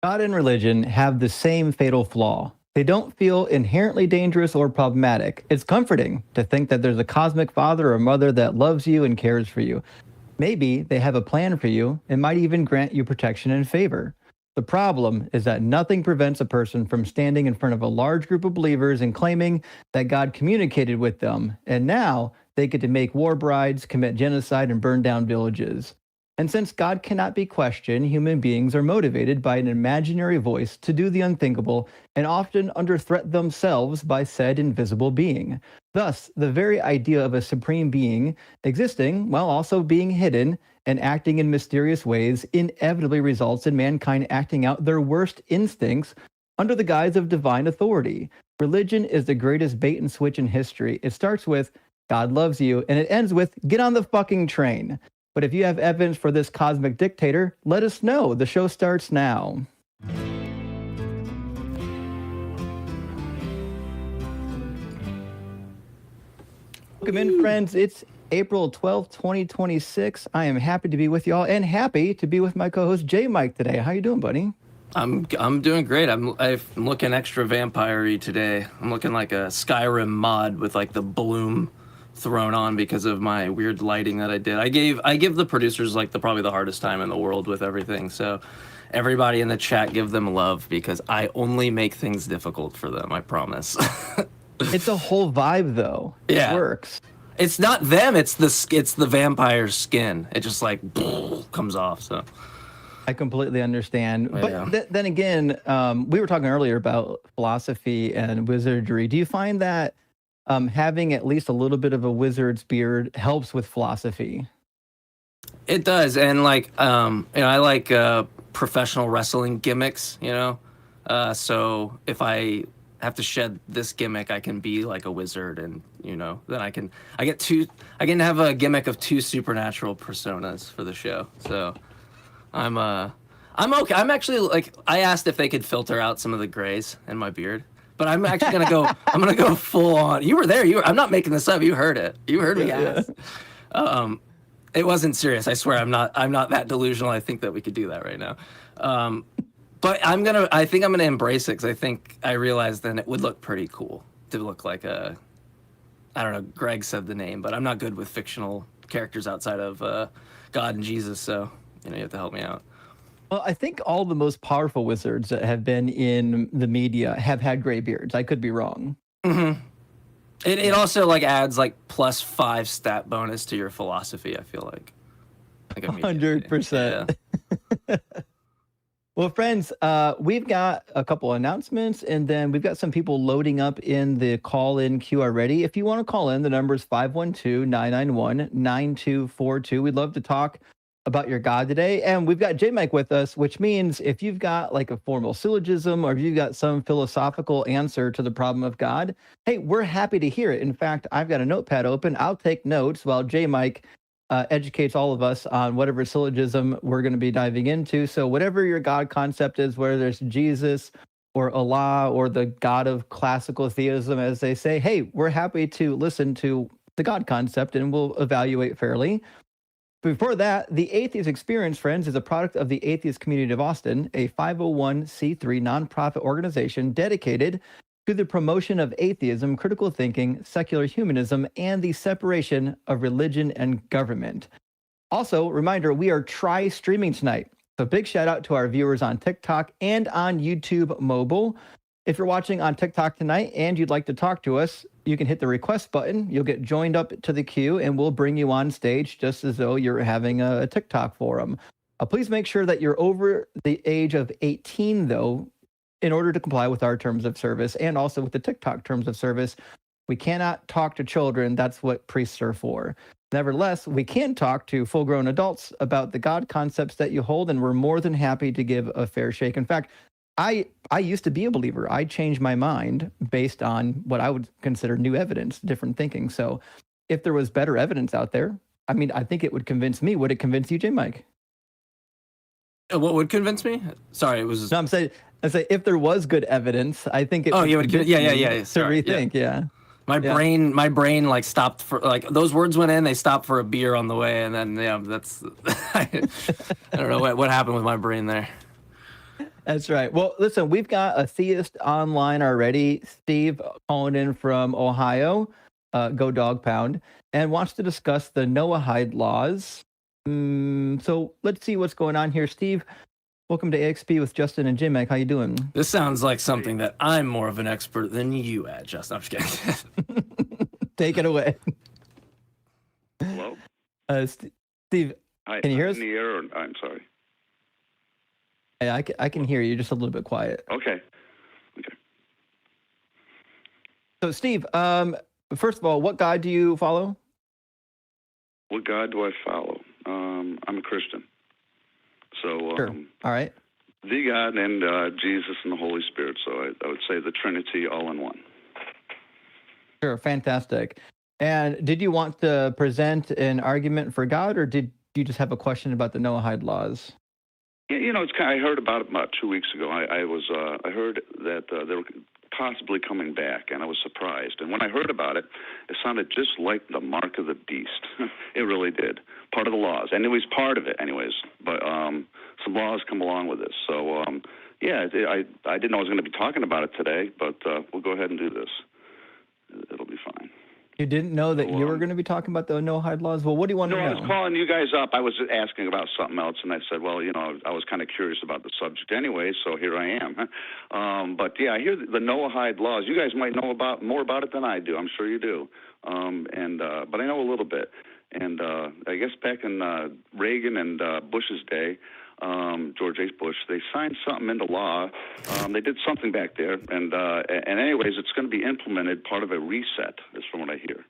God and religion have the same fatal flaw. They don't feel inherently dangerous or problematic. It's comforting to think that there's a cosmic father or mother that loves you and cares for you. Maybe they have a plan for you and might even grant you protection and favor. The problem is that nothing prevents a person from standing in front of a large group of believers and claiming that God communicated with them, and now they get to make war brides, commit genocide, and burn down villages. And since God cannot be questioned, human beings are motivated by an imaginary voice to do the unthinkable and often under threat themselves by said invisible being. Thus, the very idea of a supreme being existing while also being hidden and acting in mysterious ways inevitably results in mankind acting out their worst instincts under the guise of divine authority. Religion is the greatest bait and switch in history. It starts with, God loves you, and it ends with, get on the fucking train. But if you have evidence for this cosmic dictator, let us know. The show starts now. Welcome in, friends. It's April 12th, 2026. I am happy to be with y'all and happy to be with my co-host JMike today. How you doing, buddy? I'm doing great. I'm looking extra vampire-y today. I'm looking like a Skyrim mod with like the bloom thrown on because of my weird lighting that I did. I give the producers like probably the hardest time in the world with everything. So everybody in the chat, give them love because I only make things difficult for them. I promise. It's a whole vibe though. Yeah. It works. It's not them. It's the vampire's skin. It just like comes off. So I completely understand. But yeah. Then again, we were talking earlier about philosophy and wizardry. Do you find that having at least a little bit of a wizard's beard helps with philosophy? It does, and like I like professional wrestling gimmicks. So if I have to shed this gimmick, I can be like a wizard, and then I can have a gimmick of two supernatural personas for the show. So I'm okay. I'm actually like, I asked if they could filter out some of the grays in my beard. But I'm actually gonna go. I'm gonna go full on. You were there. I'm not making this up. You heard it. You heard me ask. It wasn't serious. I swear. I'm not that delusional. I think that we could do that right now. But I think I'm gonna embrace it because I think I realized then it would look pretty cool to look like a. I don't know. Greg said the name, but I'm not good with fictional characters outside of God and Jesus. So you have to help me out. Well, I think all the most powerful wizards that have been in the media have had gray beards. I could be wrong. Mm-hmm. It also like adds like +5 stat bonus to your philosophy. I feel like 100%. Yeah. Well, friends, we've got a couple announcements, and then we've got some people loading up in the call-in queue already. If you want to call in, the number is 512-991-9242. We'd love to talk about your God today. And we've got JMike with us, which means if you've got like a formal syllogism or if you've got some philosophical answer to the problem of God, hey, we're happy to hear it. In fact, I've got a notepad open. I'll take notes while JMike educates all of us on whatever syllogism we're going to be diving into. So whatever your God concept is, whether there's Jesus or Allah or the God of classical theism, as they say, hey, we're happy to listen to the God concept and we'll evaluate fairly. Before that, the Atheist Experience, friends, is a product of the Atheist Community of Austin, a 501c3 nonprofit organization dedicated to the promotion of atheism, critical thinking, secular humanism, and the separation of religion and government. Also, reminder, we are streaming tonight. So big shout out to our viewers on TikTok and on YouTube mobile. If you're watching on TikTok tonight and you'd like to talk to us, you can hit the request button. You'll get joined up to the queue and we'll bring you on stage just as though you're having a TikTok forum. Please make sure that you're over the age of 18, though, in order to comply with our terms of service and also with the TikTok terms of service. We cannot talk to children. That's what priests are for. Nevertheless, we can talk to full-grown adults about the God concepts that you hold, and we're more than happy to give a fair shake. In fact, I used to be a believer. I changed my mind based on what I would consider new evidence, different thinking. So if there was better evidence out there, I mean, I think it would convince me. Would it convince you, JMike? What would convince me? Sorry, it was... No, I'm saying if there was good evidence, I think it would convince yeah. To rethink, yeah. My brain like stopped for like those words went in, they stopped for a beer on the way, and then that's I don't know what happened with my brain there. That's right. Well, listen, we've got a theist online already, Steve, calling in from Ohio, go dog pound, and wants to discuss the Noahide laws. So let's see what's going on here. Steve, welcome to AXP with Justin and JMike. How you doing? This sounds like something that I'm more of an expert than you at, Justin. I'm just kidding. Take it away. Hello? Steve, Hi, can you hear us? In the air, I'm sorry. Yeah, I can hear you, just a little bit quiet. Okay. So, Steve, first of all, what God do you follow? What God do I follow? I'm a Christian. So, Sure. All right. the God and Jesus and the Holy Spirit. So I would say the Trinity all in one. Sure. Fantastic. And did you want to present an argument for God, or did you just have a question about the Noahide laws? Yeah, it's I heard about it about 2 weeks ago. I heard that they were possibly coming back, and I was surprised. And when I heard about it, it sounded just like the mark of the beast. It really did. Part of the laws, and it was part of it, anyways. But some laws come along with this. So yeah, I didn't know I was going to be talking about it today, but we'll go ahead and do this. It'll be fine. You didn't know that you were going to be talking about the Noahide laws? Well, what do you want to know? No, I was calling you guys up. I was asking about something else, and I said, well, I was kind of curious about the subject anyway, so here I am. But yeah, I hear the Noahide laws. You guys might know more about it than I do. I'm sure you do. But I know a little bit. And I guess back in Reagan and Bush's day, George H. Bush, they signed something into law. They did something back there, and anyways, it's going to be implemented, part of a reset, is from what I hear.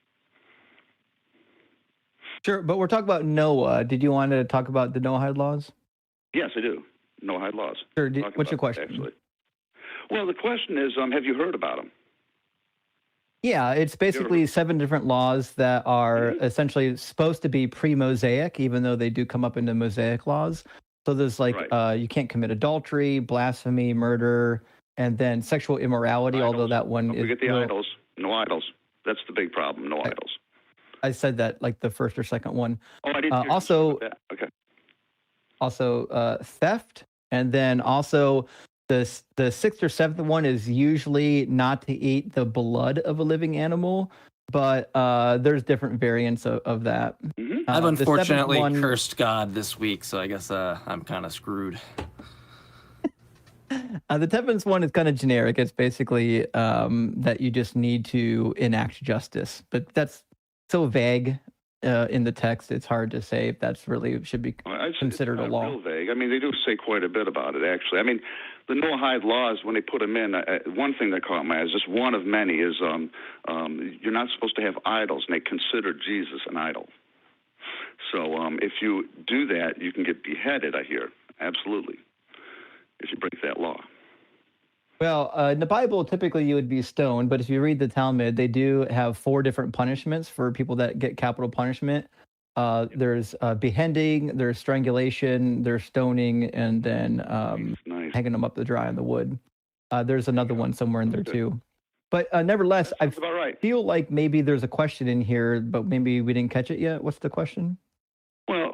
Sure, but we're talking about Noah. Did you want to talk about the Noahide laws? Yes, I do. Noahide laws. Sure. What's your question? Actually, well, the question is, have you heard about them? Yeah, it's basically 7 different laws that are essentially supposed to be pre-Mosaic, even though they do come up into Mosaic laws. So there's like, you can't commit adultery, blasphemy, murder, and then sexual immorality, idols. Although that one Don't forget the idols. No idols. That's the big problem. No idols. I said that like the first or second one. Oh, I didn't hear also, that. Okay. Also, theft, and then also the 6th or 7th one is usually not to eat the blood of a living animal, but there's different variants of that. I've unfortunately cursed God this week, so I guess I'm kind of screwed. The 7th one is kind of generic. It's basically that you just need to enact justice, but that's so vague in the text. It's hard to say if that's really should be considered a law. Real vague. I mean, they do say quite a bit about it, actually. I mean, the Noahide laws, when they put them in, one thing that caught my eye, is just one of many, is you're not supposed to have idols, and they consider Jesus an idol. So if you do that, you can get beheaded, I hear. Absolutely. If you break that law. Well, in the Bible, typically you would be stoned, but if you read the Talmud, they do have 4 different punishments for people that get capital punishment. There's beheading, there's strangulation, there's stoning, and then hanging them up to dry on the wood. There's another one somewhere in there too. But nevertheless, I feel like maybe there's a question in here, but maybe we didn't catch it yet. What's the question? Well,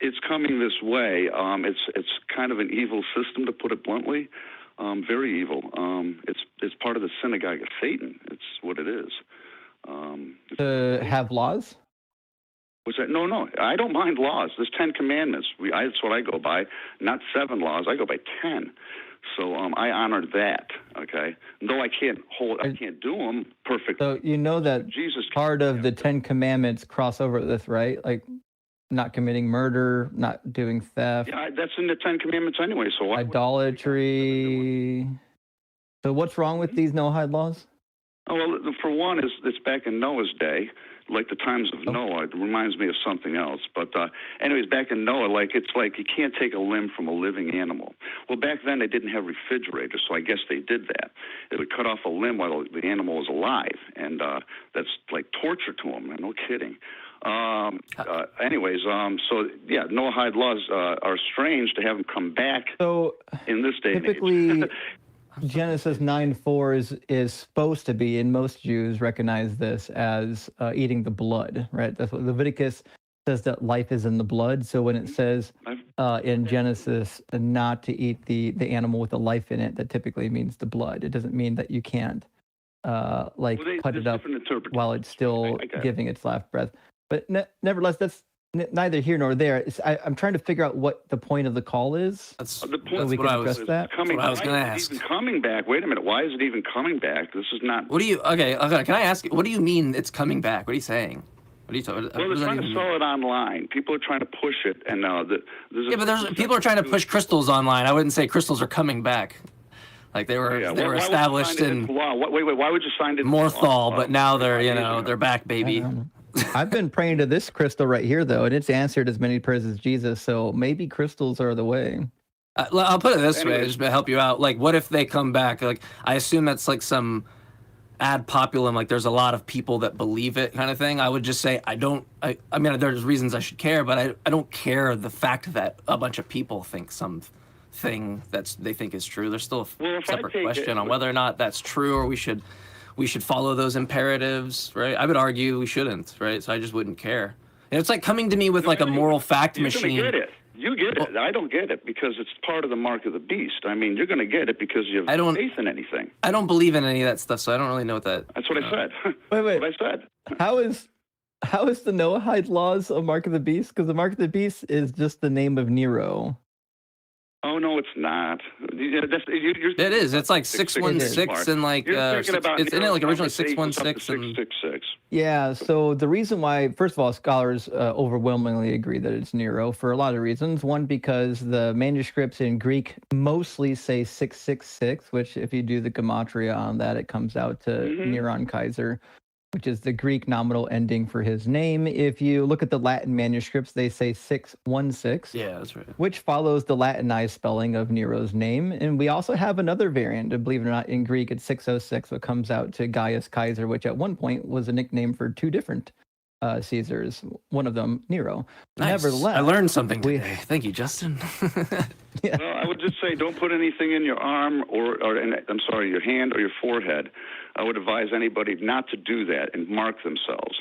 it's coming this way. It's kind of an evil system, to put it bluntly. Very evil. It's part of the synagogue of Satan. It's what it is. To have laws? What's that? No. I don't mind laws. There's 10 commandments. That's what I go by. Not 7 laws. I go by 10. So I honor that. Okay. Though I can't do them perfectly. So you know that Jesus part of the 10 commandments cross over with this, right? Like not committing murder, not doing theft. Yeah, that's in the 10 commandments anyway. So idolatry. So what's wrong with these Noahide laws? Oh, well, for one, it's back in Noah's day, like the times of Noah. It reminds me of something else. But anyways, back in Noah, it's like you can't take a limb from a living animal. Well, back then they didn't have refrigerators, so I guess they did that. They would cut off a limb while the animal was alive, and that's like torture to them. No kidding. So yeah, Noahide laws are strange to have them come back in this day typically, and age. Genesis 9:4 is supposed to be, and most Jews recognize this as eating the blood, right? That's what Leviticus says, that life is in the blood. So when it says in Genesis not to eat the animal with the life in it. That typically means the blood. It doesn't mean that you can't cut it up while it's still giving its last breath. But nevertheless, that's neither here nor there. I'm trying to figure out what the point of the call is. That's the point. So we can address that. That's what I was going to ask. Even coming back. Wait a minute. Why is it even coming back? This is not. What do you? Okay. Can I ask? What do you mean it's coming back? What are you saying? What are you talking? Well, they're trying to sell it online. People are trying to push it, and people are trying to push crystals online. I wouldn't say crystals are coming back. Like they were established in law. Wait, why would you sign it? Morthal, but now they're back, baby. I've been praying to this crystal right here, though, and it's answered as many prayers as Jesus. So maybe crystals are the way. I'll put it this way, just to help you out. Like, what if they come back? Like, I assume that's like some ad populum. Like, there's a lot of people that believe it, kind of thing. I would just say I mean, there's reasons I should care, but I don't care the fact that a bunch of people think something they think is true. There's still a separate question on whether or not that's true, or we should follow those imperatives, right? I would argue we shouldn't, right? So I just wouldn't care. And it's like coming to me with like a moral fact machine. You're gonna get it. You get it. I don't get it because it's part of the mark of the beast. I mean, you're going to get it because you have faith in anything. I don't believe in any of that stuff, so I don't really know what that. That's what I said. Wait. That's what I said. How is the Noahide laws a mark of the beast? Because the mark of the beast is just the name of Nero. Oh no, it's not. It is. It's like 616 and like it's in it like originally 616 and 666. Yeah. So the reason why, first of all, scholars overwhelmingly agree that it's Nero for a lot of reasons. One, because the manuscripts in Greek mostly say 666, which if you do the gematria on that, it comes out to Neron Kaiser, which is the Greek nominal ending for his name. If you look at the Latin manuscripts, they say 616. Yeah, that's right. Which follows the Latinized spelling of Nero's name. And we also have another variant, believe it or not, in Greek, it's 606, what comes out to Gaius Kaiser, which at one point was a nickname for two different Caesars, one of them Nero. Nice. Nevertheless, I learned something today. Thank you, Justin. Yeah. Well, I would just say don't put anything in your arm your hand or your forehead. I would advise anybody not to do that and mark themselves.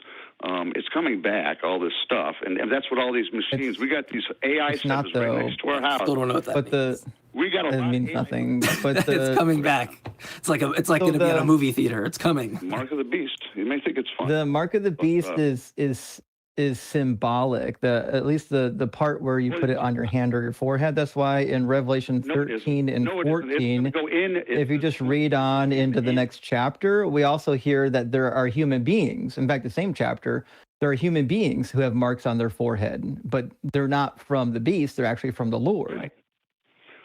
It's coming back, all this stuff, and that's what all these machines. We got these AI centers right next to our house. Still don't know what that means. We got a lot. It means nothing. But it's coming back. It's like going to be at a movie theater. It's coming. Mark of the Beast. You may think it's fun. The mark of the beast is symbolic. At least the part where you put it on your hand or your forehead. That's why in Revelation 13 and 14, if you just read on into the next chapter, we also hear that there are human beings. In fact, the same chapter, there are human beings who have marks on their forehead, but they're not from the beast. They're actually from the Lord. Right.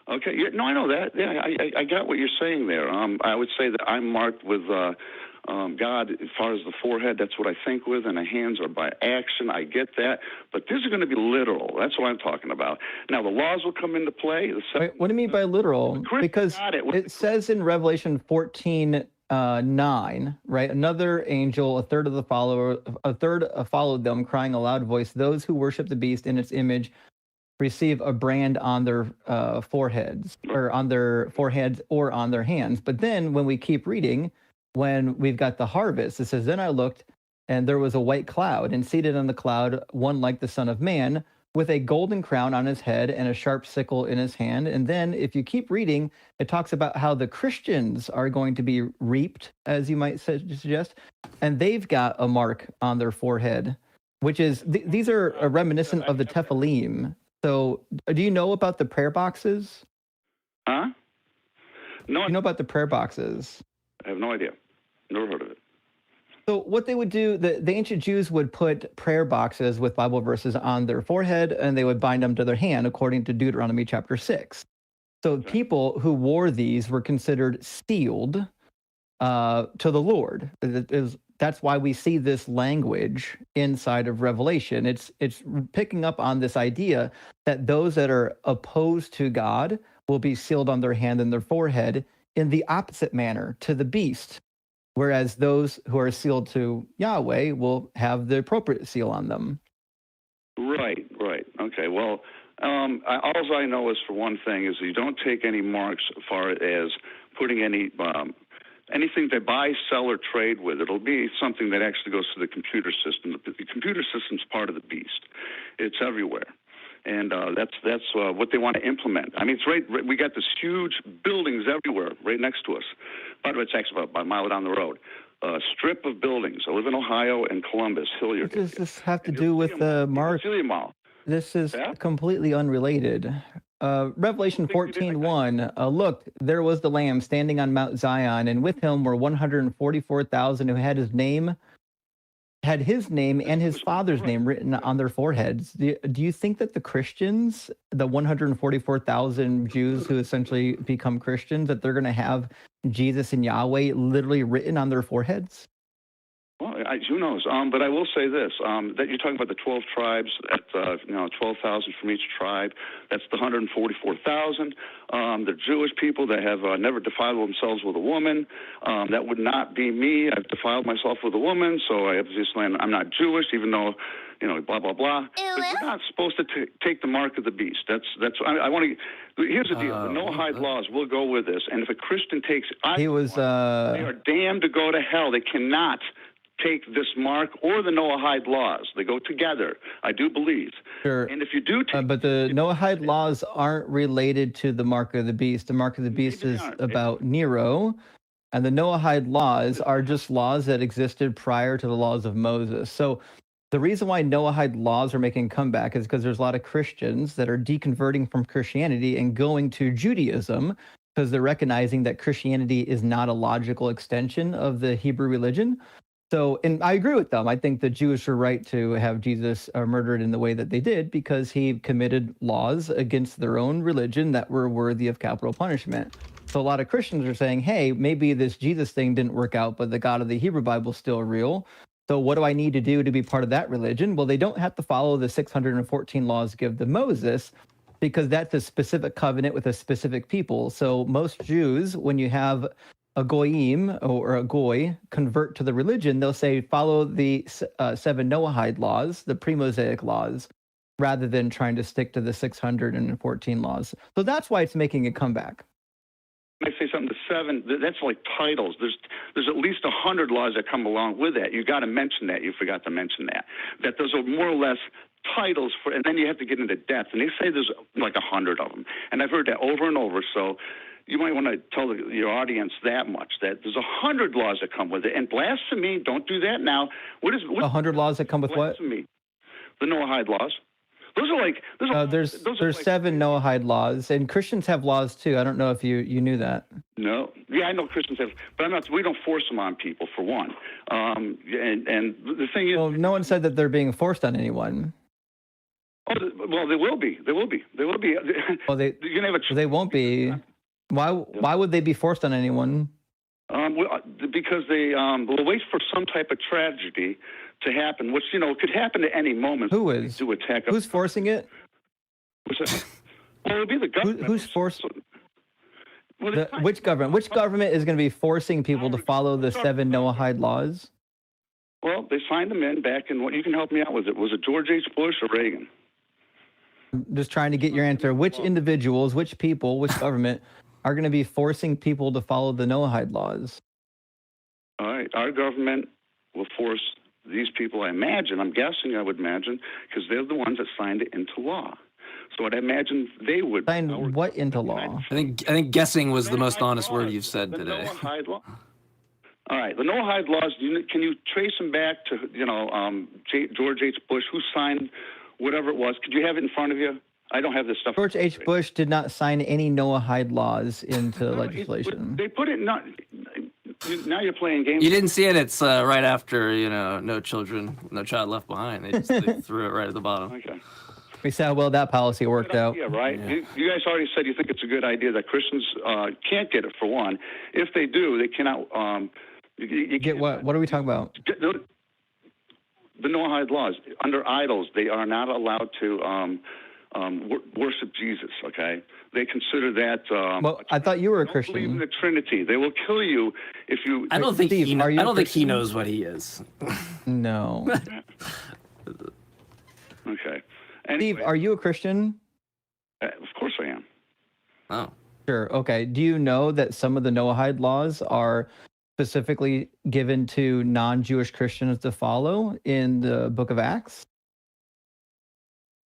Okay. Yeah, no, I know that. Yeah, I got what you're saying there. I would say that I'm marked with God as far as the forehead. That's what I think with, and the hands are by action. I get that, but this is going to be literal. That's what I'm talking about. Now the laws will come into play. Wait, what do you mean by literal? Because it says in Revelation 14:9, right? Another angel, a third followed them, crying a loud voice, "Those who worship the beast in its image receive a brand on their foreheads, or on their foreheads, or on their hands." But then when we keep reading, when we've got the harvest, it says, "Then I looked, and there was a white cloud, and seated on the cloud, one like the Son of Man, with a golden crown on his head and a sharp sickle in his hand." And then if you keep reading, it talks about how the Christians are going to be reaped, as you might suggest, and they've got a mark on their forehead, which is, these are reminiscent of the Tephilim. So do you know about the prayer boxes? Huh? No. You know about the prayer boxes? I have no idea. Never heard of it. So what they would do, the ancient Jews would put prayer boxes with Bible verses on their forehead, and they would bind them to their hand, according to Deuteronomy chapter 6. So people who wore these were considered sealed to the Lord. That's why we see this language inside of Revelation. It's picking up on this idea that those that are opposed to God will be sealed on their hand and their forehead in the opposite manner to the beast, whereas those who are sealed to Yahweh will have the appropriate seal on them. Right. Okay, well, all I know is, for one thing, is you don't take any marks as far as putting anything to buy, sell, or trade with. It'll be something that actually goes to the computer system. The computer system's part of the beast. It's everywhere. And that's what they want to implement. I mean, it's right. We got this huge buildings everywhere right next to us. By the way, it's actually about a mile down the road. A strip of buildings. I live in Ohio and Columbus, Hilliard. What does this have to do with Mark? This is completely unrelated. Revelation 14:1. Look, there was the Lamb standing on Mount Zion, and with him were 144,000 who had his name and his father's name written on their foreheads. Do you think that the Christians, the 144,000 Jews who essentially become Christians, that they're going to have Jesus and Yahweh literally written on their foreheads? Well, who knows? But I will say this: that you're talking about the 12 tribes, at 12,000 from each tribe. That's the 144,000. The Jewish people that have never defiled themselves with a woman. That would not be me. I've defiled myself with a woman, so I'm not Jewish, even though, blah blah blah. But you're not supposed to take the mark of the beast. I want to. Here's the deal: the Noahide laws will go with this, and if a Christian takes, they are damned to go to hell. They cannot take this mark or the Noahide laws. They go together, I do believe. Sure. And if you do take... but the Noahide laws aren't related to the mark of the beast. The mark of the beast is about Nero, and the Noahide laws are just laws that existed prior to the laws of Moses. So the reason why Noahide laws are making a comeback is because there's a lot of Christians that are deconverting from Christianity and going to Judaism because they're recognizing that Christianity is not a logical extension of the Hebrew religion. So, and I agree with them. I think the Jewish are right to have Jesus murdered in the way that they did because he committed laws against their own religion that were worthy of capital punishment. So a lot of Christians are saying, hey, maybe this Jesus thing didn't work out, but the God of the Hebrew Bible is still real. So what do I need to do to be part of that religion? Well, they don't have to follow the 614 laws given to Moses because that's a specific covenant with a specific people. So most Jews, when you have a goyim or a goy convert to the religion, they'll say follow the 7 Noahide laws, the pre-Mosaic laws, rather than trying to stick to the 614 laws. So that's why it's making a comeback. I say something, the 7, that's like titles. There's at least 100 laws that come along with that. You got to mention that. You forgot to mention that. That those are more or less titles for, and then you have to get into depth. And they say there's like 100 of them. And I've heard that over and over. So you might want to tell your audience that much, that there's 100 laws that come with it. And blasphemy, don't do that now. What 100 laws that come with blasphemy? What? The Noahide laws. Those are like... There's 7 Noahide laws, and Christians have laws too. I don't know if you knew that. No. Yeah, I know Christians have, but we don't force them on people, for one. And the thing is... Well, no one said that they're being forced on anyone. Oh, well, they will be. They will be. Well, they won't be. Why would they be forced on anyone? Because they will wait for some type of tragedy to happen, which could happen at any moment. Who is? To attack. Who's forcing it? Well, it'll be the government. Who's forcing? Which government? Which government is going to be forcing people to follow the 7 Noahide laws? Well, they signed them in back in. You can help me out with it. Was it George H. Bush or Reagan? Just trying to get your answer. Which individuals, which people, which government are going to be forcing people to follow the Noahide laws? All right. Our government will force these people, I'm guessing, I would imagine, because they're the ones that signed it into law. So I'd imagine they would... Sign what into law? I think guessing was the most honest word you've said today. Noahide law. All right. The Noahide laws, can you trace them back to, George H. Bush, who signed whatever it was? Could you have it in front of you? I don't have this stuff. George H. Bush did not sign any Noahide laws into legislation. They put it not. Now you're playing games. You didn't see it. It's right after no child left behind. They threw it right at the bottom. Okay. We saw how well that policy worked out. Yeah, right. Yeah. You guys already said you think it's a good idea that Christians can't get it, for one. If they do, they cannot. You get what? What are we talking about? The Noahide laws. Under idols, they are not allowed to worship Jesus. Okay, they consider that. Well, I thought you were a Christian. Believe in the Trinity. They will kill you if you. I don't think he knows what he is. No. Okay. Anyway, Steve, are you a Christian? Of course I am. Oh. Sure. Okay. Do you know that some of the Noahide laws are specifically given to non-Jewish Christians to follow in the book of Acts?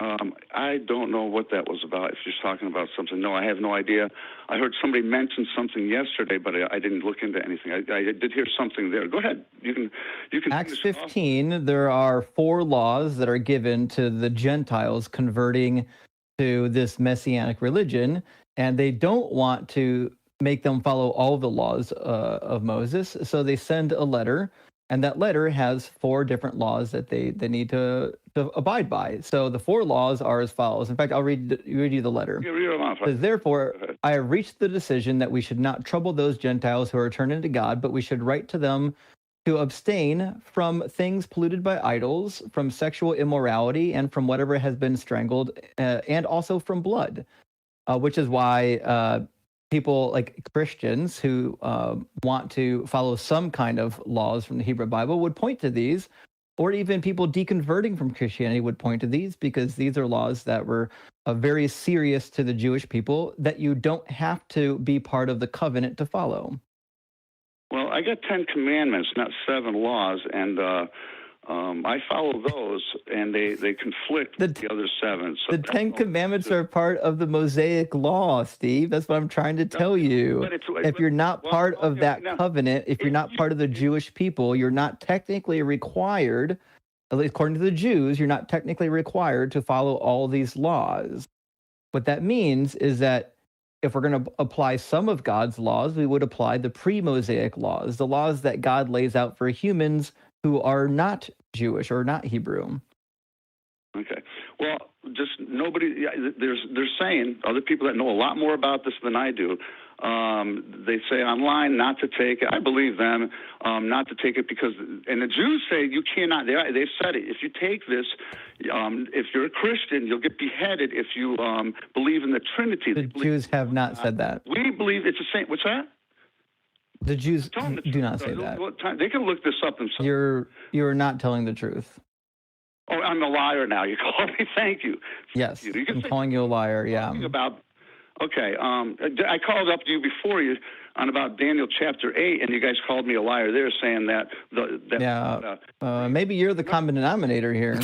I don't know what that was about. If you're talking about something, no, I have no idea. I heard somebody mention something yesterday, but I didn't look into anything. I did hear something there. Go ahead. You can. Acts 15, there are 4 laws that are given to the Gentiles converting to this messianic religion, and they don't want to make them follow all the laws of Moses, so they send a letter, and that letter has 4 different laws that they need to abide by. So the 4 laws are as follows. In fact, I'll read you the letter. Yeah, read them off. It says, therefore, I have reached the decision that we should not trouble those Gentiles who are turned into God, but we should write to them to abstain from things polluted by idols, from sexual immorality, and from whatever has been strangled, and also from blood, which is why people like Christians who want to follow some kind of laws from the Hebrew Bible would point to these, or even people deconverting from Christianity would point to these, because these are laws that were very serious to the Jewish people that you don't have to be part of the covenant to follow. Well, I got 10 commandments, not 7 laws, and I follow those, and they conflict with the other 7. So the 10 commandments are part of the Mosaic law, Steve. That's what I'm trying to tell you. If you're not part of that covenant, if you're not part of the Jewish people, you're not technically required, at least according to the Jews, you're not technically required to follow all these laws. What that means is that if we're going to apply some of God's laws, we would apply the pre-Mosaic laws, the laws that God lays out for humans who are not Jewish or not Hebrew. Okay. Well, just nobody. They're saying, other people that know a lot more about this than I do. They say online not to take it. I believe them, not to take it because, and the Jews say you cannot. They've said it. If you take this, if you're a Christian, you'll get beheaded if you believe in the Trinity. The Jews have not said that. We believe it's the same. What's that? The Jews do not say that. They can look this up themselves. You're not telling the truth. Oh, I'm a liar now. You call me. Thank you. Yes, I'm calling you a liar. Yeah. Okay. I called up to you before on about Daniel chapter 8, and you guys called me a liar there, saying that. Maybe you're the common denominator here.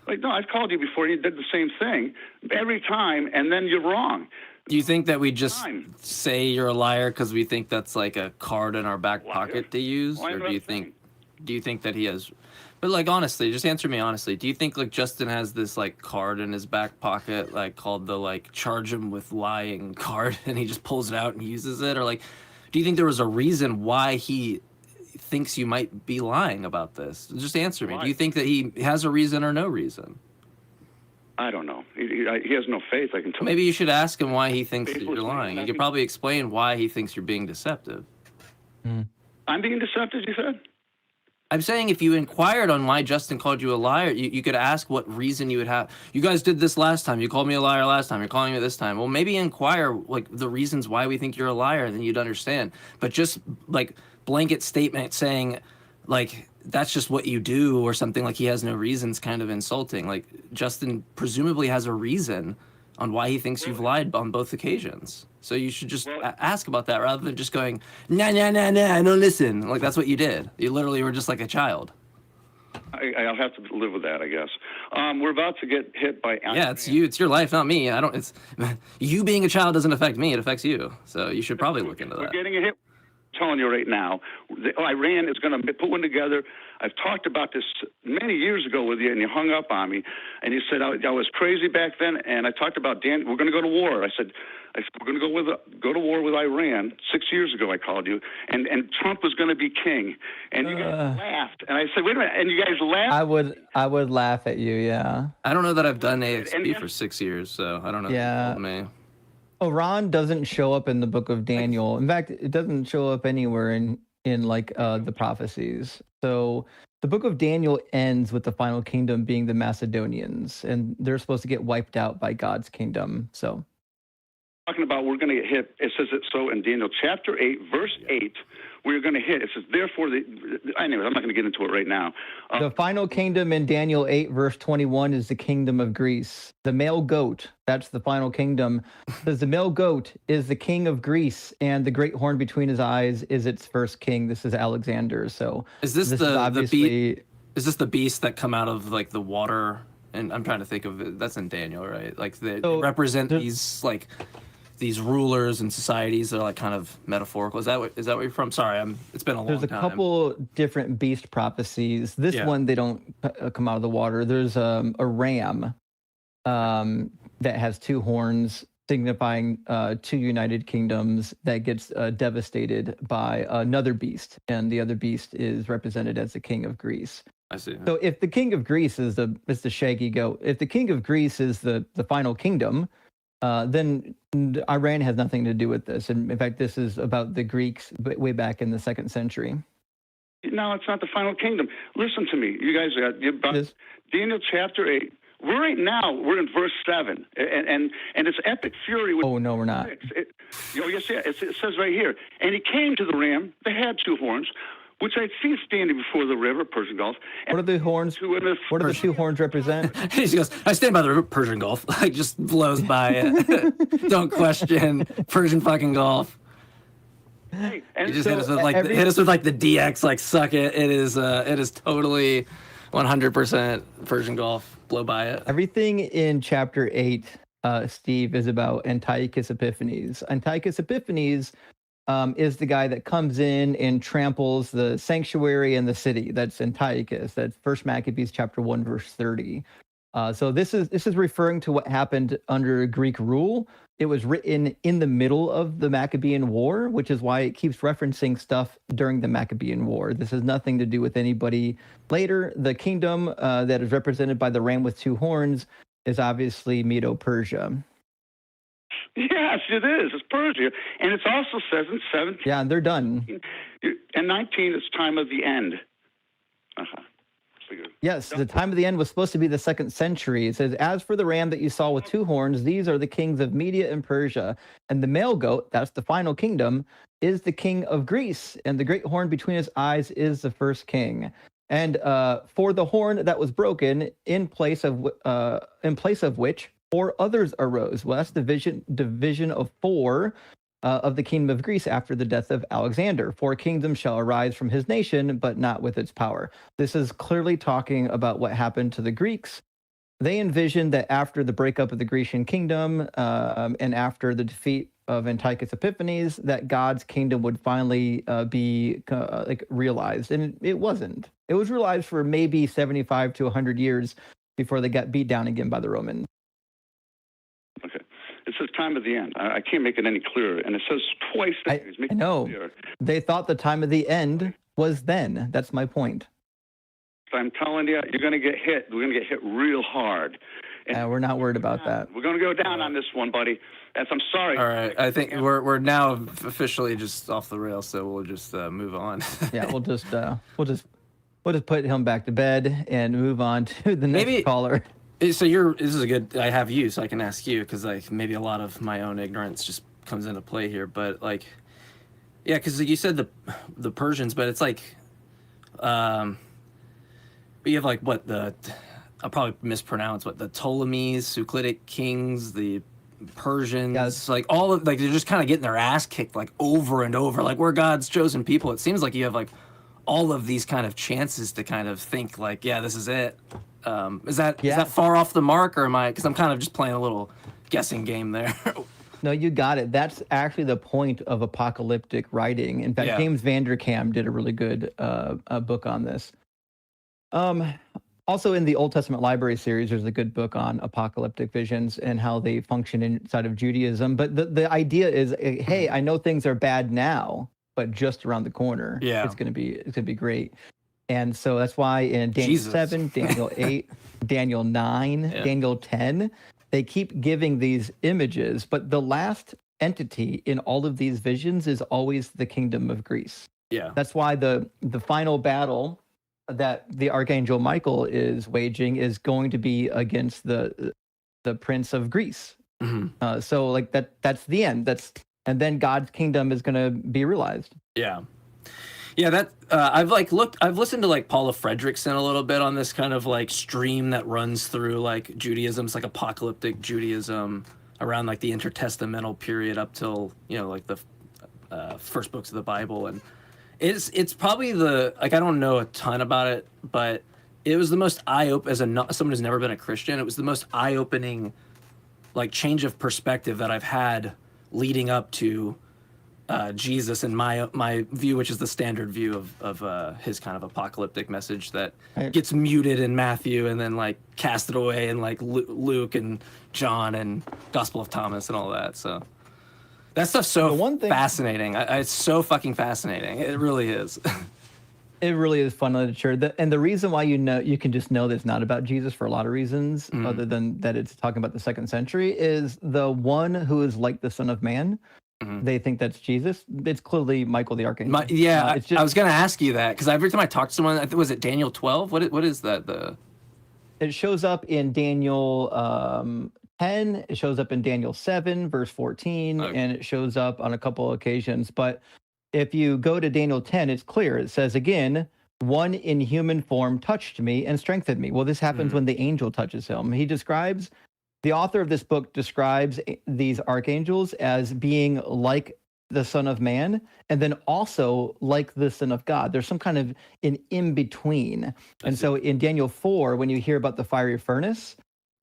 No, I've called you before. You did the same thing every time, and then you're wrong. Do you think that we just say you're a liar because we think that's like a card in our back pocket to use, or do you think that he has? But like honestly, just answer me honestly. Do you think like Justin has this like card in his back pocket, like called the like charge him with lying card, and he just pulls it out and uses it, or like, do you think there was a reason why he thinks you might be lying about this? Just answer me. Do you think that he has a reason or no reason? I don't know. He has no faith, I can tell you. Maybe you should ask him why he thinks that you're lying. You could probably explain why he thinks you're being deceptive. I'm being deceptive, you said? I'm saying if you inquired on why Justin called you a liar, you could ask what reason you would have. You guys did this last time. You called me a liar last time. You're calling me this time. Well, maybe inquire like the reasons why we think you're a liar, then you'd understand. But just like blanket statement saying like that's just what you do or something like he has no reasons kind of insulting. Like Justin presumably has a reason on why he thinks you've lied on both occasions. So you should just ask about that rather than just going, nah, don't listen. Like that's what you did. You literally were just like a child. I'll have to live with that, I guess. We're about to get hit by... Yeah, it's you. It's your life, not me. It's you being a child doesn't affect me. It affects you. So you should probably look into that. We're getting a hit. I'm telling you right now, Iran is going to put one together. I've talked about this many years ago with you, and you hung up on me, and you said I was crazy back then, and I talked about we're going to go to war. I said we're going to go to war with Iran. 6 years ago, I called you, and Trump was going to be king, and you guys laughed, and I said, wait a minute, and you guys laughed. I would laugh at you, yeah. I don't know that I've done AXP for 6 years, so I don't know. Yeah. Me. Iran doesn't show up in the book of Daniel. In fact, it doesn't show up anywhere in like the prophecies. So the book of Daniel ends with the final kingdom being the Macedonians, and they're supposed to get wiped out by God's kingdom. So talking about we're going to get hit. It says it so in Daniel chapter 8, verse 8. We're going to hit. It says, therefore, anyway, I'm not going to get into it right now. The final kingdom in Daniel 8, verse 21 is the kingdom of Greece. The male goat, that's the final kingdom. Says the male goat is the king of Greece, and the great horn between his eyes is its first king. This is Alexander. So is this the beast that come out of like the water And I'm trying to think of it. That's in Daniel, right? Like they So, represent there's- these rulers and societies that are like kind of metaphorical. Is that what you're from? Sorry, it's been a long time. There's a couple different beast prophecies. This one, they don't come out of the water. There's a ram that has two horns, signifying two united kingdoms that gets devastated by another beast, and the other beast is represented as the king of Greece. I see. So if the king of Greece is the shaggy goat, if the king of Greece is the final kingdom, then Iran has nothing to do with this. And in fact, this is about the Greeks way back in the 2nd century. No, it's not the final kingdom. Listen to me. You guys got Daniel chapter 8. We're in verse 7. And it's epic fury. Oh, no, we're not. It says right here, and he came to the ram that had two horns, which I see standing before the river, Persian Gulf. What are the horns? What do the two horns represent? He goes, I stand by the Persian Gulf. Like, just blows by it. Don't question Persian fucking Gulf. Hey, and just hit us with like the DX, like suck it. It is totally 100% Persian Gulf. Blow by it. Everything in chapter 8, Steve, is about Antiochus Epiphanes. Antiochus Epiphanes is the guy that comes in and tramples the sanctuary and the city. That's Antiochus. That's 1 Maccabees chapter 1, verse 30. So this is referring to what happened under Greek rule. It was written in the middle of the Maccabean War, which is why it keeps referencing stuff during the Maccabean War. This has nothing to do with anybody later. The kingdom that is represented by the ram with two horns is obviously Medo-Persia. Yes, it is. It's Persia. And it also says in 17. Yeah, and they're done. And 19 is time of the end. Yes, the time of the end was supposed to be the 2nd century. It says, as for the ram that you saw with two horns, these are the kings of Media and Persia. And the male goat, that's the final kingdom, is the king of Greece. And the great horn between his eyes is the first king. And for the horn that was broken, in place of which 4 others arose. Well, that's the division of 4 of the kingdom of Greece after the death of Alexander. 4 kingdoms shall arise from his nation, but not with its power. This is clearly talking about what happened to the Greeks. They envisioned that after the breakup of the Grecian kingdom and after the defeat of Antiochus Epiphanes, that God's kingdom would finally be realized. And it wasn't. It was realized for maybe 75 to 100 years before they got beat down again by the Romans. Okay. It says time of the end. I can't make it any clearer. And it says twice. I know. They thought the time of the end was then. That's my point. I'm telling you, you're going to get hit. We're going to get hit real hard. And we're not worried about that. We're going to go down on this one, buddy. I'm sorry. All right. I think we're now officially just off the rails, so we'll just move on. Yeah, we'll just put him back to bed and move on to the next caller. So this is a good. I have you, so I can ask you because like maybe a lot of my own ignorance just comes into play here. But like, yeah, because you said the Persians, but it's like, but you have like what I'll probably mispronounce the Ptolemies, Euclidic kings, the Persians, like all of like they're just kind of getting their ass kicked like over and over. Like we're God's chosen people. It seems like you have like all of these kind of chances to kind of think like, yeah, this is it. Is that far off the mark, or am I? Because I'm kind of just playing a little guessing game there. No, you got it. That's actually the point of apocalyptic writing. In fact, James Vanderkam did a really good book on this. Also, in the Old Testament Library series, there's a good book on apocalyptic visions and how they function inside of Judaism. But the idea is, hey, I know things are bad now, but just around the corner, it's gonna be great. And so that's why in Daniel 7, Daniel 8, Daniel 9, Daniel 10, they keep giving these images, but the last entity in all of these visions is always the kingdom of Greece. Yeah. That's why the final battle that the Archangel Michael is waging is going to be against the prince of Greece. Mm-hmm. So like that's the end. And then God's kingdom is going to be realized. Yeah. Yeah, that I've listened to like Paula Fredrickson a little bit on this kind of like stream that runs through like Judaism. It's like apocalyptic Judaism around like the intertestamental period up till, like the first books of the Bible. And it's probably I don't know a ton about it, but it was the most as someone who's never been a Christian, it was the most eye-opening, like, change of perspective that I've had leading up to Jesus and my view, which is the standard view of his kind of apocalyptic message that gets muted in Matthew and then like casted away in like Luke and John and Gospel of Thomas and all that. So that stuff's so fascinating. It's so fucking fascinating. It really is. It really is fun literature. And the reason why you can just know that it's not about Jesus for a lot of reasons, other than that it's talking about the 2nd century, is the one who is like the Son of Man. They think that's Jesus. It's clearly Michael the Archangel. I was going to ask you that because every time I talk to someone, was it Daniel 12? What is that? It shows up in Daniel 10. It shows up in Daniel 7, verse 14, and it shows up on a couple of occasions. But if you go to Daniel 10, it's clear. It says again, one in human form touched me and strengthened me. Well, this happens when the angel touches him. The author of this book describes these archangels as being like the Son of Man, and then also like the Son of God. There's some kind of an in-between. And so in Daniel 4, when you hear about the fiery furnace,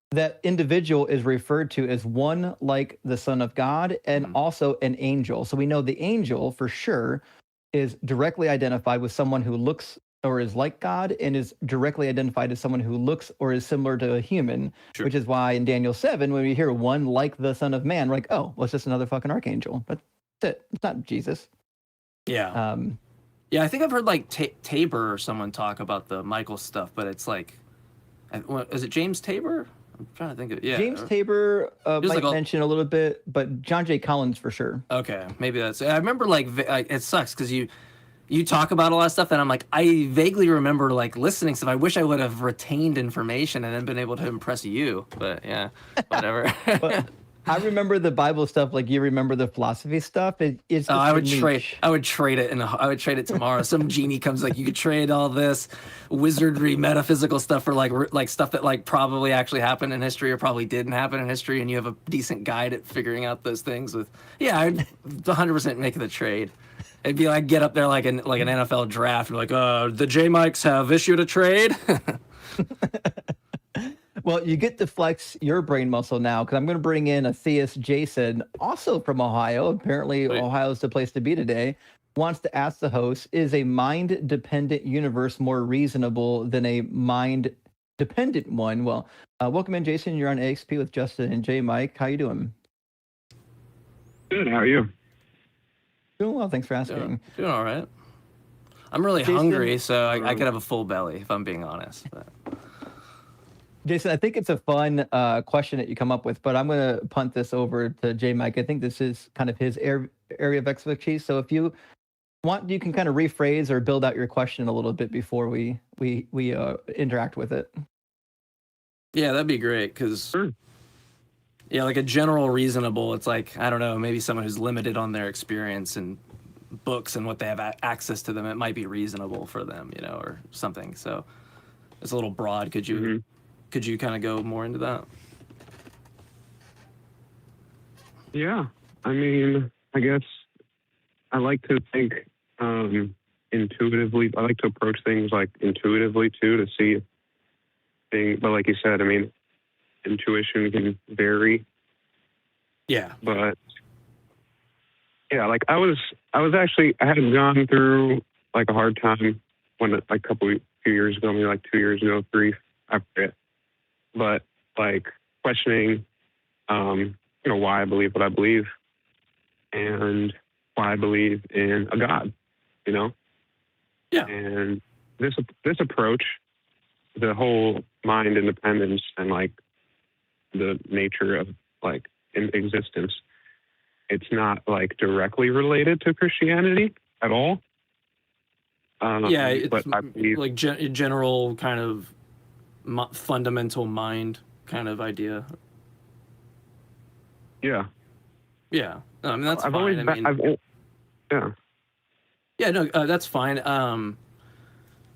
that individual is referred to as one like the Son of God and also an angel. So we know the angel for sure is directly identified with someone who looks or is like God, and is directly identified as someone who looks or is similar to a human, which is why in Daniel 7, when we hear one like the Son of Man, we're like, oh, well, it's just another fucking archangel. But that's it. It's not Jesus. Yeah. Yeah, I think I've heard like Tabor or someone talk about the Michael stuff, but it's like, is it James Tabor? I'm trying to think of it. Yeah. James Tabor might mention a little bit, but John J. Collins for sure. Okay, maybe that's it. I remember like it sucks because you talk about a lot of stuff, and I'm like, I vaguely remember like listening stuff. I wish I would have retained information and then been able to impress you, but yeah, whatever. I remember the Bible stuff like you remember the philosophy stuff. It's I would trade it tomorrow. Some genie comes like, you could trade all this wizardry, metaphysical stuff for like stuff that like probably actually happened in history or probably didn't happen in history, and you have a decent guide at figuring out those things. I'd 100% make the trade. It'd be like get up there like an NFL draft and like, the JMikes have issued a trade. Well, you get to flex your brain muscle now because I'm going to bring in a theist, Jason, also from Ohio. Apparently, Ohio's the place to be today. Wants to ask the host, is a mind-dependent universe more reasonable than a mind-dependent one? Well, welcome in, Jason. You're on AXP with Justin and JMike. How you doing? Good. How are you? Doing well. Thanks for asking. Doing all right. I'm really hungry, so I could have a full belly if I'm being honest. But. Jason, I think it's a fun question that you come up with, but I'm going to punt this over to JMike. I think this is kind of his area of expertise. So if you want, you can kind of rephrase or build out your question a little bit before we interact with it. Yeah, that'd be great because, yeah, like a general reasonable, it's like, I don't know, maybe someone who's limited on their experience and books and what they have access to them, it might be reasonable for them, or something. So it's a little broad. Could you... Could you kind of go more into that? Yeah. I mean, I guess I like to think intuitively. I like to approach things like intuitively too, to see things. But like you said, I mean, intuition can vary. Yeah. But yeah, like I had gone through like a hard time when like few years ago, maybe like 2 years ago, 3, I forget. But like questioning, why I believe what I believe and why I believe in a God, Yeah. And this approach, the whole mind independence and like the nature of like in existence, it's not like directly related to Christianity at all. Yeah, it's but I believe, like general kind of fundamental mind kind of idea. Yeah. Yeah. No, I mean, that's I've fine. Yeah, no, that's fine.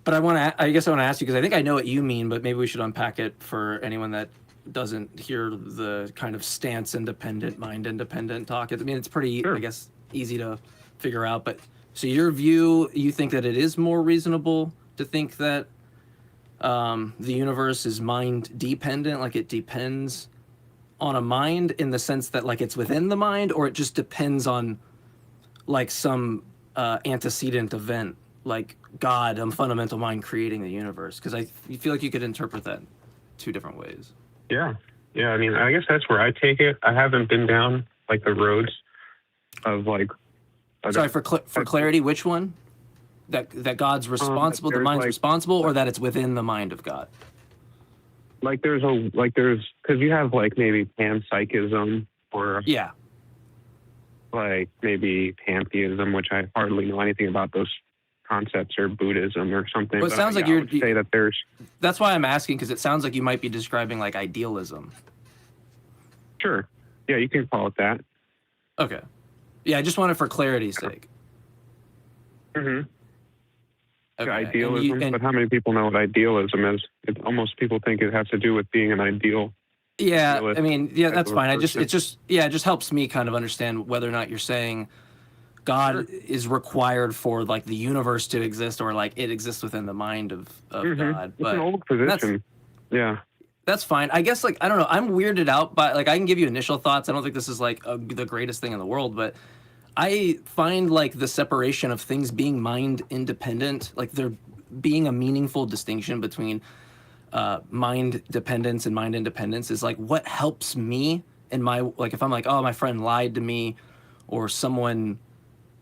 But I guess I want to ask you, because I think I know what you mean, but maybe we should unpack it for anyone that doesn't hear the kind of stance independent, mind independent talk. I mean, it's pretty, I guess, easy to figure out. But so your view, you think that it is more reasonable to think that the universe is mind dependent, like it depends on a mind in the sense that like it's within the mind, or it just depends on like some antecedent event, like God, a fundamental mind creating the universe? Because I feel like you could interpret that two different ways. Yeah. Yeah. I mean, I guess that's where I take it. I haven't been down like the roads of like. Sorry, for clarity, which one? That God's responsible, the mind's like, responsible, or that it's within the mind of God? There's because you have like maybe panpsychism or Yeah. like maybe pantheism, which I hardly know anything about those concepts, or Buddhism or something. Well, it but sounds like I would say that there's. That's why I'm asking, because it sounds like you might be describing like idealism. Sure. Yeah, you can call it that. Okay. Yeah, I just wanted for clarity's sake. Mm-hmm. Okay. Idealism, but how many people know what idealism is? Almost people think it has to do with being an ideal. Yeah, I mean, yeah, that's fine. It just helps me kind of understand whether or not you're saying God is required for like the universe to exist, or like it exists within the mind of God. But it's an old position. Yeah. That's fine. I guess, like, I don't know. I'm weirded out by, like, I can give you initial thoughts. I don't think this is like the greatest thing in the world, but I find like the separation of things being mind independent, like there being a meaningful distinction between mind dependence and mind independence is like what helps me in my, like, if I'm like, oh, my friend lied to me, or someone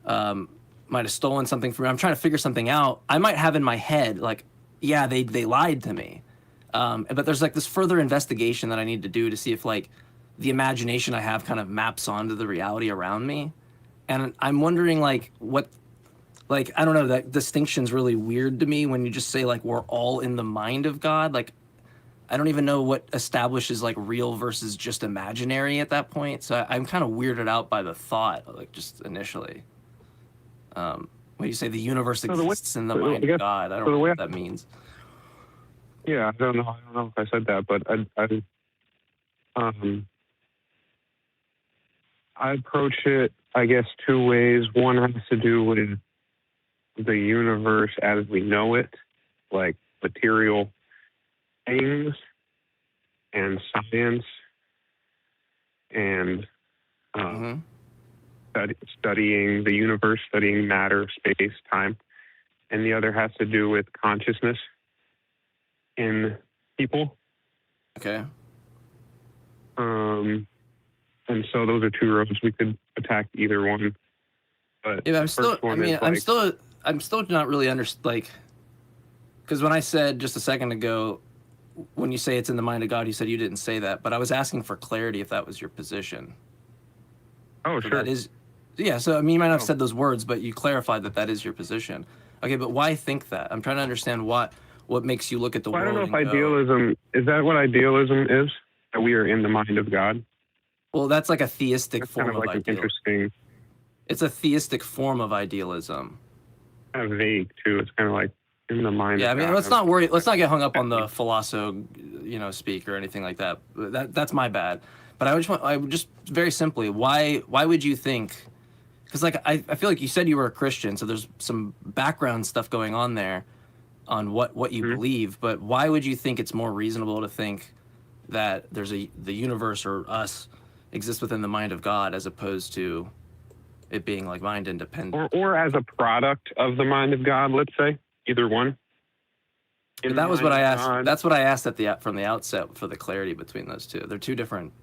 might have stolen something from me, I'm trying to figure something out. I might have in my head like, yeah, they lied to me. But there's like this further investigation that I need to do to see if like the imagination I have kind of maps onto the reality around me. And I'm wondering like what, like, I don't know, that distinction's really weird to me when you just say like we're all in the mind of God. Like, I don't even know what establishes like real versus just imaginary at that point. So I'm kind of weirded out by the thought, like just initially. When you say the universe exists in the mind of God, I don't know what that means. Yeah, I don't know if I said that, but I approach it, I guess, two ways. One has to do with the universe as we know it, like material things and science and studying the universe, studying matter, space, time. And the other has to do with consciousness in people. Okay. And so those are two roads. We could attack either one. But yeah, I'm still not really like, because when I said just a second ago, when you say it's in the mind of God, you said you didn't say that, but I was asking for clarity if that was your position. Oh, so sure. That is, yeah. So I mean, you might not have said those words, but you clarified that is your position. Okay, but why think that? I'm trying to understand what makes you look at the world. I don't know if idealism is that what idealism is. That we are in the mind of God. Well, that's like a theistic form kind of like idealism. Interesting. It's a theistic form of idealism. Kind of vague too. It's kind of like in the mind. Yeah, of I mean, God. let's not get hung up on the philosopho, speak or anything like that. That's my bad. But I would just very simply, why would you think? Because like I feel like you said you were a Christian, so there's some background stuff going on there, on what you believe. But why would you think it's more reasonable to think that the universe or us exists within the mind of God as opposed to it being like mind independent, or as a product of the mind of God? Let's say either one. That was what I asked. God. That's what I asked from the outset for the clarity between those two. They're two different.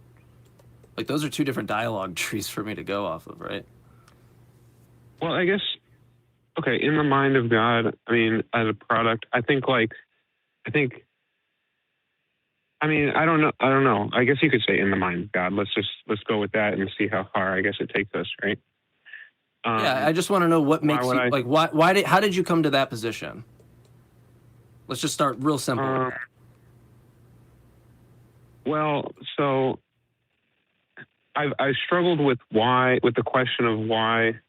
Like those are two different dialogue trees for me to go off of, right? Well, I guess. Okay, in the mind of God. I mean, as a product, I mean, I don't know. I guess you could say in the mind of God. Let's go with that and see how far I guess it takes us, right? Yeah, I just want to know what makes you like. How did you come to that position? Let's just start real simple. With that. Well, so I struggled with the question of why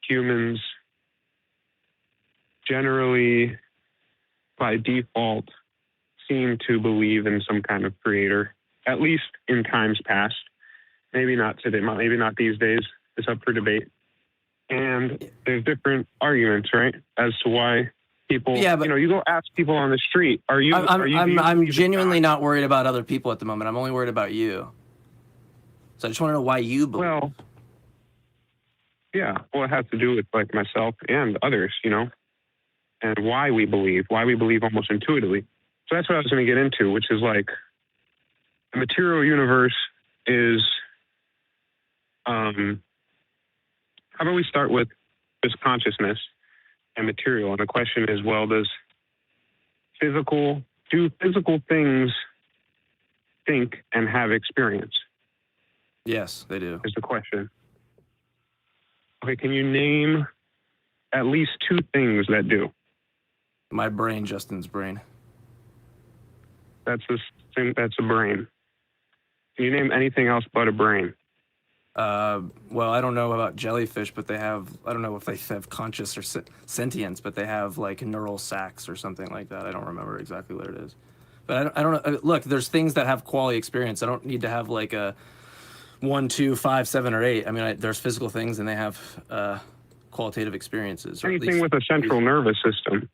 humans generally, by default, seem to believe in some kind of creator, at least in times past. Maybe not today, maybe not these days. It's up for debate. And there's different arguments, right, as to why people. Yeah, but you go ask people on the street. Are you? I'm genuinely not worried about other people at the moment. I'm only worried about you. So I just want to know why you believe. Well, yeah. Well, it has to do with like myself and others, and why we believe almost intuitively. So that's what I was going to get into, which is like the material universe is. How about we start with this consciousness and material? And the question is, well, do physical things think and have experience? Yes, they do. Is the question. Okay, can you name at least two things that do? My brain, Justin's brain. That's a brain. Can you name anything else but a brain? Well, I don't know about jellyfish, but I don't know if they have conscious or sentience, but they have like neural sacs or something like that. I don't remember exactly what it is. But I don't know. Look, there's things that have quality experience. I don't need to have like a 1, 2, 5, 7, or 8. I mean, there's physical things and they have qualitative experiences. Anything with a central nervous system.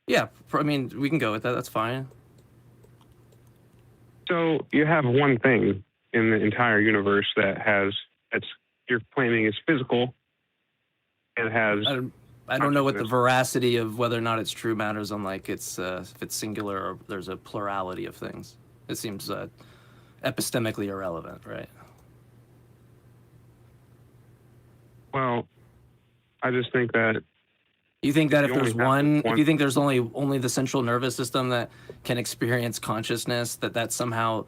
Yeah, I mean, we can go with that. That's fine. So you have one thing in the entire universe that's you're claiming is physical and has. I don't know what the veracity of whether or not it's true matters on like if it's singular or there's a plurality of things. It seems epistemically irrelevant, right? Well, I just think that. You think that if there's if you think there's only the central nervous system that can experience consciousness, that somehow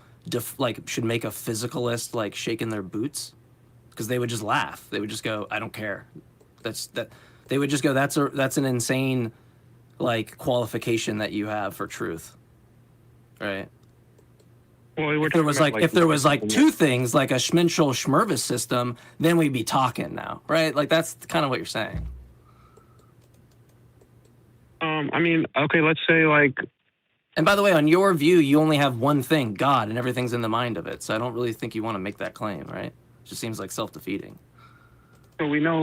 should make a physicalist like shaking their boots, because they would just laugh. They would just go, "I don't care." They would just go, "That's an insane like qualification that you have for truth," right? Well, if there was like two things, like a Schmenschel Schmervis system, then we'd be talking now, right? Like that's kind of what you're saying. I mean, okay, let's say like. And by the way, on your view, you only have one thing, God, and everything's in the mind of it. So I don't really think you want to make that claim, right? It just seems like self-defeating. So we know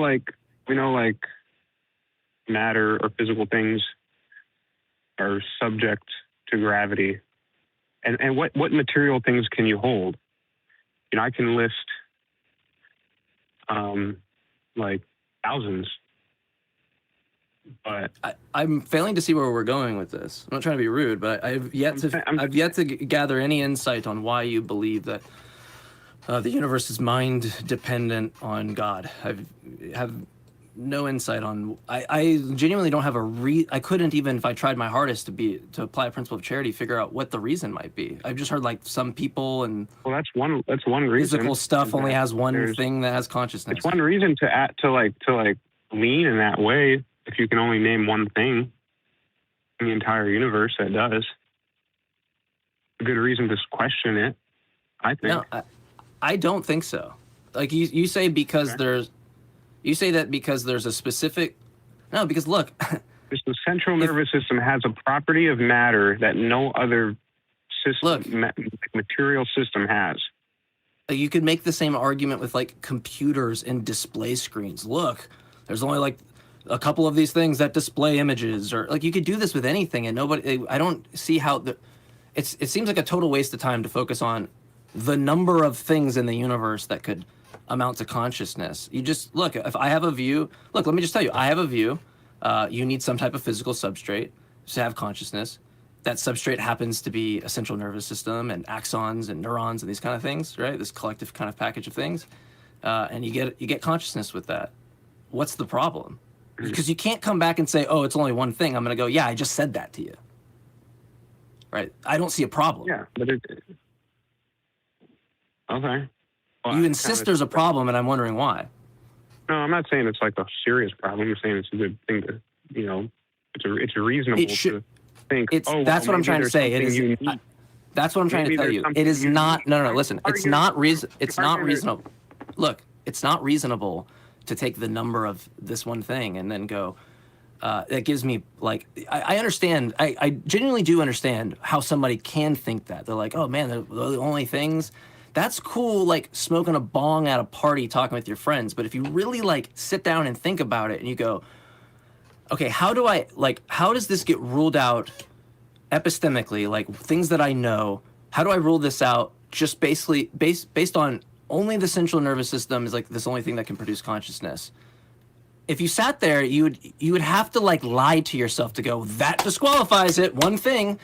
matter or physical things are subject to gravity. And what material things can you hold? I can list like thousands. But I'm failing to see where we're going with this. I'm not trying to be rude, but I've yet to gather any insight on why you believe that the universe is mind dependent on God. I have no insight on. I genuinely don't have I couldn't even, if I tried my hardest to apply a principle of charity, figure out what the reason might be. I've just heard like some people and. Well, that's one reason. Physical stuff only has one thing that has consciousness. It's one reason to lean in that way. If you can only name one thing in the entire universe that does, a good reason to question it, I think. No, I don't think so. Like you say because there's a specific. No, because look. Just the central nervous system has a property of matter that no other system, material system has. You could make the same argument with like computers and display screens. Look, there's only like a couple of these things that display images, or like you could do this with anything, and I don't see how it seems like a total waste of time to focus on the number of things in the universe that could amount to consciousness. You just look, if I have a view, let me just tell you, I have a view. You need some type of physical substrate to have consciousness. That substrate happens to be a central nervous system and axons and neurons and these kind of things, right? This collective kind of package of things, and you get consciousness with that. What's the problem? Because you can't come back and say, "Oh, it's only one thing." I'm going to go, "Yeah, I just said that to you." Right? I don't see a problem. Yeah, but okay. Well, you insist there's a problem, and I'm wondering why. No, I'm not saying it's like a serious problem. I'm saying it's a good thing to, it's reasonable to think. That's what I'm trying to say. It is. That's what I'm trying to tell you. It is not. No. Listen. It's not reason. It's not reasonable. Look, it's not reasonable to take the number of this one thing and then go, that gives me like, I understand, I genuinely do understand how somebody can think that. They're like, oh man, they're the only things. That's cool, like smoking a bong at a party, talking with your friends. But if you really like sit down and think about it and you go, okay, how does this get ruled out epistemically? Like things that I know, how do I rule this out just basically based on only the central nervous system is like this only thing that can produce consciousness? If you sat there, you would have to like lie to yourself to go, that disqualifies it, one thing.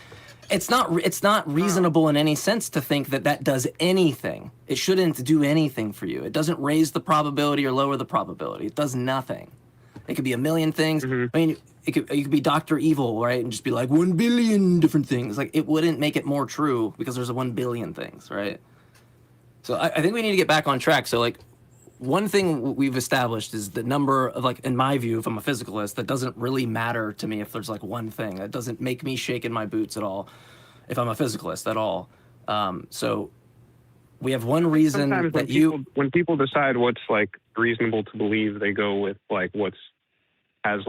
It's not reasonable in any sense to think that does anything. It shouldn't do anything for you. It doesn't raise the probability or lower the probability. It does nothing. It could be a million things. Mm-hmm. I mean, you could be Dr. Evil, right? And just be like 1 billion different things. Like it wouldn't make it more true because there's a 1 billion things, right? So I think we need to get back on track. So like one thing we've established is the number of, like, in my view, if I'm a physicalist, that doesn't really matter to me if there's like one thing. That doesn't make me shake in my boots at all if I'm a physicalist at all. So we have one reason Sometimes that when people decide what's like reasonable to believe, they go with like has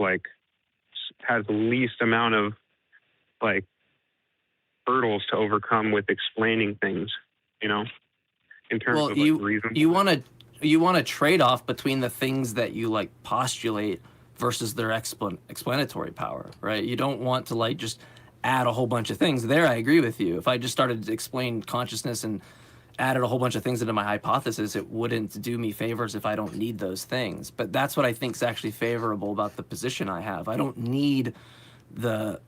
the least amount of like hurdles to overcome with explaining things, you know, in terms of like reason. You want to trade off between the things that you like postulate versus their explanatory power, right? You don't want to like just add a whole bunch of things. There, I agree with you. If I just started to explain consciousness and added a whole bunch of things into my hypothesis, it wouldn't do me favors if I don't need those things. But that's what I think is actually favorable about the position I have. I don't need the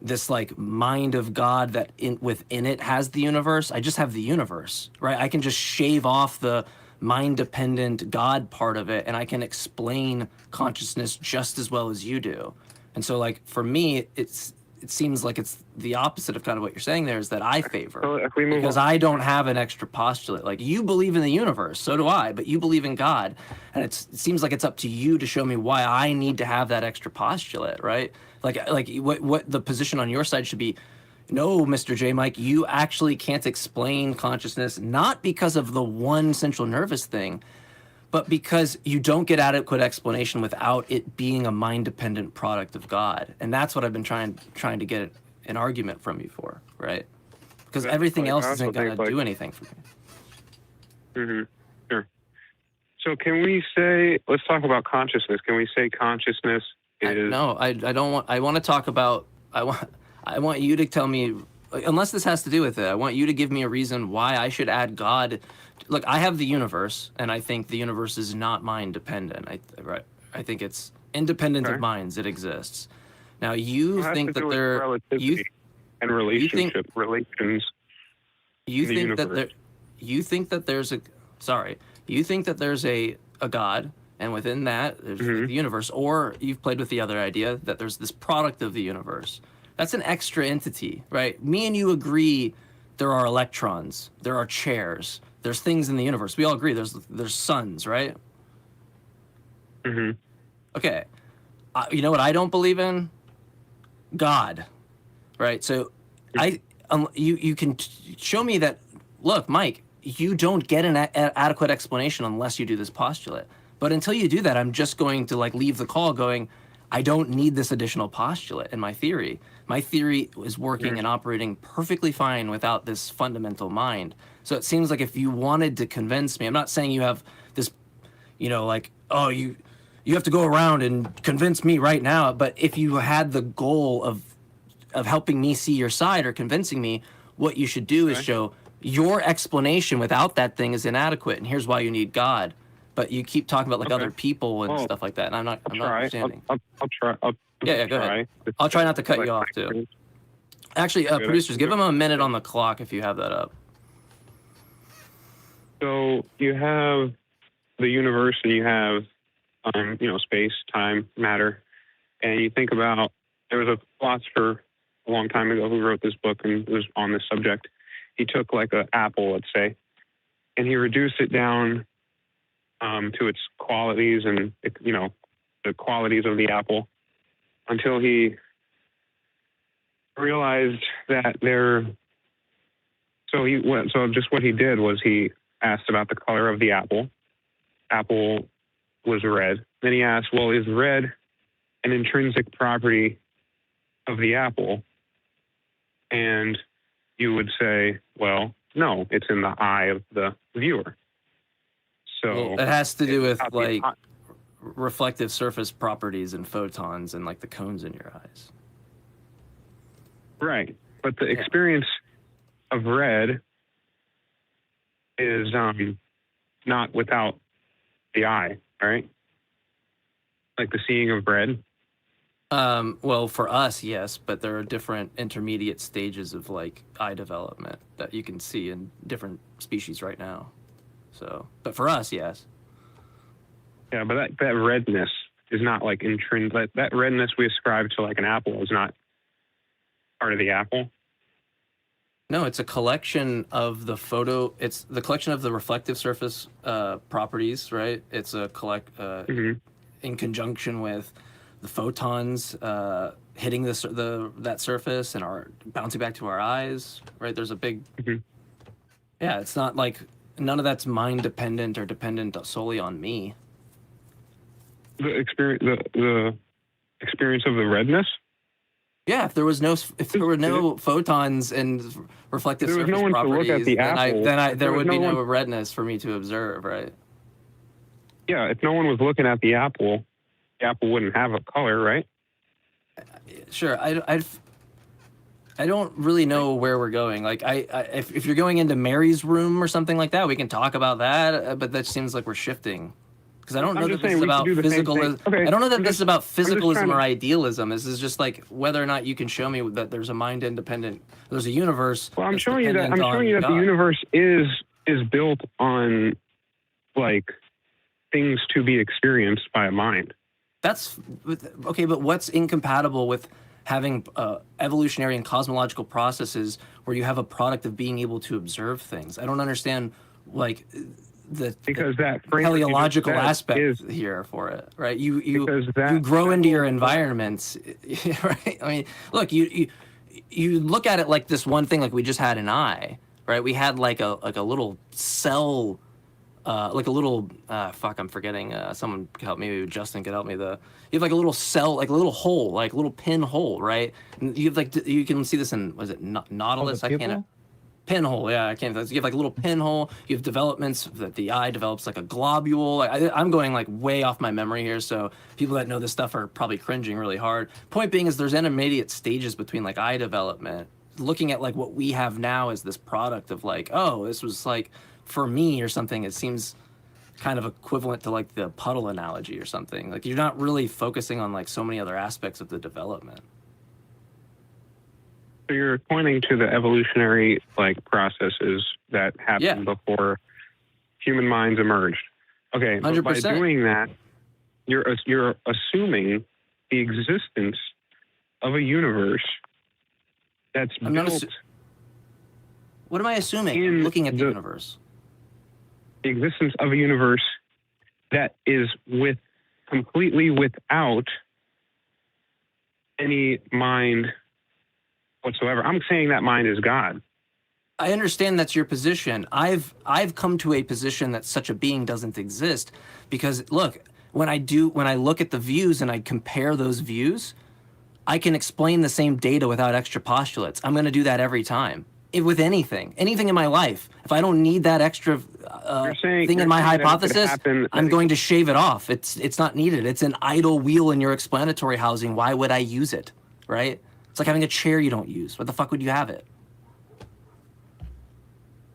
this like mind of God that within it has the universe. I just have the universe, right? I can just shave off the mind-dependent God part of it, and I can explain consciousness just as well as you do. And so, like, for me, it seems like it's the opposite of kind of what you're saying there, is that I favor. So if we move because on. I don't have an extra postulate. Like, you believe in the universe, so do I, but you believe in God. And it seems like it's up to you to show me why I need to have that extra postulate, right? Like what the position on your side should be. No, Mr. JMike, you actually can't explain consciousness, not because of the one central nervous thing, but because you don't get adequate explanation without it being a mind-dependent product of God. And that's what I've been trying to get an argument from you for, right? Because everything else isn't going to do anything for me. Mm-hmm. Sure. So can we say, let's talk about consciousness. Can we say consciousness is... I don't want, I want to talk about, I want you to tell me, unless this has to do with it, I want you to give me a reason why I should add God. Look, I have the universe, and I think the universe is not mind-dependent. I think it's independent of minds. It exists. Now, you think that there... relations. You think that there's a God, and within that, there's the universe, or you've played with the other idea that there's this product of the universe. That's an extra entity, right? Me and you agree there are electrons, there are chairs, there's things in the universe. We all agree there's suns, right? Mm-hmm. Okay. You know what I don't believe in? God, right? So you can show me that, look, Mike, you don't get an adequate explanation unless you do this postulate. But until you do that, I'm just going to like leave the call going, I don't need this additional postulate in my theory. My theory is working and operating perfectly fine without this fundamental mind. So it seems like if you wanted to convince me, I'm not saying you have this, like, oh, you have to go around and convince me right now. But if you had the goal of helping me see your side or convincing me, what you should do is show your explanation without that thing is inadequate, and here's why you need God. But you keep talking about like other people and stuff like that, and I'm not understanding. I'll try. Yeah, go ahead. I'll try not to cut you off too. Actually, producers, give them a minute on the clock if you have that up. So you have the universe, and you have space, time, matter, and you think about, there was a philosopher a long time ago who wrote this book and was on this subject. He took like an apple, let's say, and he reduced it down to its qualities and, the qualities of the apple, until he realized that so just what he did was he asked about the color of the apple. Apple was red. Then he asked, well, is red an intrinsic property of the apple? And you would say, well, no, it's in the eye of the viewer. So it has to do with like, reflective surface properties and photons and like the cones in your eyes. Right. But the experience of red is not without the eye, right? Like the seeing of red. Well, for us, yes, but there are different intermediate stages of like eye development that you can see in different species right now. So, but for us, yes. Yeah, but that redness is not like intrinsic. That redness we ascribe to like an apple is not part of the apple. No, it's a collection of it's the collection of the reflective surface properties, right? It's a in conjunction with the photons hitting that surface and are bouncing back to our eyes, right? There's a big, yeah. It's not like none of that's mind dependent or dependent solely on me. The experience of the redness. Yeah, if there were no photons and reflective surface no one properties, to look at the apple, there would be no redness for me to observe, right? Yeah, if no one was looking at the apple wouldn't have a color, right? Sure. I don't really know where we're going. Like, if you're going into Mary's room or something like that, we can talk about that. But that seems like we're shifting, because I don't know that this is about physicalism. Okay, I don't know that this is about physicalism or idealism. This is just like whether or not you can show me that there's a mind independent, there's a universe. Well, I'm showing you that the universe is built on like things to be experienced by a mind. That's okay, but what's incompatible with having evolutionary and cosmological processes where you have a product of being able to observe things? I don't understand, like, the teleological aspect here for it, right? You grow into your environments, right? I mean, look, you look at it like this one thing, like we just had an eye, right? We had like a little cell. Like a little I'm forgetting. Someone could help me. Maybe Justin could help me. You have like a little cell, like a little hole, like a little pinhole, right? And you have like you can see this in, was it Nautilus? I can't. Pinhole, yeah, I can't. You have like a little pinhole. You have developments that the eye develops like a globule. Like, I'm going like way off my memory here, so people that know this stuff are probably cringing really hard. Point being is there's intermediate stages between like eye development. Looking at like what we have now as this product of like, oh, this was like, for me or something, it seems kind of equivalent to like the puddle analogy or something. Like, you're not really focusing on like so many other aspects of the development. So you're pointing to the evolutionary like processes that happened before human minds emerged. Okay, 100%. But by doing that, you're assuming the existence of a universe that's built. What am I assuming? I'm looking at the universe. The existence of a universe that is completely without any mind whatsoever. I'm saying that mind is God. I understand that's your position. I've come to a position that such a being doesn't exist, because look, when I look at the views and I compare those views, I can explain the same data without extra postulates. I'm going to do that every time. With anything in my life. If I don't need that extra thing in my hypothesis, I'm going to shave it off. It's not needed. It's an idle wheel in your explanatory housing. Why would I use it, right? It's like having a chair you don't use. What the fuck would you have it?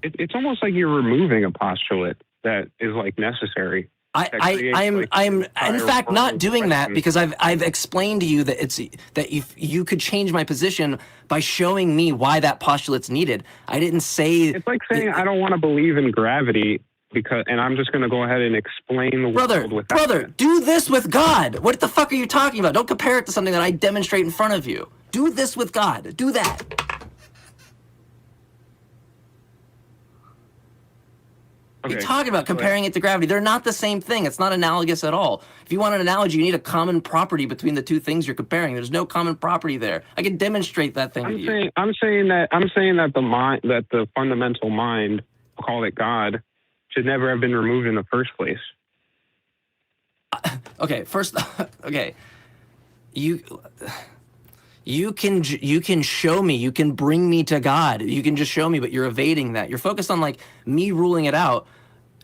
It's almost like you're removing a postulate that is like necessary. I'm in fact not doing that, because I've explained to you that if you could change my position by showing me why that postulate's needed. I didn't say it's like saying I don't want to believe in gravity and I'm just going to go ahead and explain the world without brother, do this with God. What the fuck are you talking about? Don't compare it to something that I demonstrate in front of you. Do this with God. Do that. Okay. You're talking about comparing it to gravity. They're not the same thing. It's not analogous at all. If you want an analogy, you need a common property between the two things you're comparing. There's no common property there. I can demonstrate that thing with you. I'm saying that the fundamental mind, call it God, should never have been removed in the first place. Okay. You can show me, you can bring me to God. You can just show me, but you're evading that. You're focused on like me ruling it out.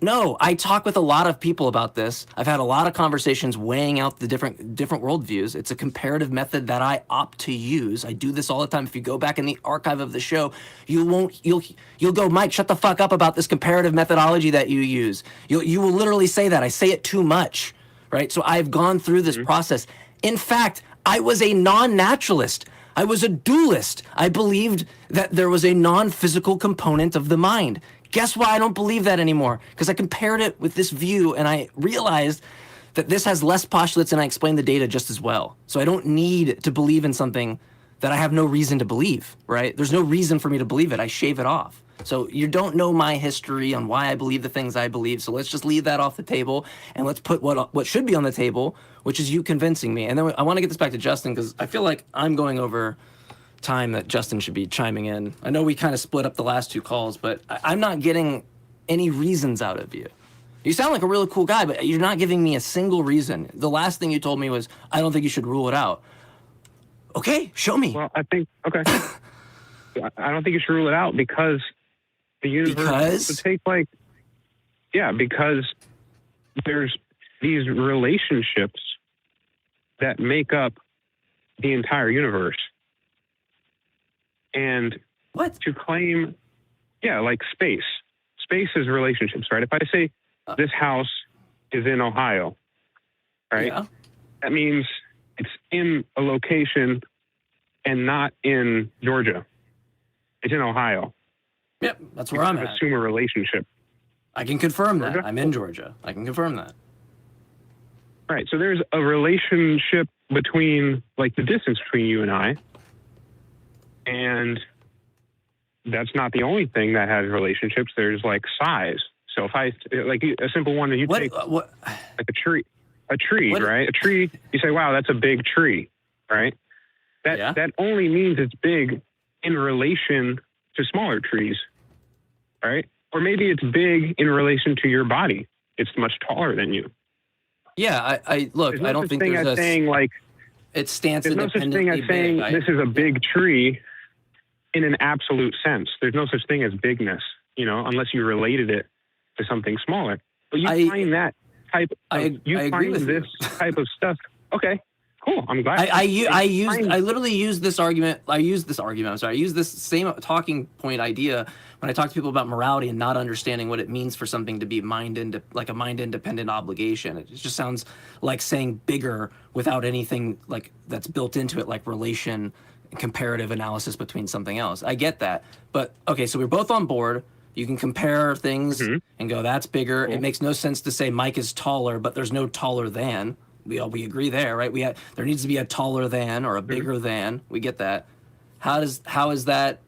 No, I talk with a lot of people about this. I've had a lot of conversations weighing out the different worldviews. It's a comparative method that I opt to use. I do this all the time. If you go back in the archive of the show, you'll go, Mike, shut the fuck up about this comparative methodology that you use. You will literally say that. I say it too much, right? So I've gone through this process. In fact, I was a non-naturalist. I was a dualist. I believed that there was a non-physical component of the mind. Guess why I don't believe that anymore? Because I compared it with this view and I realized that this has less postulates and I explain the data just as well. So I don't need to believe in something that I have no reason to believe, right? There's no reason for me to believe it. I shave it off. So you don't know my history on why I believe the things I believe. So let's just leave that off the table and let's put what should be on the table, which is you convincing me. And then I want to get this back to Justin because I feel like I'm going over time that Justin should be chiming in. I know we kind of split up the last two calls, but I'm not getting any reasons out of you. You sound like a really cool guy, but you're not giving me a single reason. The last thing you told me was, I don't think you should rule it out. Okay, show me. Well, I think, okay. I don't think you should rule it out because the universe would take because there's these relationships that make up the entire universe. And to claim, like space is relationships, right? If I say this house is in Ohio, right? Yeah. That means it's in a location and not in Georgia. It's in Ohio. Yep, that's where I'm at. Assume a relationship. I can confirm that. I'm in Georgia. I can confirm that. Right. So there's a relationship between, like, the distance between you and I. And that's not the only thing that has relationships. There's, like, size. So if I, like, a simple one that you take, like a tree, right? A tree, you say, wow, that's a big tree, right? That only means it's big in relation to smaller trees, right? Or maybe it's big in relation to your body. It's much taller than you. Yeah, I look, I don't think there's a saying, like, it stands there's no such thing as saying this is a big tree in an absolute sense. There's no such thing as bigness, unless you related it to something smaller. But you find that type of, this type of stuff. Okay, cool. I'm glad. I literally use this argument. I use this same talking point idea when I talk to people about morality and not understanding what it means for something to be like a mind independent obligation. It just sounds like saying bigger without anything like that's built into it, like relation, comparative analysis between something else. I get that, but okay, so we're both on board. You can compare things and go, that's bigger. Cool. It makes no sense to say Mike is taller, but there's no taller than. We agree there, right? There needs to be a taller than or a bigger than. We get that. How is that?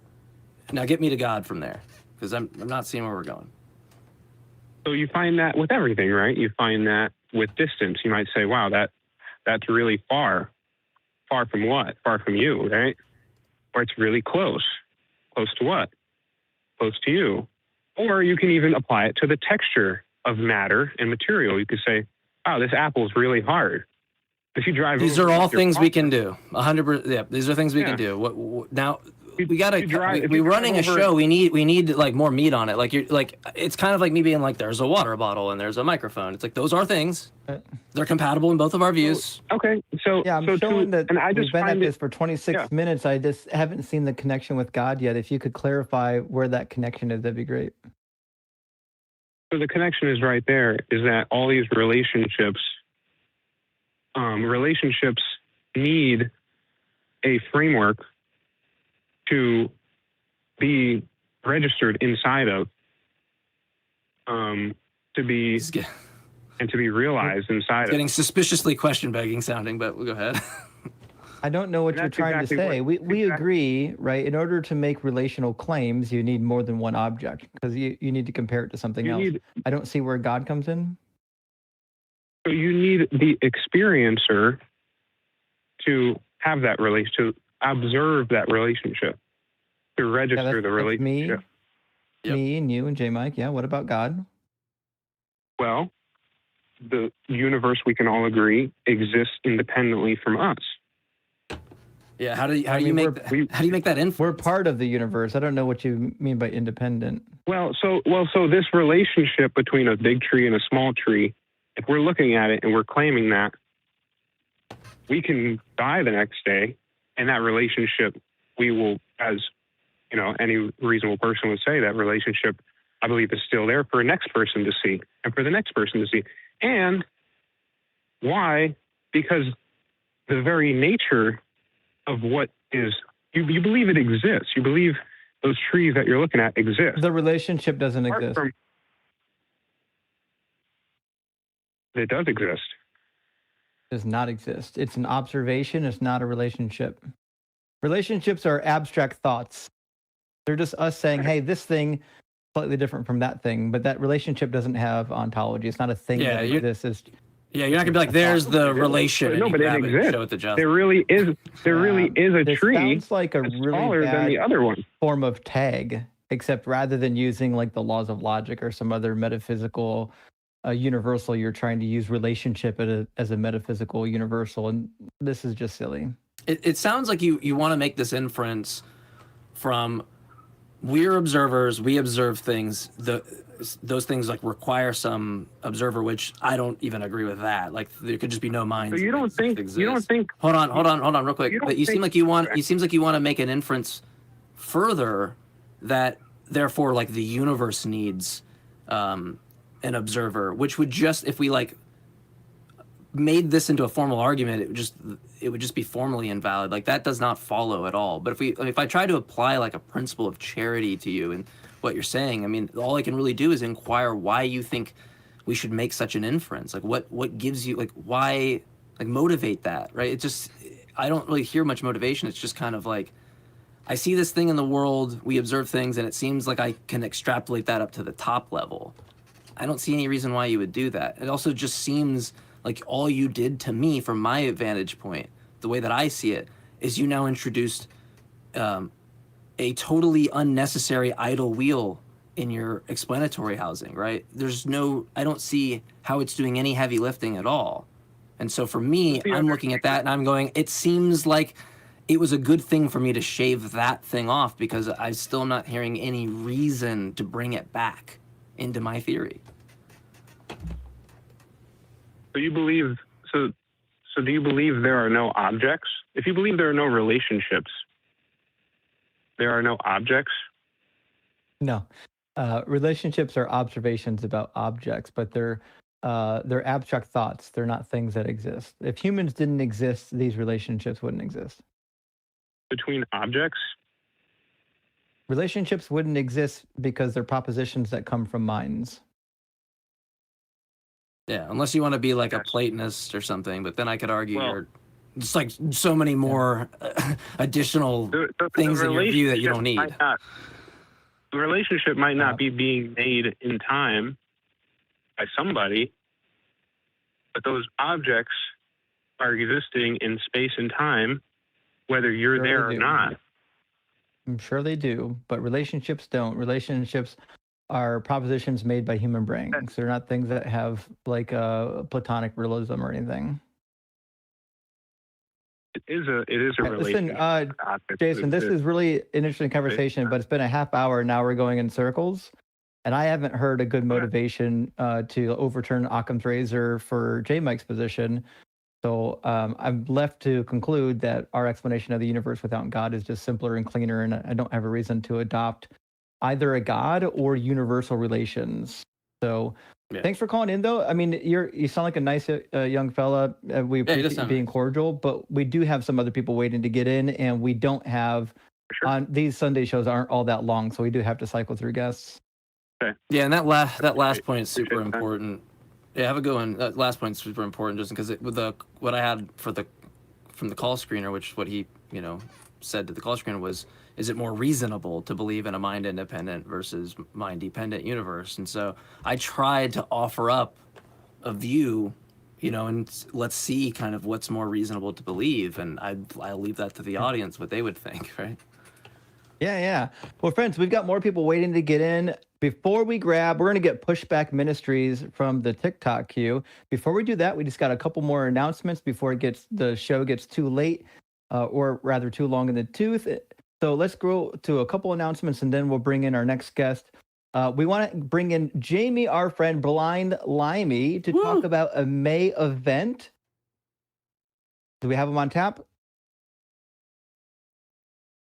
Now get me to God from there, because I'm not seeing where we're going. So you find that with everything, right? You find that with distance. You might say, wow, that's really far. Far from what? Far from you, right? Or it's really close. Close to what? Close to you. Or you can even apply it to the texture of matter and material. You could say, wow, this apple is really hard. If you drive these are all things we can do. 100%. Yeah, these are things we can do. What now? We gotta. We're running a show. We need like more meat on it. Like it's kind of like me being like, there's a water bottle and there's a microphone. It's like those are things. They're compatible in both of our views. Okay, so yeah, I'm showing that. And I just we've been at this for 26 minutes. I just haven't seen the connection with God yet. If you could clarify where that connection is, that'd be great. So the connection is right there. Is that all these relationships need a framework to be registered inside of, to be realized inside of. Getting suspiciously question begging sounding, but we'll go ahead. I don't know what you're trying to say. We agree, right? In order to make relational claims, you need more than one object because you need to compare it to something else. I don't see where God comes in. So you need the experiencer to have that to observe that relationship, to register the relationship. Me and you and JMike. Yeah. What about God? Well, the universe, we can all agree, exists independently from us. Yeah, how do you I mean, make how do you make that inference? We're part of the universe. I don't know what you mean by independent. Well, so this relationship between a big tree and a small tree, if we're looking at it and we're claiming that, we can die the next day, and that relationship, we will, as you know, any reasonable person would say, that relationship, I believe, is still there for the next person to see, and for the next person to see. And why? Because the very nature of what is, you believe it exists. You believe those trees that you're looking at exist. The relationship doesn't exist. It does exist. Does not exist. It's an observation. It's not a relationship. Relationships are abstract thoughts. They're just us saying, hey, this thing slightly different from that thing, but that relationship doesn't have ontology. It's not a thing that exists. Yeah, you're not gonna be like, there's the relation. No, but it exists. There really is. There really is a tree. Sounds like a really smaller than the other one. Form of tag, except rather than using like the laws of logic or some other metaphysical universal, you're trying to use relationship as a metaphysical universal, and this is just silly. It sounds like you want to make this inference from we're observers, we observe things. Those things like require some observer, which I don't even agree with that. Like there could just be no mind. So you don't think? Hold on, real quick. But you seem like you want. It seems like you want to make an inference further that therefore, like the universe needs an observer, which would just, if we like made this into a formal argument, it would just be formally invalid. Like that does not follow at all. But if I try to apply like a principle of charity to you and what you're saying, I mean, all I can really do is inquire why you think we should make such an inference. Like what gives you, like, why, like, motivate that, right? It just, I don't really hear much motivation. It's just kind of like, I see this thing in the world, we observe things, and it seems like I can extrapolate that up to the top level. I don't see any reason why you would do that. It also just seems like all you did to me, from my vantage point, the way that I see it, is you now introduced a totally unnecessary idle wheel in your explanatory housing, right? I don't see how it's doing any heavy lifting at all. And so for me, I'm looking at that and I'm going, it seems like it was a good thing for me to shave that thing off, because I still am not hearing any reason to bring it back into my theory. So you believe, so do you believe there are no objects? If you believe there are no relationships, there are no objects? No. Relationships are observations about objects, but they're abstract thoughts. They're not things that exist. If humans didn't exist, these relationships wouldn't exist. Between objects? Relationships wouldn't exist because they're propositions that come from minds. Yeah, unless you want to be like a Platonist or something, but then I could argue you're just like so many more additional things in your view that you don't need. The relationship might not be being made in time by somebody, but those objects are existing in space and time, whether you're there or not. I'm sure they do, but relationships don't. Relationships are propositions made by human brains. They're not things that have like a Platonic realism or anything. It is a relationship. Listen, Jason, this is really an interesting conversation, but it's been a half hour and now we're going in circles, and I haven't heard a good motivation to overturn Occam's razor for JMike's position. So I'm left to conclude that our explanation of the universe without God is just simpler and cleaner, and I don't have a reason to adopt either a God or universal relations. So thanks for calling in, though. I mean, you sound like a nice young fella. We appreciate you being cordial, but we do have some other people waiting to get in, and we don't have on these Sunday shows aren't all that long, so we do have to cycle through guests. Okay. Yeah, and that last point is super important. Yeah, have a good one. That last point is super important, just because with what I had from the call screener, which what he said to the call screener was, is it more reasonable to believe in a mind-independent versus mind-dependent universe? And so I tried to offer up a view, and let's see kind of what's more reasonable to believe. And I'll leave that to the audience, what they would think, right? Yeah. Well, friends, we've got more people waiting to get in. Before we we're going to get Pushback Ministries from the TikTok queue. Before we do that, we just got a couple more announcements before the show gets too late. or rather too long in the tooth. So let's go to a couple announcements and then we'll bring in our next guest. We want to bring in Jamie, our friend Blind Limey, to talk about a May event. Do we have him on tap?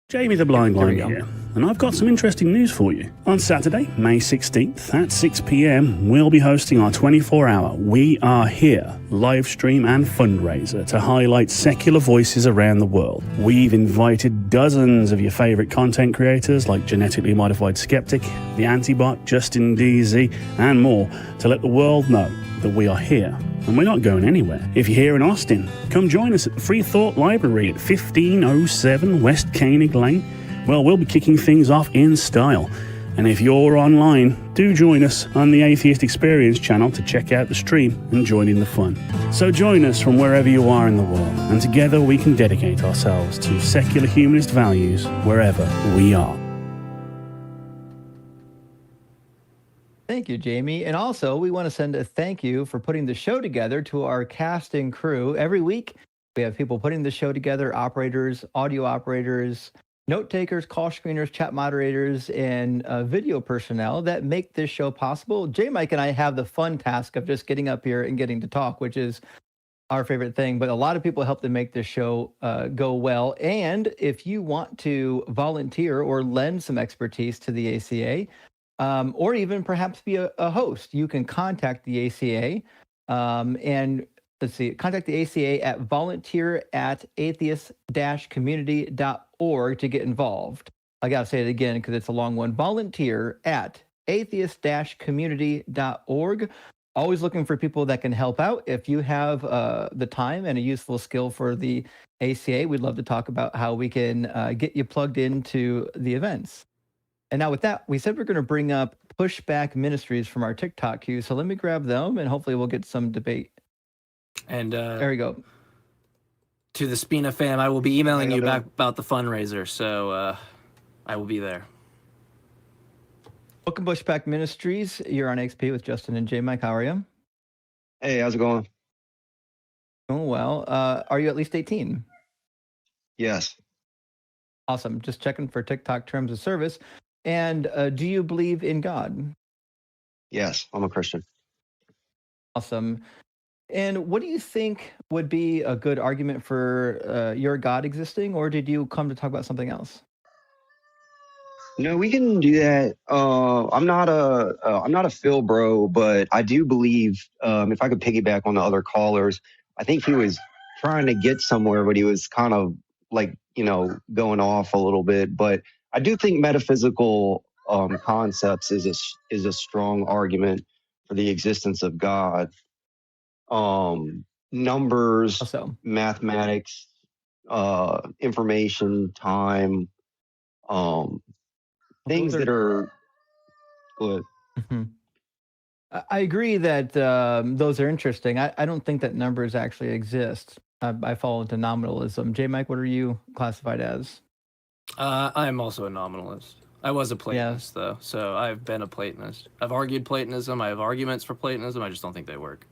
Jamie the Blind Line here, and I've got some interesting news for you. On Saturday, May 16th at 6 p.m, we'll be hosting our 24-hour We Are Here live stream and fundraiser to highlight secular voices around the world. We've invited dozens of your favorite content creators like Genetically Modified Skeptic, The Antibot, Justin DZ, and more to let the world know that we are here and we're not going anywhere. If you're here in Austin, come join us at the Free Thought Library at 1507 West Koenig Lane. Well, we'll be kicking things off in style. And if you're online, do join us on the Atheist Experience channel to check out the stream and join in the fun. So join us from wherever you are in the world, and together we can dedicate ourselves to secular humanist values wherever we are. Thank you, Jamie. And also, we want to send a thank you for putting the show together to our casting crew. Every week, we have people putting the show together, operators, audio operators, note takers, call screeners, chat moderators, and video personnel that make this show possible. JMike and I have the fun task of just getting up here and getting to talk, which is our favorite thing. But a lot of people help to make this show go well. And if you want to volunteer or lend some expertise to the ACA, or even perhaps be a host, you can contact the ACA. And let's see, contact the ACA at volunteer@atheist-community.org to get involved. I got to say it again because it's a long one. Volunteer@atheist-community.org. Always looking for people that can help out. If you have the time and a useful skill for the ACA, we'd love to talk about how we can get you plugged into the events. And now with that, we said we're going to bring up Pushback Ministries from our TikTok queue. So let me grab them and hopefully we'll get some debate. And there we go. To the Spina fam, I will be emailing you back about the fundraiser. So I will be there. Welcome, Pushback Ministries. You're on XP with Justin and JMike. How are you? Hey, how's it going? Doing well. Are you at least 18? Yes. Awesome. Just checking for TikTok terms of service. And do you believe in God? Yes, I'm a Christian. Awesome. And what do you think would be a good argument for your God existing, or did you come to talk about something else? No, we can do that. I'm not a Phil bro, but I do believe if I could piggyback on the other callers, I think he was trying to get somewhere, but he was kind of like, going off a little bit. But I do think metaphysical concepts is a strong argument for the existence of God. Numbers, mathematics, information, time, things that are good. Mm-hmm. I agree that those are interesting. I don't think that numbers actually exist. I fall into nominalism. JMike, what are you classified as? I'm also a nominalist. I was a Platonist, though, so I've been a Platonist. I've argued Platonism. I have arguments for Platonism. I just don't think they work.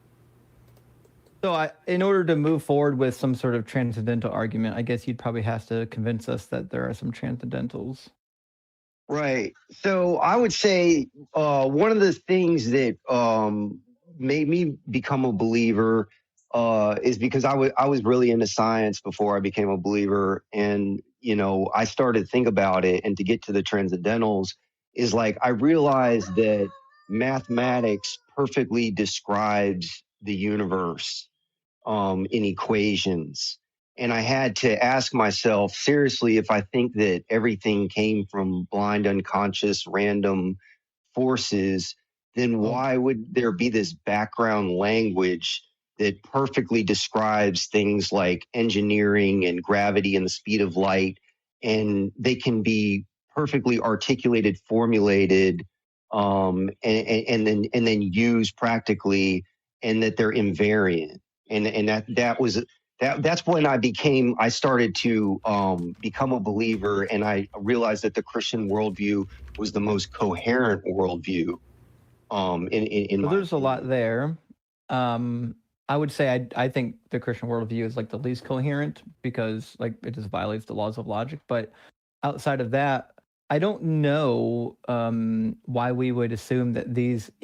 So in order to move forward with some sort of transcendental argument, I guess you'd probably have to convince us that there are some transcendentals. Right. So I would say one of the things that made me become a believer is because I was really into science before I became a believer. And, I started to think about it. And to get to the transcendentals is like I realized that mathematics perfectly describes the universe in equations. And I had to ask myself seriously if I think that everything came from blind, unconscious, random forces, then why would there be this background language that perfectly describes things like engineering and gravity and the speed of light, and they can be perfectly articulated, formulated, and then used practically, and that they're invariant, and that's when I started to become a believer, and I realized that the Christian worldview was the most coherent worldview. So there's a lot there. I would say I think the Christian worldview is like the least coherent because like it just violates the laws of logic. But outside of that, I don't know why we would assume that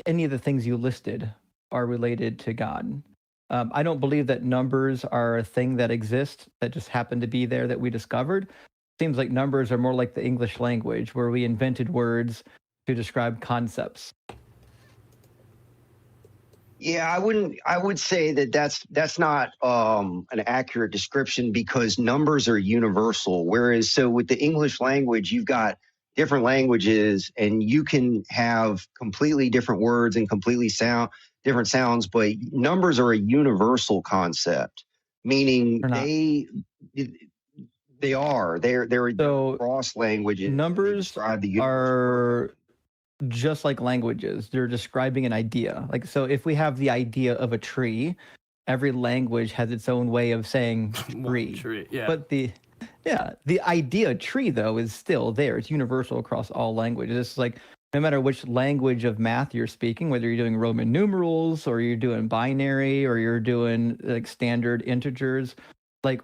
any of the things you listed are related to God. I don't believe that numbers are a thing that exists that just happened to be there that we discovered. Seems like numbers are more like the English language where we invented words to describe concepts. Yeah, I would say that that's not an accurate description because numbers are universal. Whereas, so with the English language, you've got different languages, and you can have completely different words and completely different sounds. But numbers are a universal concept, meaning they're So cross languages. They numbers describe the universe. are just like languages. They're describing an idea. Like, so if we have the idea of a tree, every language has its own way of saying tree. Yeah. But the idea tree though is still there. It's universal across all languages. It's like no matter which language of math you're speaking, whether you're doing Roman numerals or you're doing binary or you're doing like standard integers, like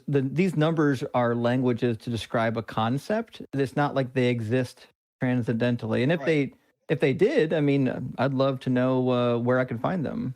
these numbers are languages to describe a concept. It's not like they exist transcendentally. And if they did, I mean, I'd love to know where I can find them.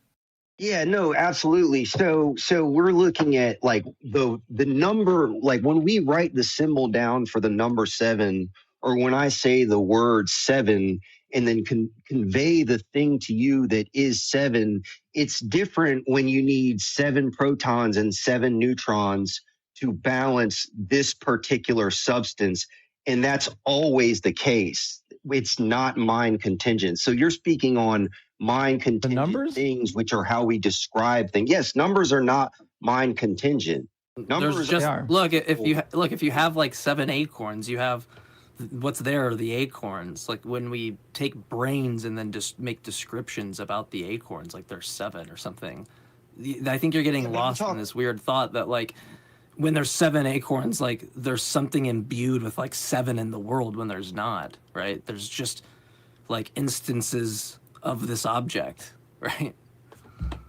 Yeah, no, absolutely. So we're looking at like the number, like when we write the symbol down for the number 7, or when I say the word 7 and then convey the thing to you that is 7, it's different when you need 7 protons and 7 neutrons to balance this particular substance. And that's always the case. It's not mind contingent. So you're speaking on mind contingent things, which are how we describe things. Yes, numbers are not mind contingent. Numbers are. Look, if you have like 7 acorns, you have what's there are the acorns. Like when we take brains and then just make descriptions about the acorns, like there's 7 or something. I think you're getting lost in this weird thought that like, when there's 7 acorns, like there's something imbued with like 7 in the world when there's not, right? There's just like instances of this object, right?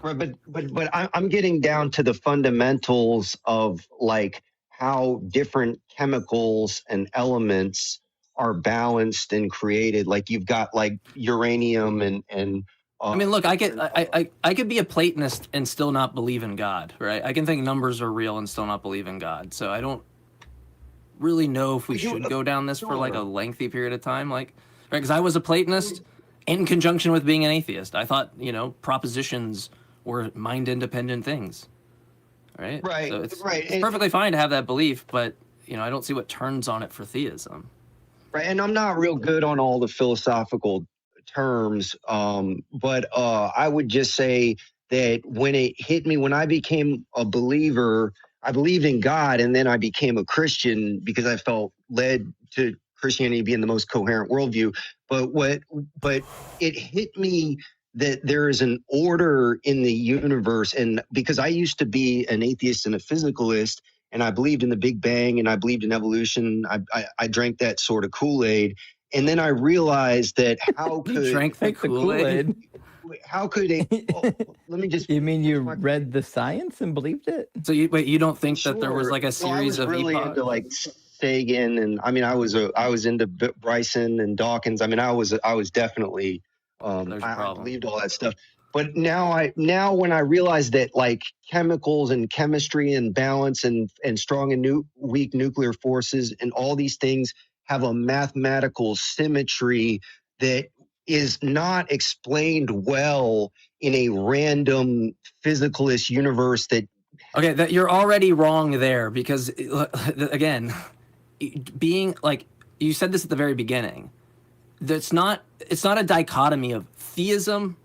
Right, but I'm getting down to the fundamentals of like how different chemicals and elements are balanced and created. Like you've got like uranium and I mean, look, I could be a Platonist and still not believe in God, right? I can think numbers are real and still not believe in God. So I don't really know if we should go down this for like a lengthy period of time, like, right? Because I was a Platonist in conjunction with being an atheist. I thought, propositions were mind-independent things, right? Right. So it's perfectly fine to have that belief, but I don't see what turns on it for theism. Right, and I'm not real good on all the philosophical terms, but I would just say that when it hit me, when I became a believer, I believed in God, and then I became a Christian because I felt led to Christianity being the most coherent worldview. But it hit me that there is an order in the universe, and because I used to be an atheist and a physicalist, and I believed in the Big Bang, and I believed in evolution. I drank that sort of Kool-Aid. And then I realized that how could you drank the Kool-Aid? How could it? Let me just. You mean you read the science and believed it? So you don't think that there was like a series of really epochs? Into like Sagan, and I mean I was into Bryson and Dawkins. I mean I was definitely I believed all that stuff. But now when I realize that like chemicals and chemistry and balance and strong and weak nuclear forces and all these things have a mathematical symmetry that is not explained well in a random physicalist universe that. Okay, that you're already wrong there because again, being like you said this at the very beginning, it's not a dichotomy of theism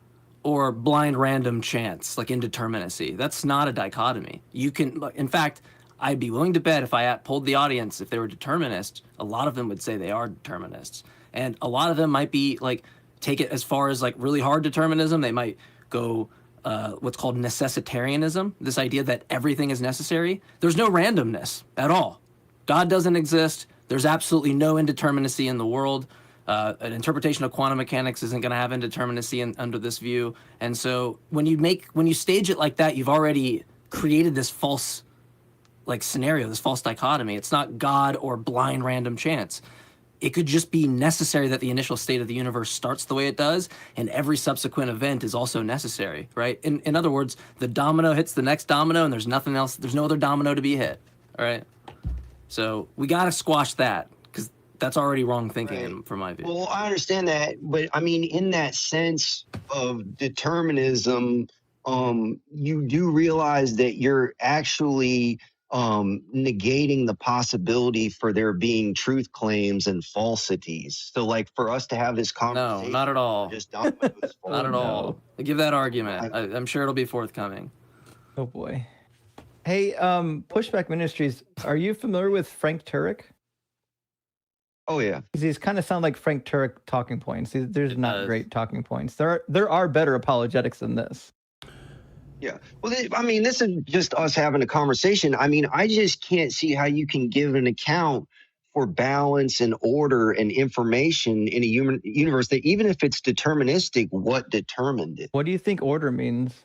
or blind random chance, like indeterminacy. That's not a dichotomy. You can, in fact, I'd be willing to bet if I polled the audience if they were determinists, a lot of them would say they are determinists. And a lot of them might be like, take it as far as like really hard determinism. They might go what's called necessitarianism, this idea that everything is necessary. There's no randomness at all. God doesn't exist. There's absolutely no indeterminacy in the world. An interpretation of quantum mechanics isn't going to have indeterminacy under this view. And so when you stage it like that, you've already created this false like scenario, this false dichotomy. It's not God or blind random chance. It could just be necessary that the initial state of the universe starts the way it does, and every subsequent event is also necessary, right? In other words, the domino hits the next domino, and there's nothing else. There's no other domino to be hit, all right? So we got to squash that, because that's already wrong thinking from my view. Well, I understand that, but I mean, in that sense of determinism, you do realize that you're actually negating the possibility for there being truth claims and falsities. So like for us to have this conversation. No, not at all. Just not at all. Give that argument. I'm sure it'll be forthcoming. Oh boy. Hey, Pushback Ministries, are you familiar with Frank Turek? Oh yeah. These kind of sound like Frank Turek talking points. There's not great talking points. There are better apologetics than this. Yeah. Well, I mean, this is just us having a conversation. I mean, I just can't see how you can give an account for balance and order and information in a human universe that even if it's deterministic, what determined it? What do you think order means?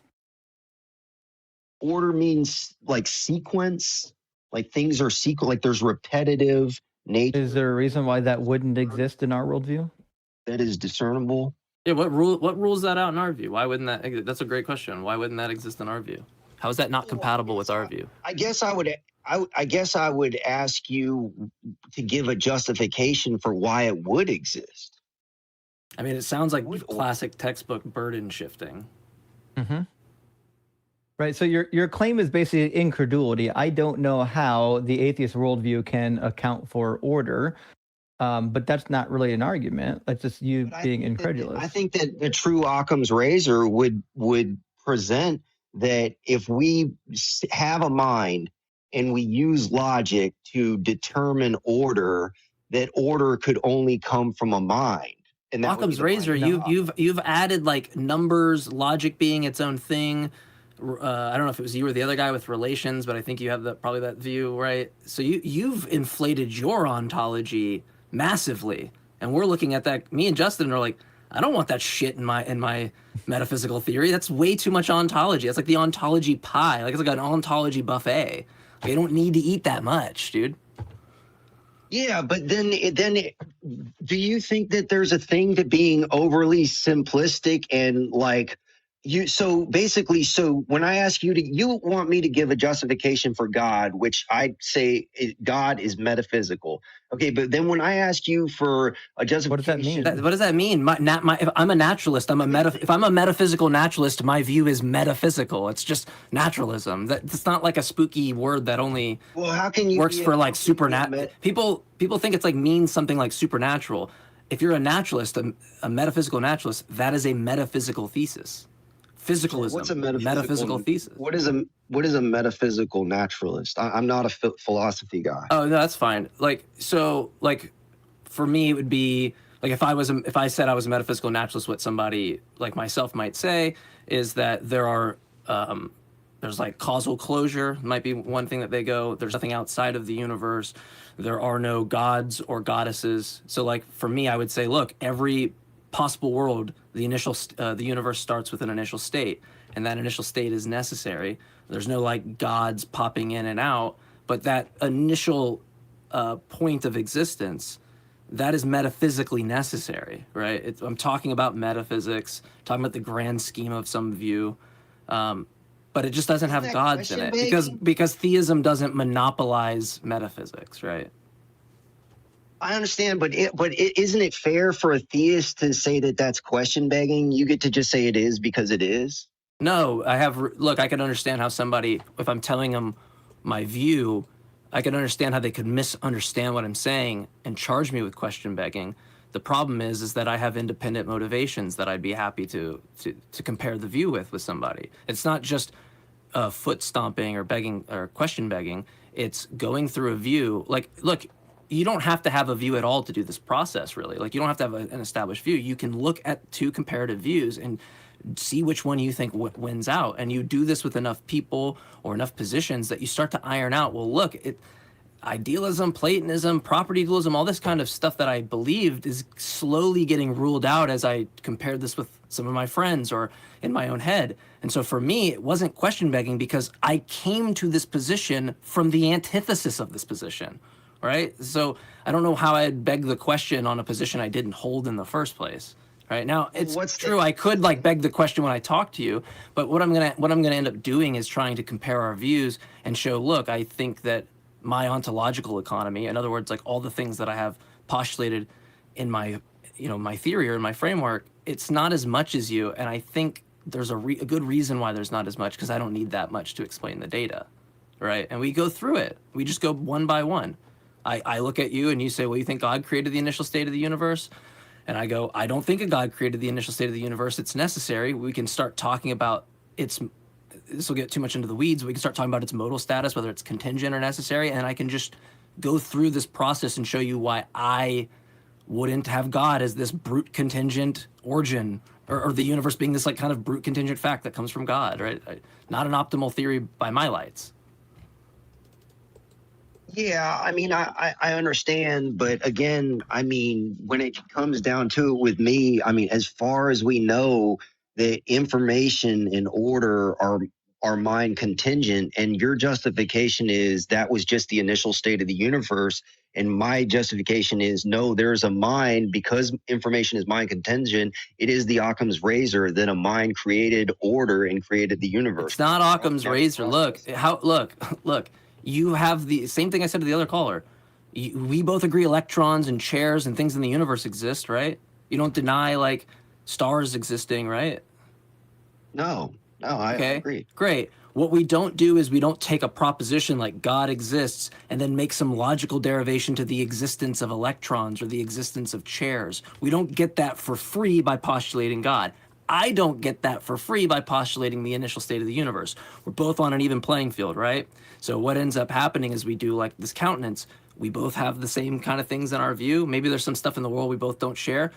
Order means like sequence, like things are sequence, like there's repetitive nature. Is there a reason why that wouldn't exist in our worldview? That is discernible. Yeah, what rules that out in our view? Why wouldn't that? That's a great question. Why wouldn't that exist in our view? How is that not compatible with our view? I guess I would ask you to give a justification for why it would exist. I mean, it sounds like classic textbook burden shifting. Mm-hmm. Right. So your claim is basically incredulity. I don't know how the atheist worldview can account for order. But that's not really an argument. That's just you being incredulous. I think that the true Occam's razor would present that if we have a mind and we use logic to determine order, that order could only come from a mind. And that Occam's razor, you've added like numbers, logic being its own thing. I don't know if it was you or the other guy with relations, but I think you have probably that view, right? So you've inflated your ontology massively, and we're looking at that. Me and Justin are like, I don't want that shit in my metaphysical theory. That's way too much ontology. That's like the ontology pie. Like it's like an ontology buffet. Like, you don't need to eat that much, dude. Yeah, but then do you think that there's a thing to being overly simplistic and like you? So basically, when I ask you you want me to give a justification for God, which I say God is metaphysical. Okay, but then when I ask you for a justification, what does that mean? If I'm a naturalist, if I'm a metaphysical naturalist, my view is metaphysical. It's just naturalism. That's not like a spooky word that only works for like supernatural. People think it's like means something like supernatural. If you're a naturalist, a metaphysical naturalist, that is a metaphysical thesis. Physicalism. What's a metaphysical thesis? What is a metaphysical naturalist? I'm not a philosophy guy. Oh no, that's fine. Like for me, it would be like if I said I was a metaphysical naturalist, what somebody like myself might say is that there's like causal closure might be one thing that they go. There's nothing outside of the universe. There are no gods or goddesses. So like for me, I would say, look, every possible world, the universe starts with an initial state, and that initial state is necessary. There's no like gods popping in and out, but that initial point of existence, that is metaphysically necessary, right? I'm talking about metaphysics, talking about the grand scheme of some view, but it just doesn't have gods in it because theism doesn't monopolize metaphysics, right? I understand, but isn't it fair for a theist to say that that's question begging? You get to just say it is because it is. No, I can understand how somebody, if I'm telling them my view, I can understand how they could misunderstand what I'm saying and charge me with question begging. The problem is that I have independent motivations that I'd be happy to compare the view with somebody. It's not just foot stomping or begging or question begging. It's going through a view. Like, look, you don't have to have a view at all to do this process, really. Like, you don't have to have an established view. You can look at two comparative views and see which one you think wins out. And you do this with enough people or enough positions that you start to iron out, well, look, idealism, Platonism, property dualism, all this kind of stuff that I believed is slowly getting ruled out as I compared this with some of my friends or in my own head. And so for me, it wasn't question begging because I came to this position from the antithesis of this position, right? So I don't know how I'd beg the question on a position I didn't hold in the first place. Right now, it's true. I could like beg the question when I talk to you, but what I'm gonna end up doing is trying to compare our views and show. Look, I think that my ontological economy, in other words, like all the things that I have postulated in my, my theory or in my framework, it's not as much as you. And I think there's a good reason why there's not as much because I don't need that much to explain the data, right? And we go through it. We just go one by one. I look at you and you say, well, you think God created the initial state of the universe? And I go, I don't think a God created the initial state of the universe. It's necessary. We can start talking about this will get too much into the weeds. We can start talking about its modal status, whether it's contingent or necessary. And I can just go through this process and show you why I wouldn't have God as this brute contingent origin or the universe being this like kind of brute contingent fact that comes from God, right? Not an optimal theory by my lights. Yeah, I mean, I understand, but again, I mean, when it comes down to it with me, I mean, as far as we know, the information and order are mind contingent, and your justification is that was just the initial state of the universe, and my justification is no, there's a mind because information is mind contingent. It is the Occam's razor that a mind created order and created the universe. It's not Occam's razor. Look. You have the same thing I said to the other caller. We both agree electrons and chairs and things in the universe exist, right? You don't deny like stars existing, right? No, I agree. Great. What we don't do is we don't take a proposition like God exists and then make some logical derivation to the existence of electrons or the existence of chairs. We don't get that for free by postulating God. I don't get that for free by postulating the initial state of the universe. We're both on an even playing field, right? So what ends up happening is we do like this countenance. We both have the same kind of things in our view. Maybe there's some stuff in the world we both don't share.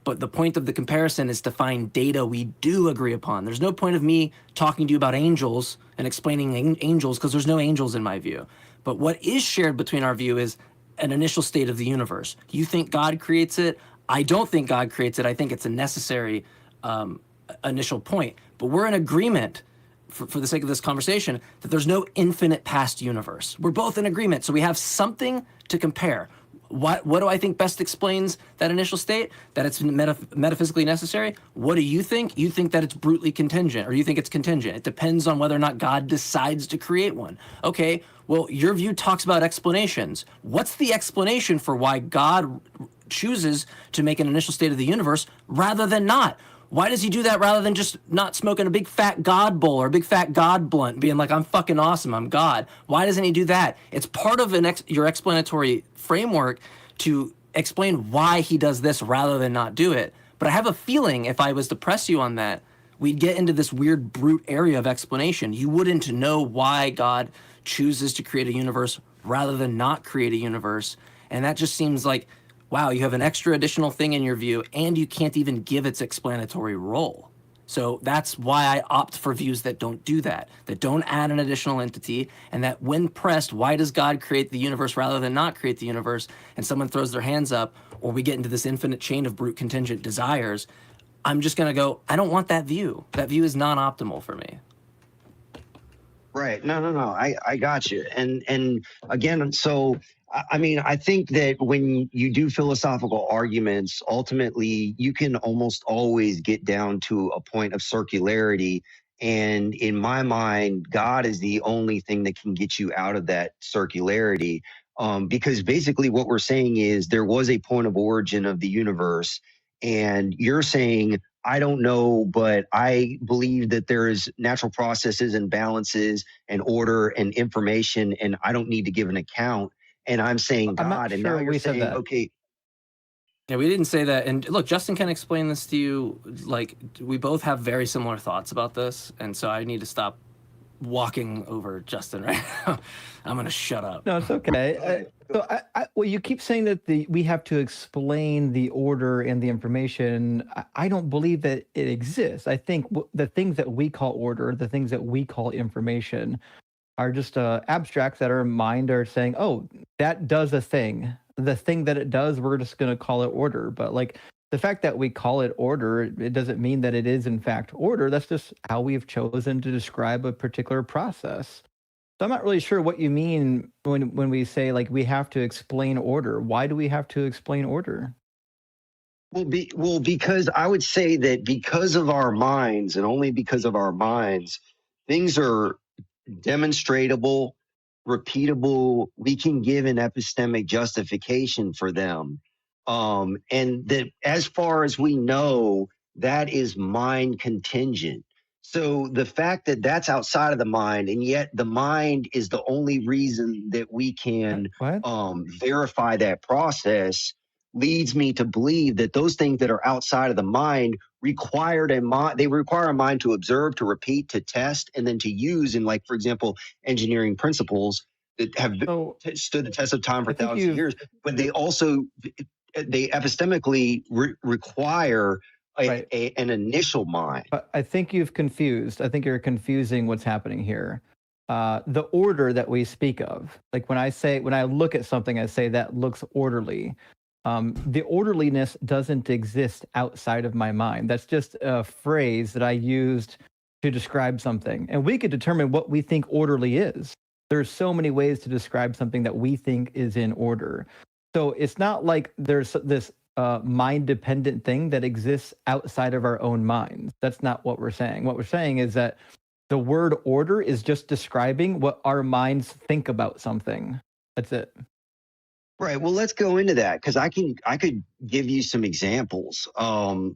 But the point of the comparison is to find data we do agree upon. There's no point of me talking to you about angels and explaining angels because there's no angels in my view. But what is shared between our view is an initial state of the universe. You think God creates it. I don't think God creates it. I think it's a necessary initial point. But we're in agreement, for the sake of this conversation, that there's no infinite past universe. We're both in agreement. So we have something to compare. What do I think best explains that initial state? That it's metaphysically necessary? What do you think? You think that it's brutally contingent, or you think it's contingent. It depends on whether or not God decides to create one. Okay, well, your view talks about explanations. What's the explanation for why God chooses to make an initial state of the universe rather than not? Why does he do that rather than just not smoking a big fat God bowl or a big fat God blunt, being like, I'm fucking awesome, I'm God? Why doesn't he do that? It's part of your explanatory framework to explain why he does this rather than not do it. But I have a feeling if I was to press you on that, we'd get into this weird brute area of explanation. You wouldn't know why God chooses to create a universe rather than not create a universe. And that just seems like, wow, you have an extra additional thing in your view, and you can't even give its explanatory role. So that's why I opt for views that don't do that don't add an additional entity, and that when pressed, why does God create the universe rather than not create the universe, and someone throws their hands up, or we get into this infinite chain of brute contingent desires, I'm just going to go, I don't want that view. That view is non-optimal for me. Right. No. I got you. And again, so I mean, I think that when you do philosophical arguments, ultimately you can almost always get down to a point of circularity. And in my mind, God is the only thing that can get you out of that circularity. Because basically what we're saying is there was a point of origin of the universe, and you're saying, I don't know, but I believe that there is natural processes and balances and order and information, and I don't need to give an account. And I'm saying God, and now you're saying, okay. Yeah, we didn't say that. And look, Justin can explain this to you. Like, we both have very similar thoughts about this, and so I need to stop walking over Justin right now. I'm going to shut up. No, it's okay. Well, you keep saying that we have to explain the order and the information. I don't believe that it exists. I think the things that we call order, the things that we call information, are just abstracts that our mind are saying, oh, that does a thing. The thing that it does, we're just going to call it order. But like the fact that we call it order, it doesn't mean that it is in fact order. That's just how we've chosen to describe a particular process. So I'm not really sure what you mean when we say like we have to explain order. Why do we have to explain order? Well, because I would say that because of our minds and only because of our minds, things are demonstratable, repeatable. We can give an epistemic justification for them. And that as far as we know, that is mind contingent. So the fact that that's outside of the mind, and yet the mind is the only reason that we can What? verify that process leads me to believe that those things that are outside of the mind require a mind to observe, to repeat, to test, and then to use in, like, for example, engineering principles that have stood the test of time for thousands of years. But they also they epistemically require an initial mind. But I think you've confused. I think you're confusing what's happening here. The order that we speak of, like when I look at something, I say that looks orderly. The orderliness doesn't exist outside of my mind. That's just a phrase that I used to describe something. And we could determine what we think orderly is. There's so many ways to describe something that we think is in order. So it's not like there's this mind-dependent thing that exists outside of our own minds. That's not what we're saying. What we're saying is that the word order is just describing what our minds think about something. That's it. Right. Well, let's go into that because I could give you some examples.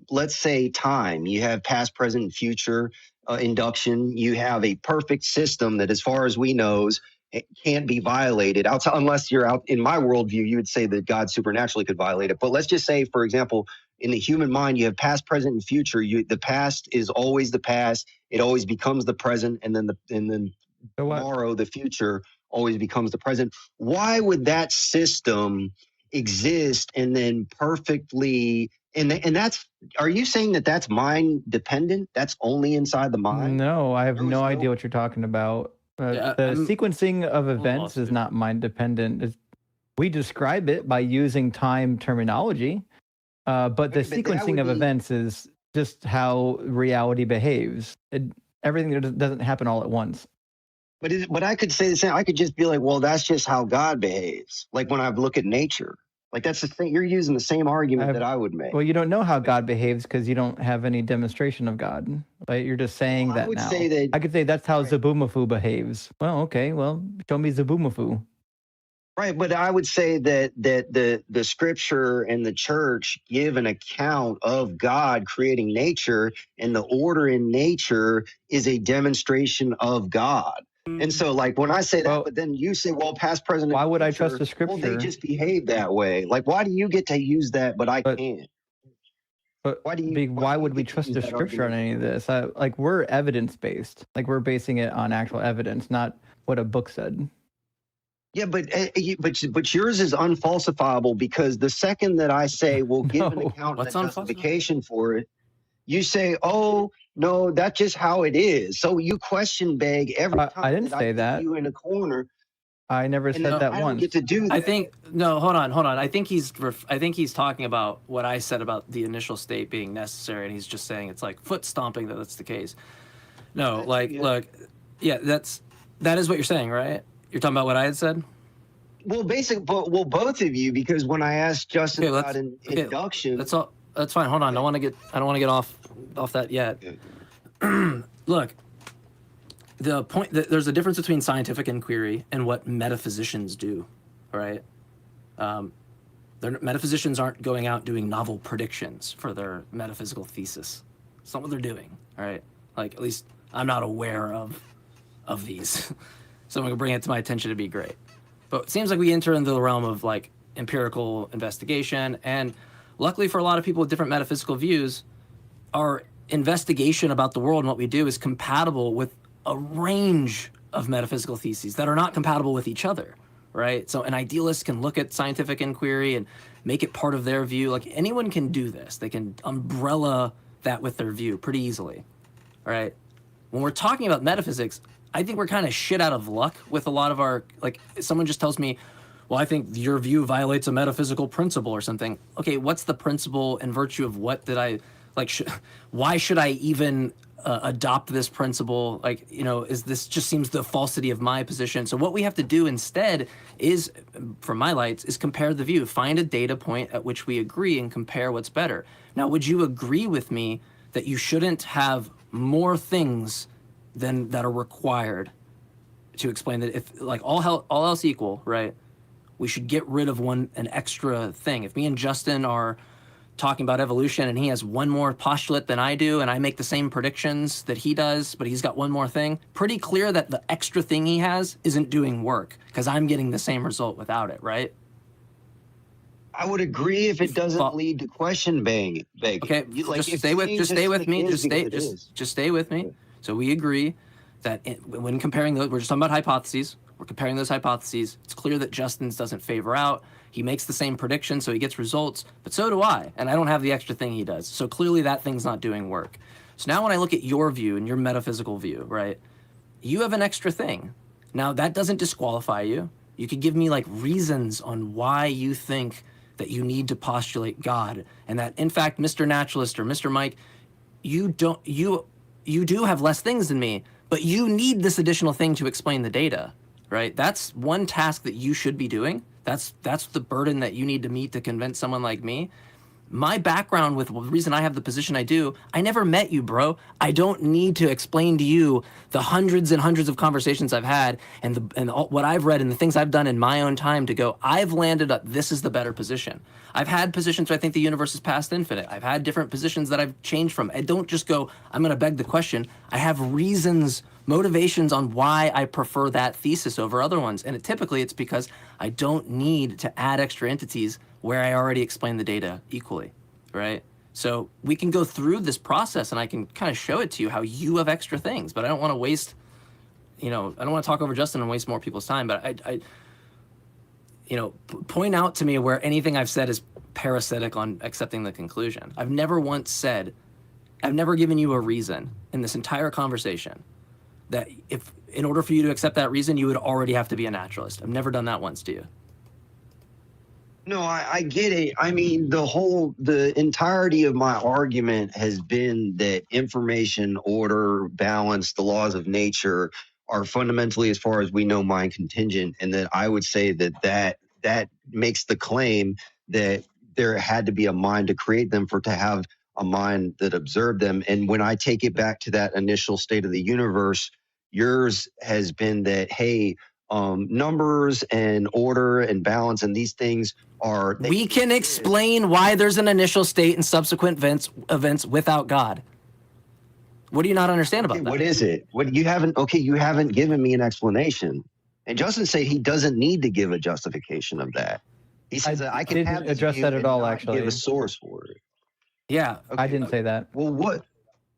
Let's say time. You have past, present, and future induction. You have a perfect system that, as far as we know, it can't be violated outside, unless you're out in my worldview. You would say that God supernaturally could violate it. But let's just say, for example, in the human mind, you have past, present, and future. The past is always the past. It always becomes the present, and then tomorrow, the future always becomes the present. Why would that system exist and then perfectly and that's, are you saying that that's mind dependent? That's only inside the mind? No, I have no idea what you're talking about. The sequencing of events is not mind dependent. We describe it by using time terminology, but the sequencing of events is just how reality behaves. Everything doesn't happen all at once. But I could say the same. I could just be like, well, that's just how God behaves. Like when I look at nature, like that's the thing. You're using the same argument that I would make. Well, you don't know how God behaves because you don't have any demonstration of God. Right? You're just saying that now. I could say that's how Zabumafu behaves. Well, okay. Well, show me Zabumafu. Right, but I would say that the scripture and the church give an account of God creating nature, and the order in nature is a demonstration of God. And so, like, when I say that, but then you say, well, past, present, and why would future, I trust the scripture? Well, they just behave that way. Like, why do you get to use that, but I can't? But why would we trust the scripture on any of this? Like, we're evidence-based. Like, we're basing it on actual evidence, not what a book said. Yeah, but yours is unfalsifiable, because the second that I say we'll give an account and a justification for it, you say, "Oh no, that's just how it is." So you question beg every time. I didn't say that. You in a corner. I never said that once. I don't get to do that. I think no. Hold on. I think he's talking about what I said about the initial state being necessary, and he's just saying it's like foot stomping that that's the case. No, look, yeah, that is what you're saying, right? You're talking about what I had said? Well, both of you, because when I asked Justin about induction, that's fine. Hold on. I don't want to get off that yet. Look, the point that there's a difference between scientific inquiry and what metaphysicians do, right? Metaphysicians aren't going out doing novel predictions for their metaphysical thesis. It's not what they're doing, all right? Like, at least I'm not aware of these. Someone could bring it to my attention to be great. But it seems like we enter into the realm of like empirical investigation, and luckily for a lot of people with different metaphysical views, our investigation about the world and what we do is compatible with a range of metaphysical theses that are not compatible with each other, right? So an idealist can look at scientific inquiry and make it part of their view. Like, anyone can do this. They can umbrella that with their view pretty easily, right? When we're talking about metaphysics, I think we're kind of shit out of luck with a lot of our, like, someone just tells me, well, I think your view violates a metaphysical principle or something. Okay, what's the principle and virtue of what did I, like, why should I even adopt this principle? Like, you know, is this just seems the falsity of my position. So what we have to do instead is, for my lights, is compare the view. Find a data point at which we agree and compare what's better. Now, would you agree with me that you shouldn't have more things than that are required to explain that? If, like, all else equal, right, we should get rid of an extra thing. If me and Justin are talking about evolution and he has one more postulate than I do and I make the same predictions that he does, but he's got one more thing, pretty clear that the extra thing he has isn't doing work because I'm getting the same result without it, right? I would agree if it doesn't lead to question begging. Okay, just stay with me. Just stay with me. So we agree that when comparing those, we're just talking about hypotheses. We're comparing those hypotheses. It's clear that Justin's doesn't favor out. He makes the same prediction, so he gets results, but so do I, and I don't have the extra thing he does. So clearly that thing's not doing work. So now when I look at your view and your metaphysical view, right, you have an extra thing. Now that doesn't disqualify you. You could give me like reasons on why you think that you need to postulate God, and that in fact, Mr. Naturalist or Mr. Mike, you do have less things than me, but you need this additional thing to explain the data, right? That's one task that you should be doing. That's the burden that you need to meet to convince someone like me. My background with the reason I have the position I do, I never met you, bro. I don't need to explain to you the hundreds and hundreds of conversations I've had and what I've read and the things I've done in my own time to go, I've landed up, this is the better position. I've had positions where I think the universe is past infinite. I've had different positions that I've changed from. I don't just go, I'm gonna beg the question. I have reasons, motivations on why I prefer that thesis over other ones. And typically it's because I don't need to add extra entities where I already explained the data equally, right? So we can go through this process and I can kind of show it to you how you have extra things, but I don't want to waste, I don't want to talk over Justin and waste more people's time, but I point out to me where anything I've said is parasitic on accepting the conclusion. I've never given you a reason in this entire conversation that if, in order for you to accept that reason, you would already have to be a naturalist. I've never done that once to you. No, I get it. I mean, the entirety of my argument has been that information, order, balance, the laws of nature are fundamentally, as far as we know, mind contingent. And that I would say that makes the claim that there had to be a mind to create them to have a mind that observed them. And when I take it back to that initial state of the universe, yours has been that, hey, numbers and order and balance and these things are... We can explain why there's an initial state and subsequent events without God. What do you not understand about that? What is it? You haven't given me an explanation. And Justin said he doesn't need to give a justification of that. He says that I can have address that at all, actually. Give a source for it. Yeah. Okay. I didn't say that. Well, what?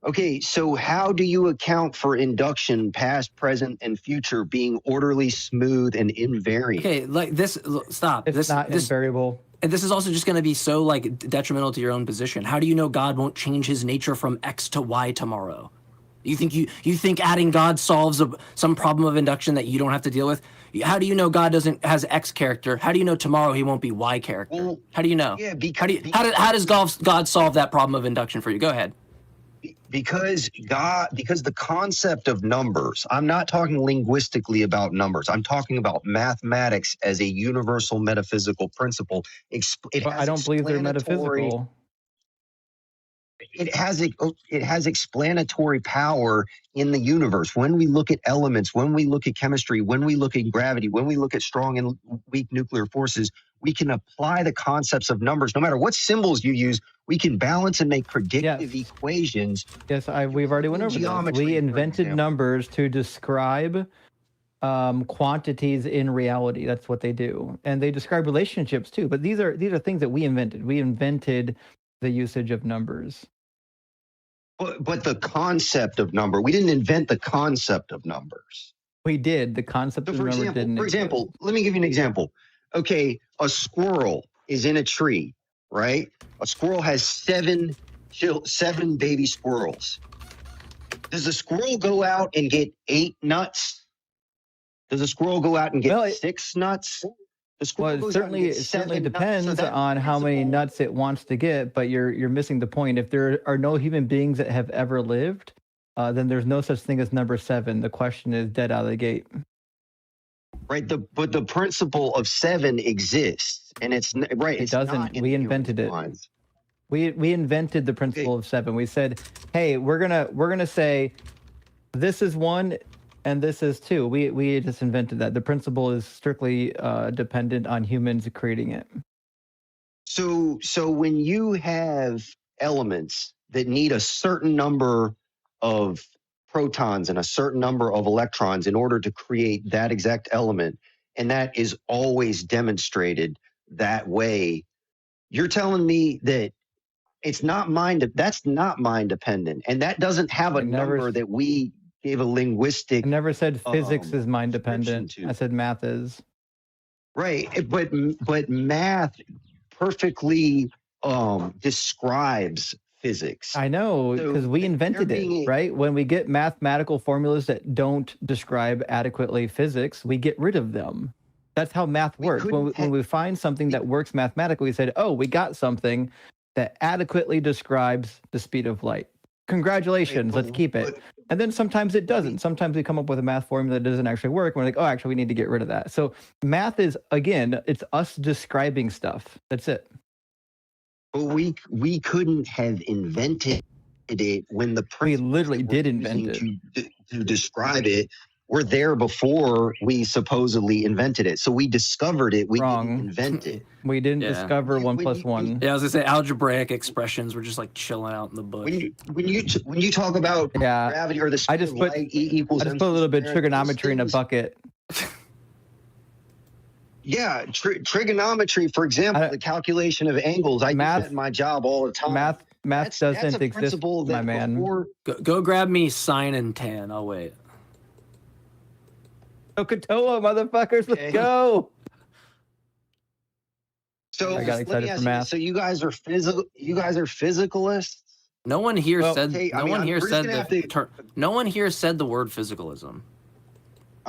Okay, so how do you account for induction, past, present, and future being orderly, smooth, and invariant? Okay, like this, stop. It's not invariable. And this is also just going to be so like detrimental to your own position. How do you know God won't change his nature from X to Y tomorrow? You think adding God solves some problem of induction that you don't have to deal with? How do you know God has X character? How do you know tomorrow he won't be Y character? Well, how do you know? Yeah, how does God solve that problem of induction for you? Go ahead. Because the concept of numbers, I'm not talking linguistically about numbers. I'm talking about mathematics as a universal metaphysical principle. I don't believe they're metaphysical. It has explanatory power in the universe. When we look at elements, when we look at chemistry, when we look at gravity, when we look at strong and weak nuclear forces, we can apply the concepts of numbers. No matter what symbols you use, we can balance and make predictive equations. Yes, we've already went over this. We invented numbers to describe quantities in reality. That's what they do. And they describe relationships too. But these are things that we invented. We invented the usage of numbers. But the concept of number, we didn't invent the concept of numbers. We did. The concept of number didn't. For example, let me give you an example. Okay, a squirrel is in a tree, right? A squirrel has seven baby squirrels. Does a squirrel go out and get 8 nuts? Does a squirrel go out and get 6 nuts? The squirrel Well, goes out and it gets certainly 7 nuts. depends So on how many principle- nuts it wants to get, but you're missing the point. If there are no human beings that have ever lived, then there's no such thing as number 7. The question is dead out of the gate. Right, but the principle of 7 exists, and it's right. It doesn't. We invented it. We invented the principle of 7. We said, hey, we're gonna say this is 1 and this is 2. We just invented that. The principle is strictly dependent on humans creating it. So when you have elements that need a certain number of protons and a certain number of electrons in order to create that exact element, and that is always demonstrated that way, you're telling me that it's not that's not mind dependent, and that doesn't have a number that we gave a linguistic. I never said physics is mind dependent. I said math is. Right, but math perfectly describes physics. I know, because we invented it, right? When we get mathematical formulas that don't describe adequately physics, we get rid of them. That's how math works. When we find something that works mathematically, we said, oh, we got something that adequately describes the speed of light. Congratulations, let's keep it. And then sometimes it doesn't. Sometimes we come up with a math formula that doesn't actually work. And we're like, oh, actually, we need to get rid of that. So math is, again, it's us describing stuff. That's it. But we couldn't have invented it when the we literally did invent it to describe it. We're there before we supposedly invented it. So we discovered it. We didn't invent it. We didn't discover 1 + 1. Yeah, I was gonna say algebraic expressions were just like chilling out in the bush. When you talk about gravity or the speed of light equals, I just put a little bit of trigonometry in a bucket. Yeah, trigonometry, for example, the calculation of angles. I do that in my job all the time. Math doesn't exist, my man. Go grab me sine and tan. I'll wait. Katoa, motherfuckers, let's go. So I got excited for math. So you guys are physicalists? No one here said no one here said the word physicalism.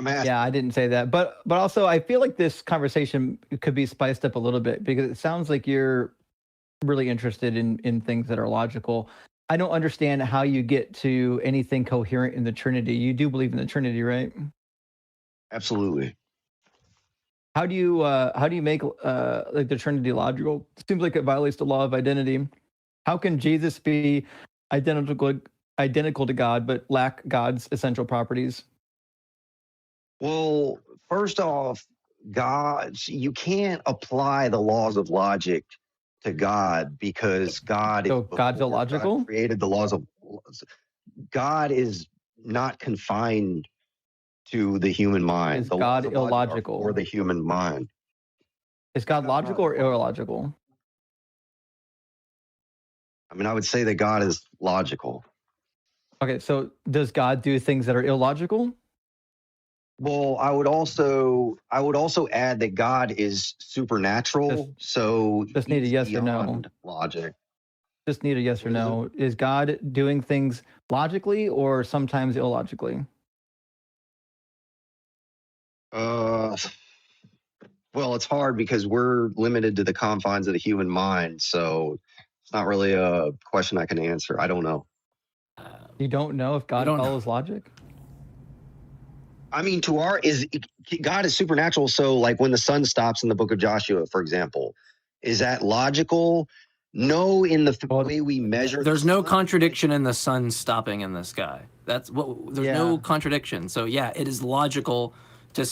Yeah, I didn't say that. But also I feel like this conversation could be spiced up a little bit because it sounds like you're really interested in things that are logical. I don't understand how you get to anything coherent in the Trinity. You do believe in the Trinity, right? Absolutely. How do you make like the Trinity logical? It seems like it violates the law of identity. How can Jesus be identical to God but lack God's essential properties? Well, first off, you can't apply the laws of logic to God because God's illogical. God created the laws of God is not confined to the human mind. Is God illogical? Or the human mind. Is God logical or illogical? I mean, I would say that God is logical. Okay, so does God do things that are illogical? Well, I would also add that God is supernatural. Just need a yes or no. Logic. Just need a yes or no. Is God doing things logically or sometimes illogically? Well, it's hard because we're limited to the confines of the human mind, so it's not really a question I can answer. I don't know. You don't know if God follows logic? I mean, God is supernatural. So, like when the sun stops in the book of Joshua, for example, is that logical? No, in the way we measure. There's no contradiction in the sun stopping in the sky. There's no contradiction. So yeah, it is logical. I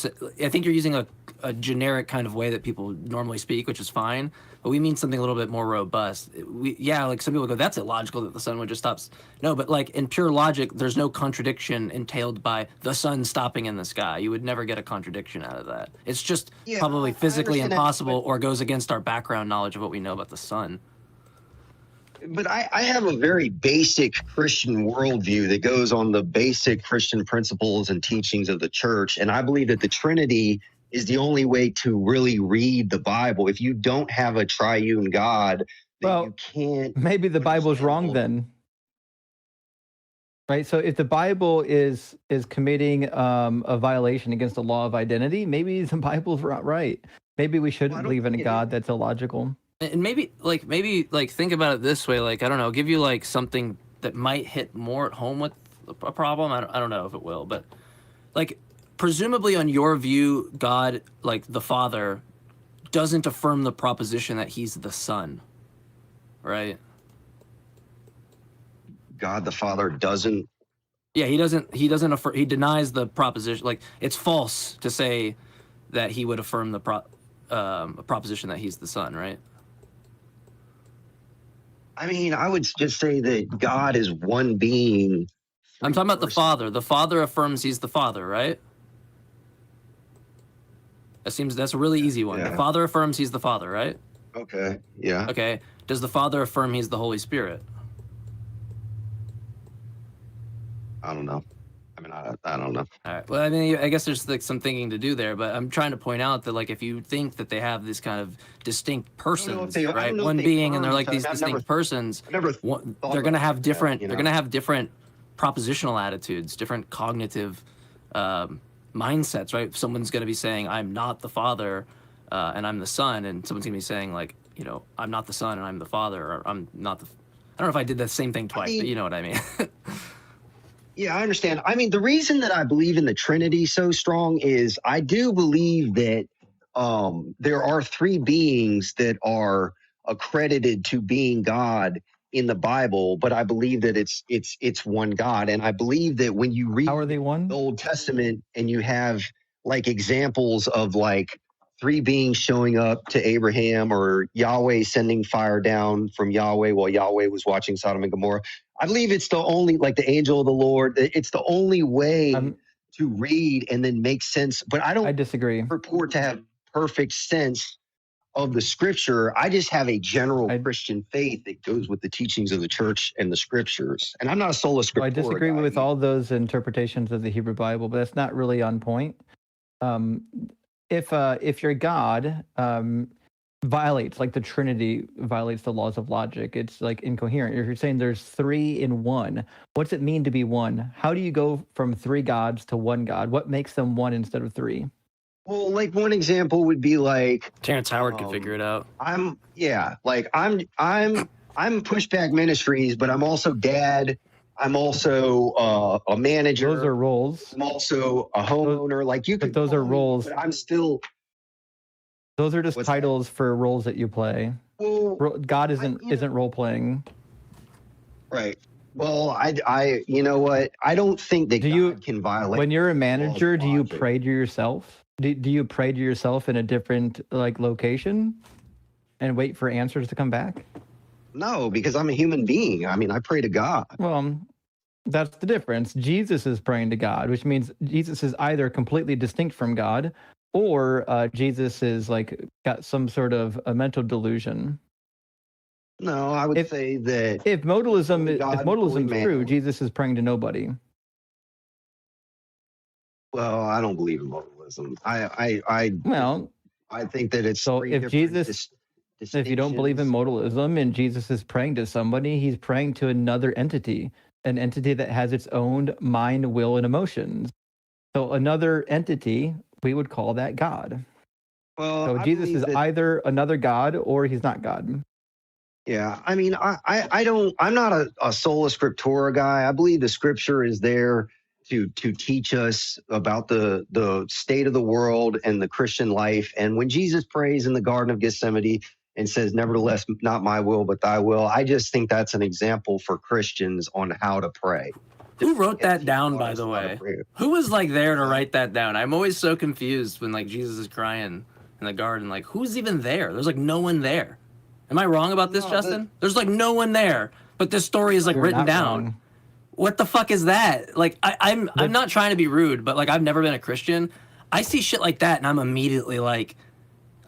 think you're using a generic kind of way that people normally speak, which is fine, but we mean something a little bit more robust. Like some people go, that's illogical that the sun would just stop. No, but like in pure logic, there's no contradiction entailed by the sun stopping in the sky. You would never get a contradiction out of that. It's just probably physically impossible or goes against our background knowledge of what we know about the sun. But I have a very basic Christian worldview that goes on the basic Christian principles and teachings of the church. And I believe that the Trinity is the only way to really read the Bible. If you don't have a triune God, then you can't. Maybe the Bible's wrong then. Right. So if the Bible is committing a violation against the law of identity, maybe the Bible's not right. Maybe we shouldn't don't believe in a think it God is. that's illogical. And maybe think about it this way. Like, I don't know, give you like something that might hit more at home with a problem. I don't know if it will, but like presumably on your view, God, like the Father, doesn't affirm the proposition that he's the Son, right? God the Father doesn't. Yeah, he doesn't he denies the proposition. Like, it's false to say that he would affirm the proposition that he's the Son, right? I mean, I would just say that God is one being. I'm talking about the Father. The Father affirms he's the Father, right? That's a really easy one. Yeah. The Father affirms he's the Father, right? Okay. Yeah. Okay. Does the Father affirm he's the Holy Spirit? I don't know. I mean, I don't know. All right. Well, I mean, I guess there's like some thinking to do there, but I'm trying to point out that like if you think that they have this kind of distinct persons, right? One being, and they're like these distinct persons, they're going to have different. They're going to have different propositional attitudes, different cognitive mindsets, right? Someone's going to be saying, "I'm not the Father, and I'm the Son," and someone's going to be saying, like, you know, "I'm not the Son and I'm the Father," or "I'm not the." I don't know if I did the same thing twice, but you know what I mean. Yeah, I understand. I mean, the reason that I believe in the Trinity so strong is I do believe that there are three beings that are accredited to being God in the Bible, but I believe that it's one God. And I believe that when you read How are they one? the Old Testament and you have like examples of like three beings showing up to Abraham or Yahweh sending fire down from Yahweh while Yahweh was watching Sodom and Gomorrah, I believe it's the only, like the angel of the Lord, it's the only way to read and then make sense. But I disagree. Purport to have perfect sense of the scripture. I just have a general Christian faith that goes with the teachings of the church and the scriptures. And I'm not a sola scriptura. I disagree with all those interpretations of the Hebrew Bible, but that's not really on point. If your God violates, like the Trinity violates the laws of logic, it's like incoherent. If you're saying there's three in one, what's it mean to be one? How do you go from three gods to one God? What makes them one instead of three? Well, like one example would be like Terrence Howard could figure it out. I'm Pushback Ministries, but I'm also dad. I'm also a manager. Those are roles. I'm also a homeowner. Like you could. But those are roles. But I'm still. Those are just titles for roles that you play. Well, God isn't role playing. Right. Well, I you know what? I don't think that God can violate. When you're a manager, do you pray to yourself? Do you pray to yourself in a different like location and wait for answers to come back? No, because I'm a human being. I mean, I pray to God. Well, that's the difference. Jesus is praying to God, which means Jesus is either completely distinct from God, or Jesus is like got some sort of a mental delusion. No, I would say that if modalism is true, Jesus is praying to nobody. Well, I don't believe in modalism. I think that it's so. If Jesus, if you don't believe in modalism and Jesus is praying to somebody, he's praying to another entity, an entity that has its own mind, will, and emotions. So another entity, we would call that God. Well, so Jesus is either another God or he's not God. Yeah, I mean, I'm not a sola scriptura guy. I believe the scripture is there to teach us about the state of the world and the Christian life. And when Jesus prays in the Garden of Gethsemane and says, "Nevertheless, not my will, but thy will," I just think that's an example for Christians on how to pray. Who wrote that down, by the way? Who was like there to write that down? I'm always so confused when like Jesus is crying in the garden. Like, who's even there? There's like no one there. Am I wrong about this, Justin? There's like no one there, but this story is like written down. Wrong. What the fuck is that? Like, I'm not trying to be rude, but like I've never been a Christian. I see shit like that and I'm immediately like,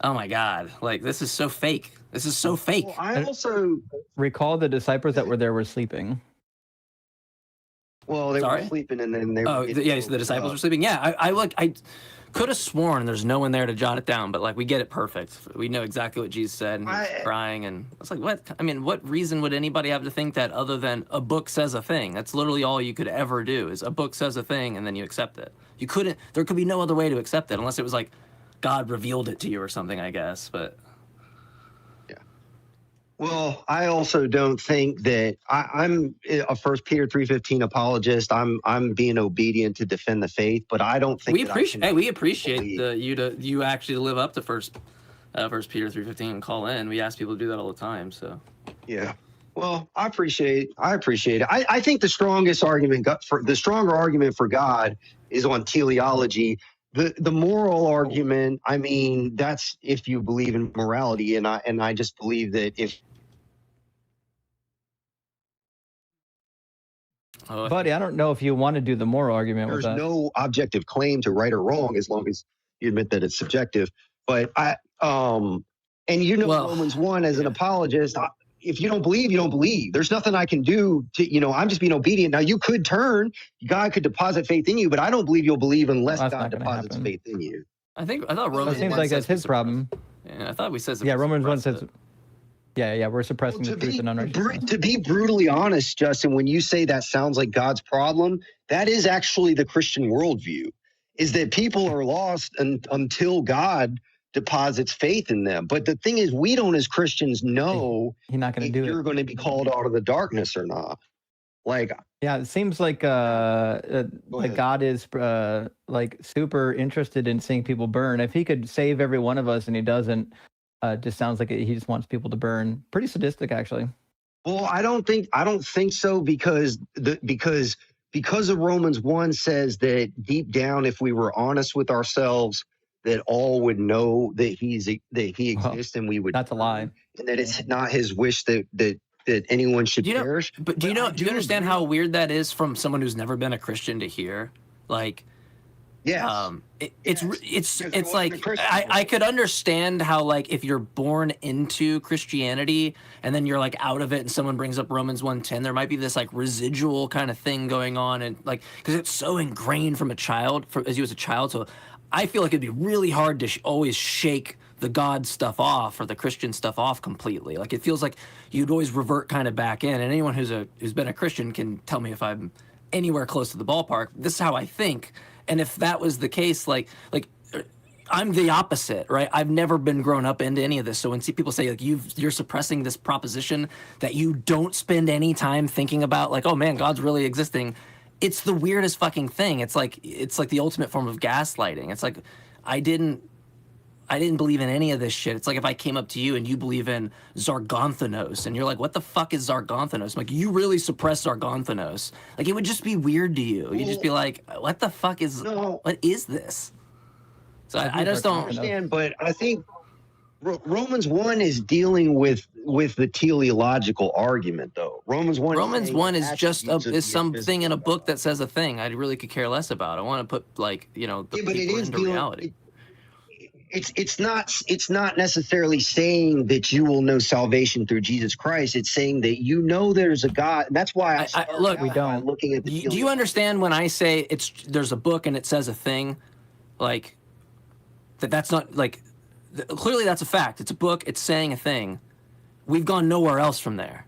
oh my God, like this is so fake. This is so fake. Well, I also recall the disciples that were there were sleeping. Well, they Sorry? were sleeping, and then they were. Oh, getting yeah, so the disciples were sleeping. Yeah, I could have sworn there's no one there to jot it down, but like we get it perfect. We know exactly what Jesus said, and he's crying, and it's like, what? I mean, what reason would anybody have to think that other than a book says a thing? That's literally all you could ever do is a book says a thing, and then you accept it. You couldn't. There could be no other way to accept it unless it was like God revealed it to you or something, I guess. But well, I also don't think that I'm a 1 Peter 3:15 apologist. I'm being obedient to defend the faith, but I don't think we appreciate you actually live up to First Peter 3:15 and call in. We ask people to do that all the time. So yeah. Well, I appreciate it. I think the stronger argument for God is on teleology. The moral argument, I mean, that's if you believe in morality, and I just believe that if Buddy, I don't know if you want to do the moral argument with there's us. no objective claim to right or wrong as long as you admit that it's subjective. But Romans 1 as an apologist, if you don't believe, you don't believe. There's nothing I can do to, I'm just being obedient. Now you could turn, God could deposit faith in you, but I don't believe you'll believe unless God deposits faith in you. I thought Romans. It seems like that's his problem. Yeah, I thought we said. Yeah, Romans 1 says. Yeah, we're suppressing the truth and unrighteousness. To be brutally honest, Justin, when you say that sounds like God's problem, that is actually the Christian worldview, is that people are lost until God deposits faith in them. But the thing is, we don't as Christians know He's not going to do it. You're going to be called out of the darkness or not. Like, yeah, it seems like God is like super interested in seeing people burn. If he could save every one of us and he doesn't, just sounds like he just wants people to burn. Pretty sadistic, actually. Well, I don't think so because of Romans 1 says that deep down, if we were honest with ourselves, that all would know that he exists, and we would. That's a lie. And that it's not his wish that anyone should perish. But do you understand how weird that is from someone who's never been a Christian to hear? Like, yeah, it's like I could understand how, like, if you're born into Christianity and then you're like out of it and someone brings up Romans 1:10, there might be this like residual kind of thing going on, and like because it's so ingrained from as you as a child. So I feel like it'd be really hard to always shake the God stuff off or the Christian stuff off completely. Like it feels like you'd always revert kind of back in. And anyone who's been a Christian can tell me if I'm anywhere close to the ballpark. This is how I think. And if that was the case, like I'm the opposite, right? I've never been grown up into any of this. So when people say like you're suppressing this proposition that you don't spend any time thinking about, like, oh man, God's really existing. It's the weirdest fucking thing. It's like the ultimate form of gaslighting. It's like I didn't believe in any of this shit. It's like if I came up to you and you believe in Zargonthanos and you're like, what the fuck is Zargonthanos? I'm like, you really suppress Zargonthanos. Like, it would just be weird to you. You'd just be like, what the fuck what is this? So I just don't understand, but I think Romans 1 is dealing with the teleological argument, though. Romans 1 is just something in a book that says a thing I really could care less about. I want to put, like, the people into reality. It's not necessarily saying that you will know salvation through Jesus Christ. It's saying that there's a God. And that's why we don't. Looking at the do you understand when I say there's a book and it says a thing, like that's not like clearly that's a fact. It's a book. It's saying a thing. We've gone nowhere else from there,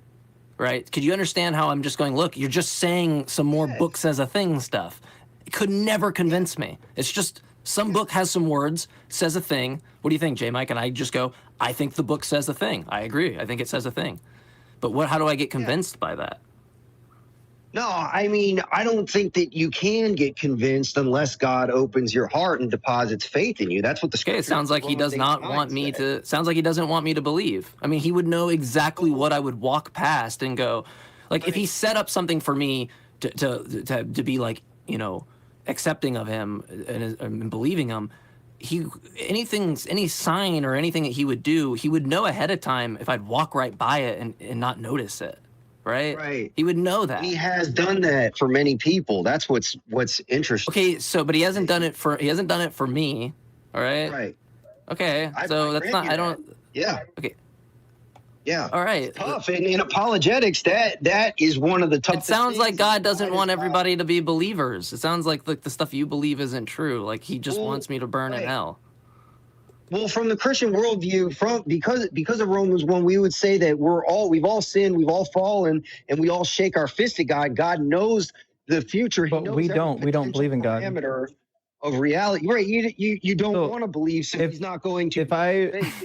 right? Could you understand how I'm just going? Look, you're just saying some more book says a thing stuff. It could never convince me. It's just. Some book has some words, says a thing. What do you think, JMike? And I just go, I think the book says a thing. I agree. I think it says a thing. But how do I get convinced by that? No, I mean, I don't think that you can get convinced unless God opens your heart and deposits faith in you. That's what the scripture. Okay, it sounds like he does not want me to. Sounds like he doesn't want me to believe. I mean, he would know exactly what I would walk past and go, like, if he set up something for me to be like, accepting of him and believing him, any sign or anything that he would do, he would know ahead of time if I'd walk right by it and not notice it, right? Right. He would know that. He has done that for many people. That's what's interesting. Okay, but he hasn't done it for me, all right? Right. Okay, so that's not. I don't. Yeah. Okay. Yeah. All right. It's tough. And in apologetics, that is one of the toughest It sounds like things. God doesn't want everybody to be believers. It sounds like the stuff you believe isn't true. Like he just wants me to burn in hell. Well, from the Christian worldview, because of Romans 1, we would say that we've all sinned, we've all fallen, and we all shake our fist at God. God knows the future. He But knows we every don't believe in God. parameter of reality. Right. You don't want to believe, so he's not going to.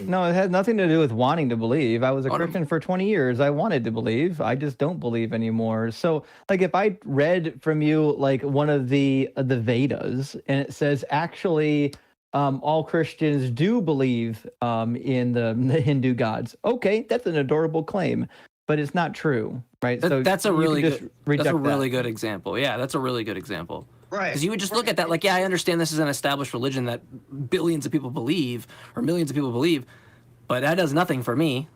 No, it has nothing to do with wanting to believe. I was a Christian for 20 years. I wanted to believe. I just don't believe anymore. So like if I read from you like one of the Vedas and it says actually all Christians do believe in the Hindu gods. Okay, that's an adorable claim, but it's not true, right? That's a really good example. Yeah, that's a really good example. Right. Because you would just look at that like, yeah, I understand this is an established religion that billions of people believe or millions of people believe, but that does nothing for me.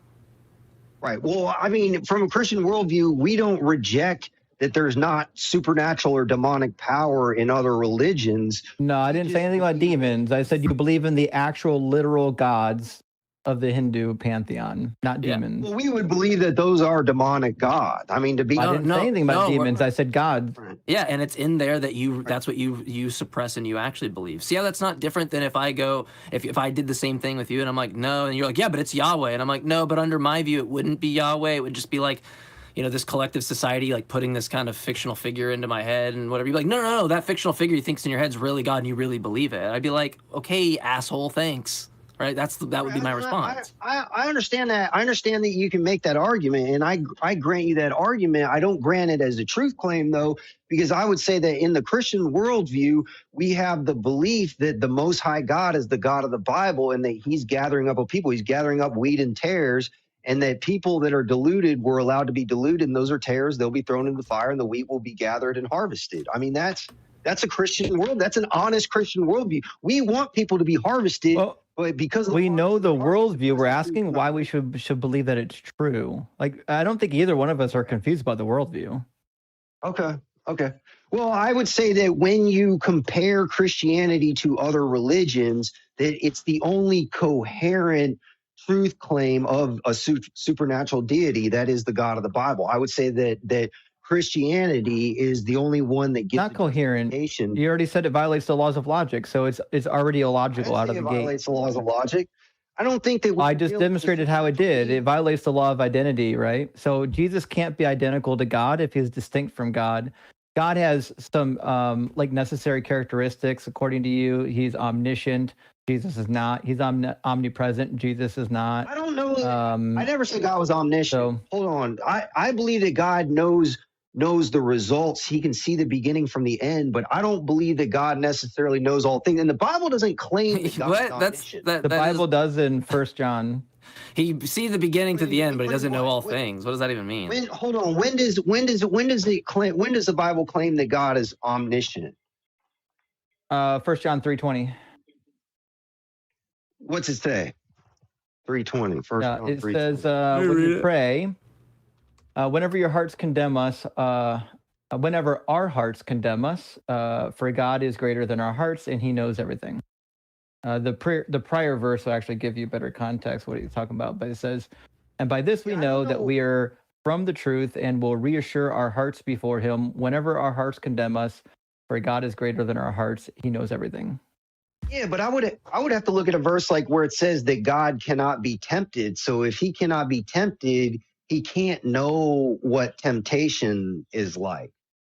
Right. Well, I mean, from a Christian worldview, we don't reject that there's not supernatural or demonic power in other religions. No, I didn't say anything about demons. I said you believe in the actual literal gods of the Hindu pantheon, not demons. Well, we would believe that those are demonic gods. I mean, I didn't say anything about demons. I said gods. Yeah, and it's in there that that's what you suppress and you actually believe. See how that's not different than if I did the same thing with you and I'm like, no, and you're like, yeah, but it's Yahweh. And I'm like, no, but under my view, it wouldn't be Yahweh. It would just be like, this collective society, like putting this kind of fictional figure into my head and whatever. You're like, no, that fictional figure you think's in your head's really God and you really believe it. I'd be like, okay, asshole, thanks. Right? That would be my response. I understand that. I understand that you can make that argument, and I grant you that argument. I don't grant it as a truth claim, though, because I would say that in the Christian worldview, we have the belief that the Most High God is the God of the Bible and that he's gathering up a people. He's gathering up wheat and tares, and that people that are deluded were allowed to be deluded, and those are tares. They'll be thrown into the fire, and the wheat will be gathered and harvested. I mean, that's a Christian world. That's an honest Christian worldview. We want people to be harvested. Well, because we know the worldview, we're asking why we should believe that it's true. Like, I don't think either one of us are confused about the worldview. Okay. Well, I would say that when you compare Christianity to other religions, that it's the only coherent truth claim of a supernatural deity that is the God of the Bible. I would say that Christianity is the only one that gives not coherent. You already said it violates the laws of logic, so it's already illogical out of the gate. It violates the laws of logic. I don't think that. I just demonstrated how it did. It violates the law of identity, right? So Jesus can't be identical to God if he's distinct from God. God has some like necessary characteristics according to you. He's omniscient. Jesus is not. He's omnipresent. Jesus is not. I don't know. I never said God was omniscient. So, hold on. I believe that God knows the results. He can see the beginning from the end, but I don't believe that God necessarily knows all things. And the Bible doesn't claim that God's omniscient. The Bible does in 1 John. He sees the beginning to the end, but he doesn't know all things. What does that even mean? Hold on. When does the Bible claim that God is omniscient? 1 John 3:20. What's it say? 3:20. It says when you pray, whenever your hearts condemn us, whenever our hearts condemn us, for God is greater than our hearts, and He knows everything. The prior verse will actually give you better context what he's talking about, but it says, and by this we know that we are from the truth and will reassure our hearts before Him whenever our hearts condemn us, for God is greater than our hearts. He knows everything. Yeah, but I would have to look at a verse like where it says that God cannot be tempted. So if he cannot be tempted, he can't know what temptation is like.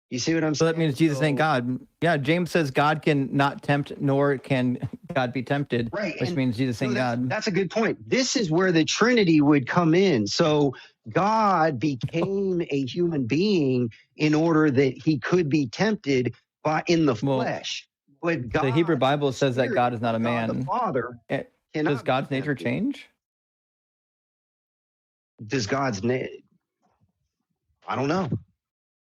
You see what I'm saying? So that means Jesus ain't God. Yeah, James says God can not tempt, nor can God be tempted, right? Which means Jesus ain't God. That's a good point. This is where the Trinity would come in. So God became a human being in order that he could be tempted in the flesh. But God, the Hebrew Bible says that God is not a man. The Father. Does God's nature change? Does God's I don't know.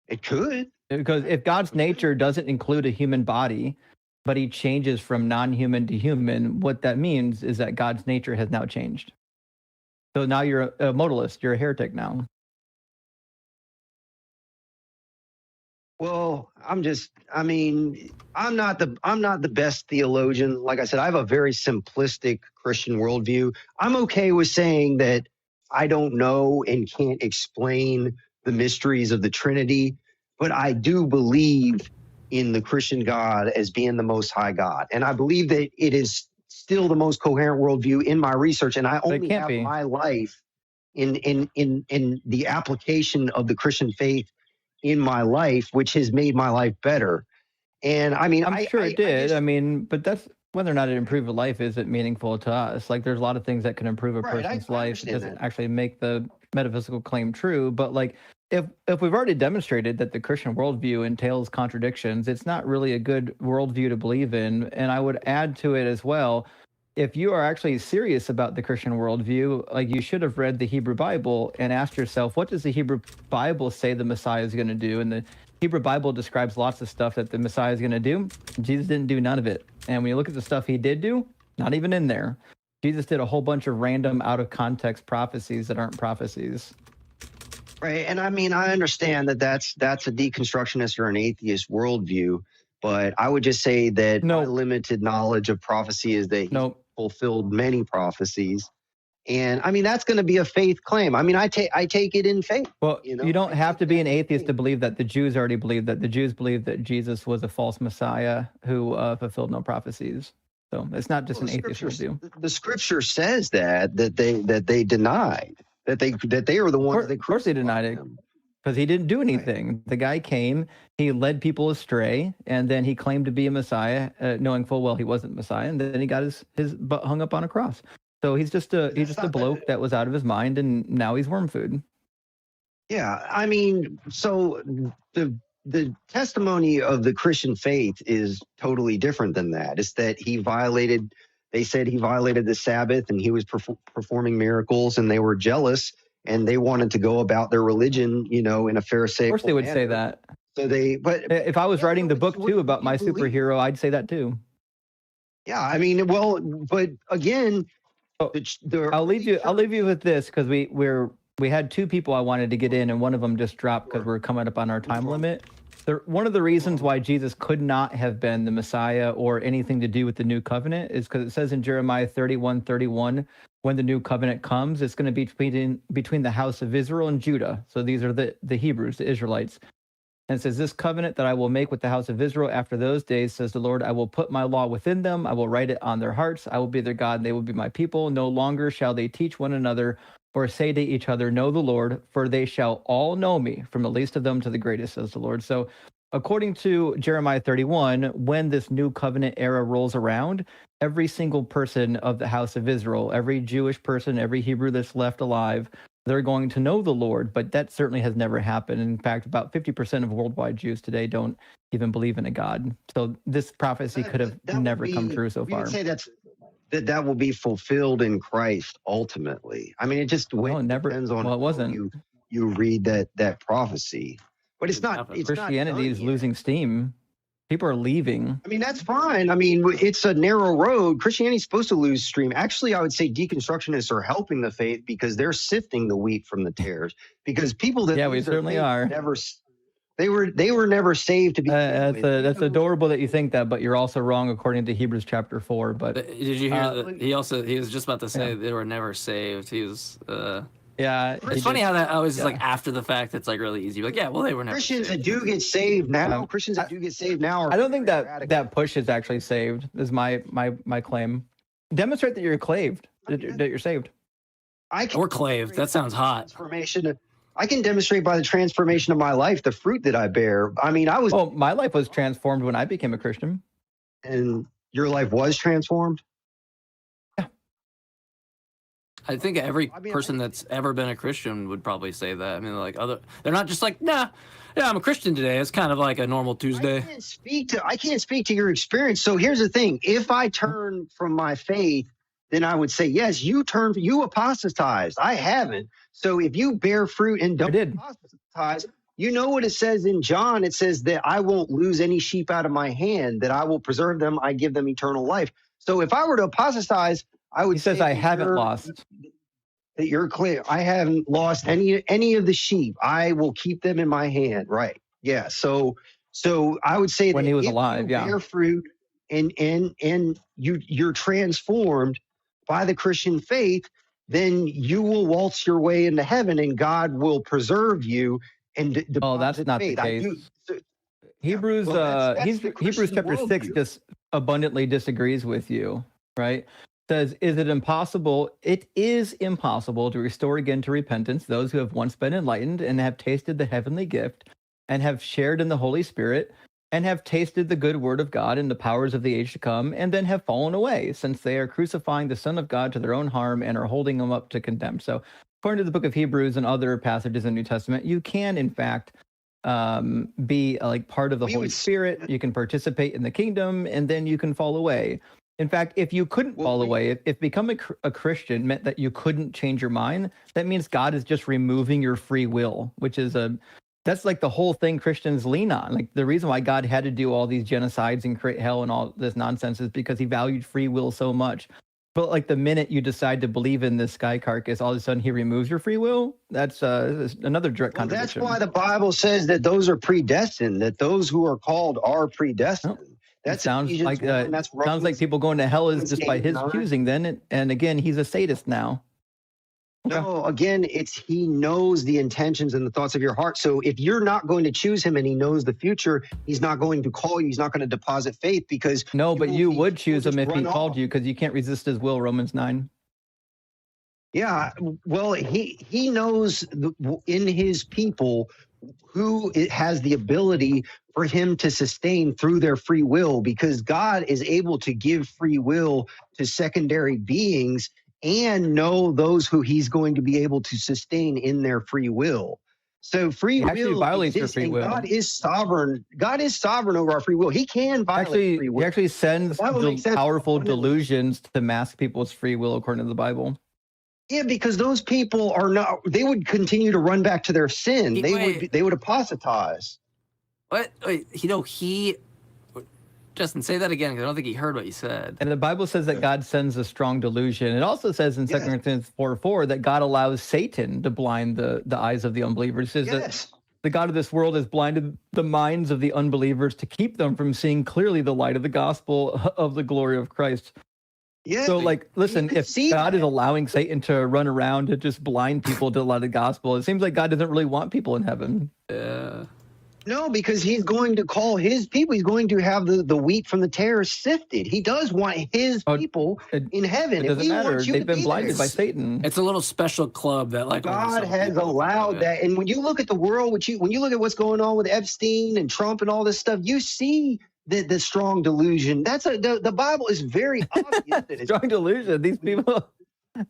It could. Because if God's nature doesn't include a human body, but he changes from non-human to human, what that means is that God's nature has now changed. So now you're a modalist. You're a heretic now. Well, I'm not the best theologian. Like I said, I have a very simplistic Christian worldview. I'm okay with saying that I don't know and can't explain the mysteries of the Trinity, but I do believe in the Christian God as being the Most High God. And I believe that it is still the most coherent worldview in my research. And I only have my life in the application of the Christian faith in my life, which has made my life better. And I mean, I'm sure it did. I mean, but that's whether or not it improved a life isn't meaningful to us. Like, there's a lot of things that can improve a person's life. It doesn't actually make the metaphysical claim true. But like, if we've already demonstrated that the Christian worldview entails contradictions, it's not really a good worldview to believe in. And I would add to it as well, if you are actually serious about the Christian worldview, like, you should have read the Hebrew Bible and asked yourself, what does the Hebrew Bible say the Messiah is going to do? And the Hebrew Bible describes lots of stuff that the Messiah is going to do. Jesus didn't do none of it. And when you look at the stuff he did do, not even in there. Jesus did a whole bunch of random out of context prophecies that aren't prophecies. Right. And I mean, I understand that that's a deconstructionist or an atheist worldview, but I would just say that my limited knowledge of prophecy is that he fulfilled many prophecies. And I mean, that's going to be a faith claim. I mean, I take it in faith. Well, you don't have to be an atheist to believe that. The Jews already believed that. The Jews believed that Jesus was a false Messiah who fulfilled no prophecies. So it's not just an atheist worldview. The scripture says that they denied that they were the ones that. Of course, they denied it because he didn't do anything. Right. The guy came, he led people astray, and then he claimed to be a Messiah, knowing full well he wasn't Messiah, and then he got his butt hung up on a cross. So he's just a bloke that was out of his mind, and now he's worm food. Yeah, I mean, so the testimony of the Christian faith is totally different than that. It's that they said he violated the Sabbath, and he was performing miracles, and they were jealous, and they wanted to go about their religion, in a Pharisaical. Of course, they would say that. So but if I was writing the book too about my superhero, I'd say that too. Yeah, I mean, well, but again. I'll leave you with this, because we had two people I wanted to get in, and one of them just dropped because we're coming up on our time limit. One of the reasons why Jesus could not have been the Messiah or anything to do with the new covenant is because it says in Jeremiah 31:31, when the new covenant comes, it's going to be between the house of Israel and Judah. So these are the Hebrews, the Israelites. And it says, this covenant that I will make with the house of Israel after those days, says the Lord, I will put my law within them. I will write it on their hearts. I will be their God, and they will be my people. No longer shall they teach one another or say to each other, know the Lord, for they shall all know me, from the least of them to the greatest, says the Lord. So according to Jeremiah 31, when this new covenant era rolls around, every single person of the house of Israel, every Jewish person, every Hebrew that's left alive, they're going to know the Lord, but that certainly has never happened. In fact, about 50% of worldwide Jews today don't even believe in a God. So this prophecy could have never come true so far. You say that will be fulfilled in Christ ultimately. I mean, it just depends on it wasn't. You read that prophecy, but it's not. Christianity is losing steam. People are leaving. I mean, that's fine. I mean, it's a narrow road. Christianity's supposed to lose steam. Actually, I would say deconstructionists are helping the faith because they're sifting the wheat from the tares. Because people that we certainly are. They were never saved to be. That's adorable that you think that, but you're also wrong according to Hebrews chapter 4. But did you hear that he was just about to say they were never saved. He was. Yeah, it's funny how that always is like after the fact. It's like really easy. Like, yeah, well, they were never Christians saved. That do get saved now. Christians that do get saved now. I don't think that push is actually saved. Is my claim. Demonstrate that you're claved. That you're saved. Or claved. That sounds hot. Transformation. I can demonstrate by the transformation of my life the fruit that I bear. I mean, my life was transformed when I became a Christian. And your life was transformed? I think every person that's ever been a Christian would probably say that. I mean, they're not just like, nah, yeah, I'm a Christian today. It's kind of like a normal Tuesday. I can't speak to your experience. So here's the thing. If I turn from my faith, then I would say, yes, you apostatized. I haven't. So if you bear fruit and don't apostatize, you know what it says in John? It says that I won't lose any sheep out of my hand, that I will preserve them. I give them eternal life. So if I were to apostatize, I would say I haven't lost. That you're clear. I haven't lost any of the sheep. I will keep them in my hand. Right. Yeah. So I would say when that he was alive, bear fruit and you're transformed by the Christian faith, then you will waltz your way into heaven, and God will preserve you. And that's not the case. Hebrews, Hebrews chapter 6 just abundantly disagrees with you, right? Says, is it impossible? It is impossible to restore again to repentance those who have once been enlightened and have tasted the heavenly gift and have shared in the Holy Spirit and have tasted the good word of God and the powers of the age to come, and then have fallen away, since they are crucifying the Son of God to their own harm and are holding him up to contempt. So according to the book of Hebrews and other passages in the New Testament, you can, in fact, be like part of the Holy Spirit. You can participate in the kingdom, and then you can fall away. In fact, if you couldn't fall away, if becoming a Christian meant that you couldn't change your mind, that means God is just removing your free will, which is that's like the whole thing Christians lean on. Like the reason why God had to do all these genocides and create hell and all this nonsense is because he valued free will so much. But like the minute you decide to believe in this sky carcass, all of a sudden he removes your free will. That's another direct contradiction. That's why the Bible says that those are predestined, that those who are called are predestined. That sounds like sounds like people going to hell is just by his choosing then. And again, he's a sadist now. Okay. No, again, he knows the intentions and the thoughts of your heart. So if you're not going to choose him and he knows the future, he's not going to call you. He's not going to deposit faith because but you would choose him if he called you, because you can't resist his will. Romans 9. Yeah, well, he knows in his people who has the ability for him to sustain through their free will, because God is able to give free will to secondary beings and know those who he's going to be able to sustain in their free will. So free will violates your free will. God is sovereign. God is sovereign over our free will. He can violate free will. He actually sends powerful delusions to mask people's free will, according to the Bible. Yeah, because those people they would continue to run back to their sin. They would apostatize. What? Wait, Justin, say that again, because I don't think he heard what you said. And the Bible says that God sends a strong delusion. It also says in 2 Corinthians 4:4 that God allows Satan to blind the eyes of the unbelievers. It says that the God of this world has blinded the minds of the unbelievers to keep them from seeing clearly the light of the gospel of the glory of Christ. Yeah. So, like, listen, if God is allowing Satan to run around to just blind people to the light of the gospel, it seems like God doesn't really want people in heaven. Yeah. No, because he's going to call his people. He's going to have the wheat from the tares sifted. He does want his people in heaven. It doesn't matter. They've been blinded by Satan. It's a little special club that, like, God has allowed that. And when you look at the world, when you look at what's going on with Epstein and Trump and all this stuff, you see the strong delusion. The Bible is very obvious. That strong delusion.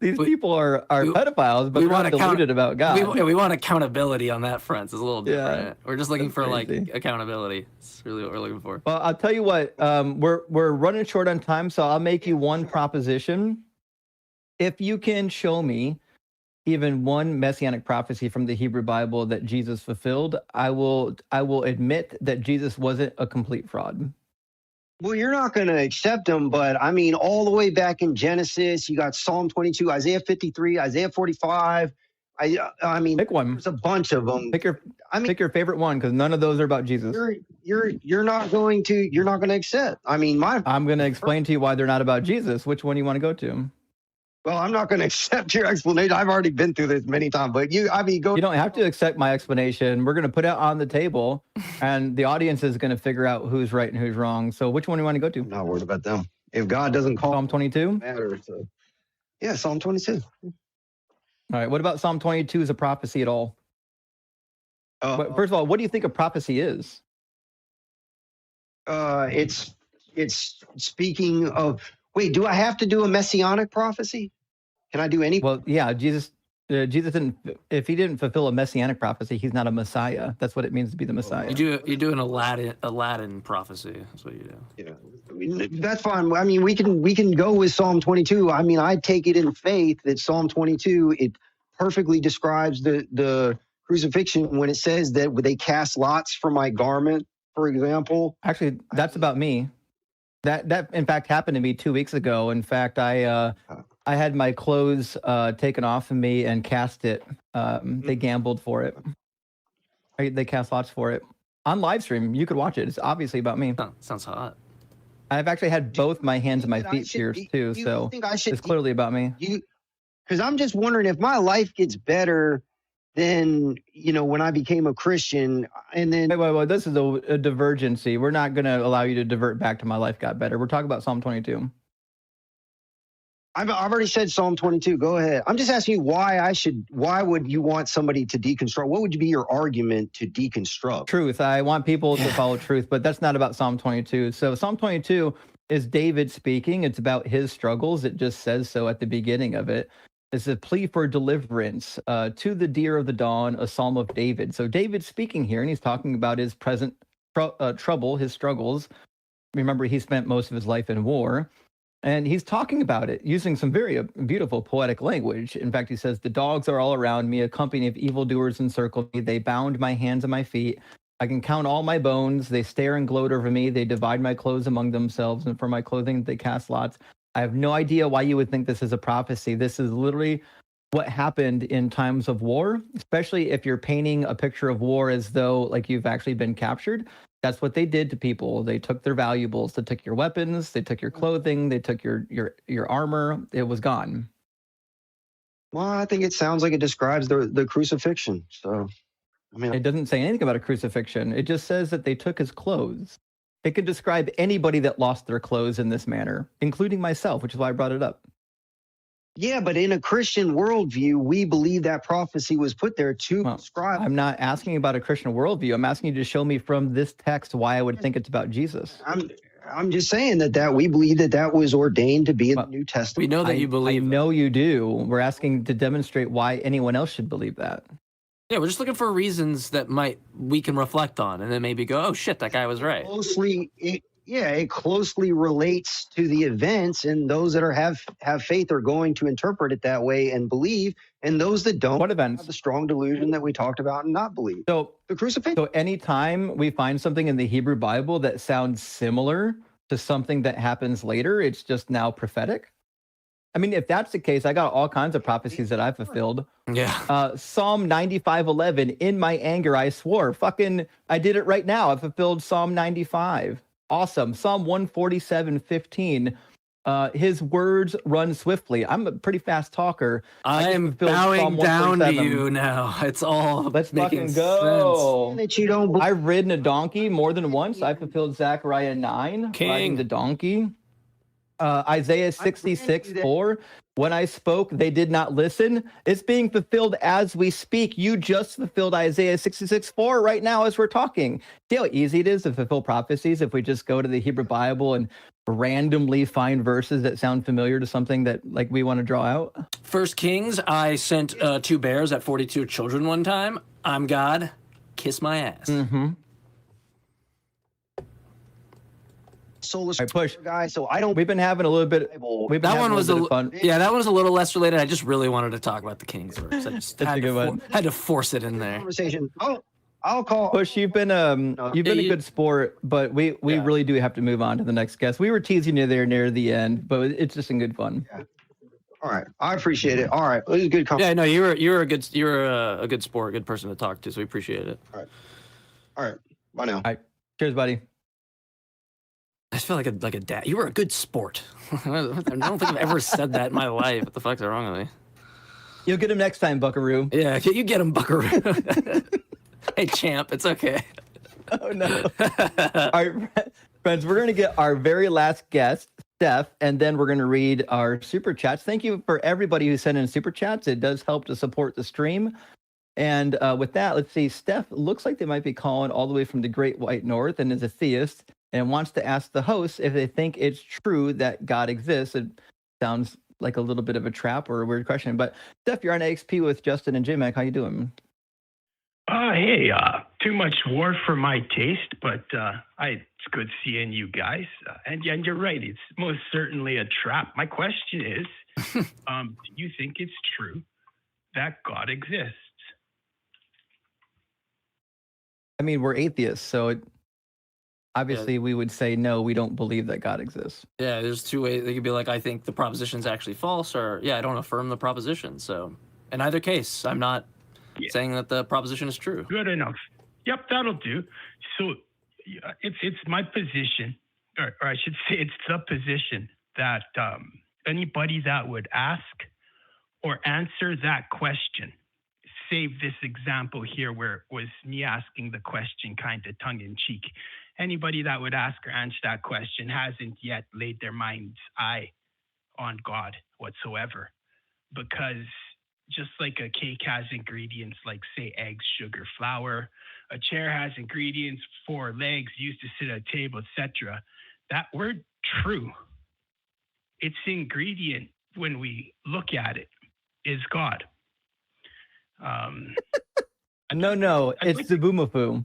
These people are pedophiles, but they're deluded about God. We want accountability on that front. It's a little different. Yeah, we're just looking for crazy. Like accountability. It's really what we're looking for. Well, I'll tell you what. We're running short on time, so I'll make you one proposition. If you can show me even one messianic prophecy from the Hebrew Bible that Jesus fulfilled, I will admit that Jesus wasn't a complete fraud. Well, you're not going to accept them, but I mean, all the way back in Genesis, you got Psalm 22, Isaiah 53, Isaiah 45. I mean, pick one. There's a bunch of them. Pick your favorite one, because none of those are about Jesus. You're not going to accept. I mean, I'm going to explain to you why they're not about Jesus. Which one do you want to go to? Well, I'm not going to accept your explanation. I've already been through this many times, but go. You don't have to accept my explanation. We're going to put it on the table, and the audience is going to figure out who's right and who's wrong. So which one do you want to go to? I'm not worried about them. If God doesn't call Psalm 22? Matter, so. Yeah, Psalm 22. All right. What about Psalm 22 as a prophecy at all? First of all, what do you think a prophecy is? It's speaking of. Wait, do I have to do a messianic prophecy? Can I do any? Well, yeah, Jesus didn't. If he didn't fulfill a messianic prophecy, he's not a Messiah. That's what it means to be the Messiah. You do an Aladdin prophecy. That's what you do. Yeah, I mean, that's fine. I mean, we can go with Psalm 22. I mean, I take it in faith that Psalm 22 it perfectly describes the crucifixion when it says that they cast lots for my garment, for example. Actually, that's about me. That in fact happened to me 2 weeks ago. In fact, I had my clothes taken off of me and cast it. They gambled for it. They cast lots for it on live stream. You could watch it. It's obviously about me. Sounds hot. I've actually had both my hands and my feet pierced too, so it's clearly about me. Because I'm just wondering if my life gets better than, when I became a Christian, and then Wait. This is a divergency. We're not going to allow you to divert back to my life got better. We're talking about Psalm 22. I've already said Psalm 22. Go ahead. I'm just asking you why would you want somebody to deconstruct? What would be your argument to deconstruct? Truth. I want people to follow truth, but that's not about Psalm 22. So Psalm 22 is David speaking. It's about his struggles. It just says so at the beginning of it. It's a plea for deliverance to the deer of the dawn, a psalm of David. So David's speaking here, and he's talking about his present trouble, his struggles. Remember, he spent most of his life in war. And he's talking about it using some very beautiful poetic language. In fact, he says, the dogs are all around me, a company of evildoers encircle me. They bound my hands and my feet. I can count all my bones. They stare and gloat over me. They divide my clothes among themselves. And for my clothing, they cast lots. I have no idea why you would think this is a prophecy. This is literally what happened in times of war, especially if you're painting a picture of war as though like you've actually been captured. That's what they did to people. They took their valuables. They took your weapons. They took your clothing. They took your armor. It was gone. Well, I think it sounds like it describes the crucifixion. So, it doesn't say anything about a crucifixion. It just says that they took his clothes. It could describe anybody that lost their clothes in this manner, including myself, which is why I brought it up. Yeah, but in a Christian worldview, we believe that prophecy was put there to describe. I'm not asking about a Christian worldview. I'm asking you to show me from this text why I would think it's about Jesus. I'm just saying that we believe that was ordained to be in the New Testament. We know that you believe. I know you do. We're asking to demonstrate why anyone else should believe that. Yeah, we're just looking for reasons that we can reflect on, and then maybe go, oh shit, that guy was right. It closely relates to the events, and those that have faith are going to interpret it that way and believe, and those that don't What events? have the strong delusion that we talked about and not believe. So the crucifixion. So anytime we find something in the Hebrew Bible that sounds similar to something that happens later, it's just now prophetic. I mean, if that's the case, I got all kinds of prophecies that I fulfilled. Yeah. Psalm 95:11, in my anger I swore. I did it right now. I fulfilled Psalm 95. Awesome. Psalm 147:15. His words run swiftly. I'm a pretty fast talker. I'm bowing down to you now. It's all Let's making fucking go. That you don't. I've ridden a donkey more than once. I fulfilled Zechariah 9, riding the donkey. Isaiah 66:4. When I spoke, they did not listen. It's being fulfilled as we speak. You just fulfilled Isaiah 66:4 right now as we're talking. See how easy it is to fulfill prophecies if we just go to the Hebrew Bible and randomly find verses that sound familiar to something that like we want to draw out? First Kings, I sent 2 bears at 42 children one time. I'm God. Kiss my ass. Mm-hmm. Soulless push guy, so I don't. We've been having a little bit. That one was fun. Yeah, that one was a little less related. I just really wanted to talk about the Kings verse. I just had to force it in there. Conversation. I'll call. Push, you've been a good sport, but we really do have to move on to the next guest. We were teasing you there near the end, but it's just in good fun. Yeah. All right, I appreciate it. All right, it was a good conversation. Yeah, no, you're a good sport, good person to talk to, so we appreciate it. All right, bye now. All right, cheers, buddy. I just feel like a dad. You were a good sport. I don't think I've ever said that in my life. What the fuck's wrong with me? You'll get him next time, Buckaroo. Yeah, you get him, Buckaroo. Hey, champ, it's okay. Oh, no. All right, friends, we're going to get our very last guest, Steph, and then we're going to read our super chats. Thank you for everybody who sent in super chats. It does help to support the stream. And with that, let's see. Steph looks like they might be calling all the way from the Great White North and is a theist and wants to ask the host if they think it's true that God exists. It sounds like a little bit of a trap or a weird question. But Steph, you're on AXP with Justin and JMike. How you doing? Hey, too much war for my taste, but it's good seeing you guys. And you're right, it's most certainly a trap. My question is, do you think it's true that God exists? I mean, we're atheists, so obviously we would say, no, we don't believe that God exists. Yeah, there's 2 ways. They could be like, I think the proposition's actually false, or, yeah, I don't affirm the proposition. So in either case, I'm not saying that the proposition is true. Good enough. Yep, that'll do. So it's my position, or I should say it's the position that anybody that would ask or answer that question. Save this example here where it was me asking the question kind of tongue in cheek. Anybody that would ask or answer that question hasn't yet laid their mind's eye on God whatsoever. Because just like a cake has ingredients like, say, eggs, sugar, flour, a chair has ingredients, 4 legs used to sit at a table, etc. That word true, its ingredient when we look at it is God. No, it's Zabumafu.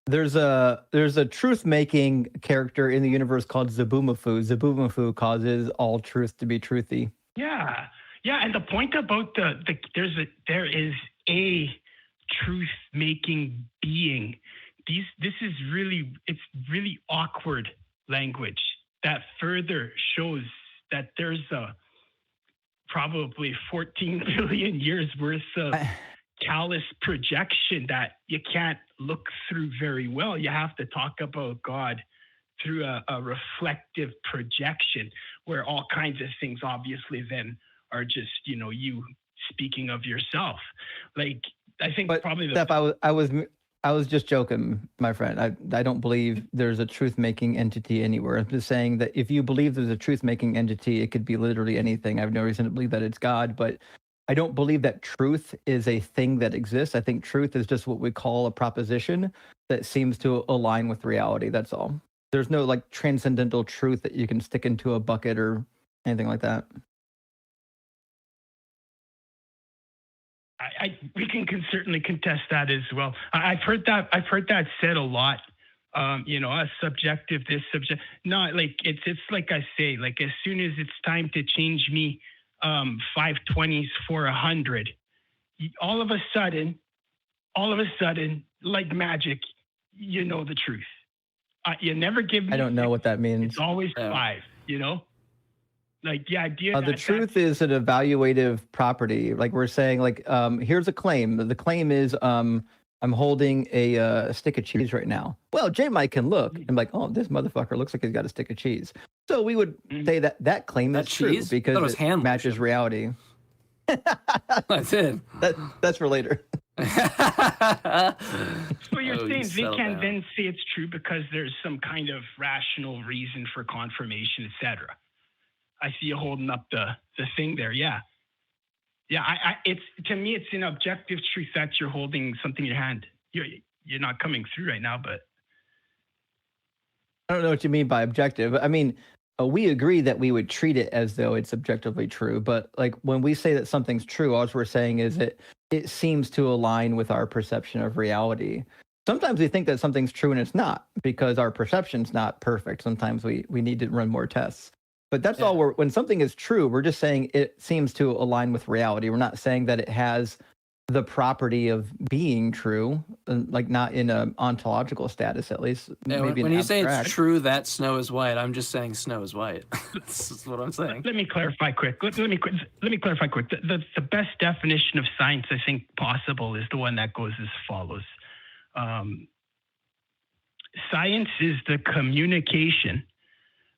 There's a truth-making character in the universe called Zabumafu. Zabumafu causes all truth to be truthy. Yeah, and the point about there is a truth-making being. It's really awkward language that further shows that there's probably 14 billion years worth of callous projection that you can't look through very well. You have to talk about God through a reflective projection where all kinds of things obviously then are just, you speaking of yourself. Like, I think probably Steph, I was just joking, my friend. I don't believe there's a truth-making entity anywhere. I'm just saying that if you believe there's a truth-making entity, it could be literally anything. I have no reason to believe that it's God, but I don't believe that truth is a thing that exists. I think truth is just what we call a proposition that seems to align with reality. That's all. There's no like transcendental truth that you can stick into a bucket or anything like that. We can certainly contest that as well. I've heard that said a lot. A subjective, this subject. Not like it's like I say, like as soon as it's time to change me 520s for 100, all of a sudden, like magic, you know the truth. You never give me. I don't know 6, what that means. It's always 5. Like the idea the truth is an evaluative property. Like we're saying, like here's a claim. The claim is I'm holding a stick of cheese right now. Well, JMike can look and be like, oh, this motherfucker looks like he's got a stick of cheese. So we would say that claim is true because it matches reality. That's it. So That's for later. you're saying they can then say it's true because there's some kind of rational reason for confirmation, etc. I see you holding up the thing there. Yeah. It's to me, it's an objective truth that you're holding something in your hand. You're not coming through right now, but I don't know what you mean by objective. I mean, we agree that we would treat it as though it's objectively true, but like when we say that something's true, all we're saying is that it seems to align with our perception of reality. Sometimes we think that something's true and it's not because our perception's not perfect. Sometimes we need to run more tests. But that's all when something is true, we're just saying it seems to align with reality. We're not saying that it has the property of being true, like not in an ontological status, at least. Yeah, maybe when you say abstract. it's true that snow is white, I'm just saying snow is white. That's what I'm saying. Let me clarify quick. Let me clarify quick. The best definition of science I think possible is the one that goes as follows. Science is the communication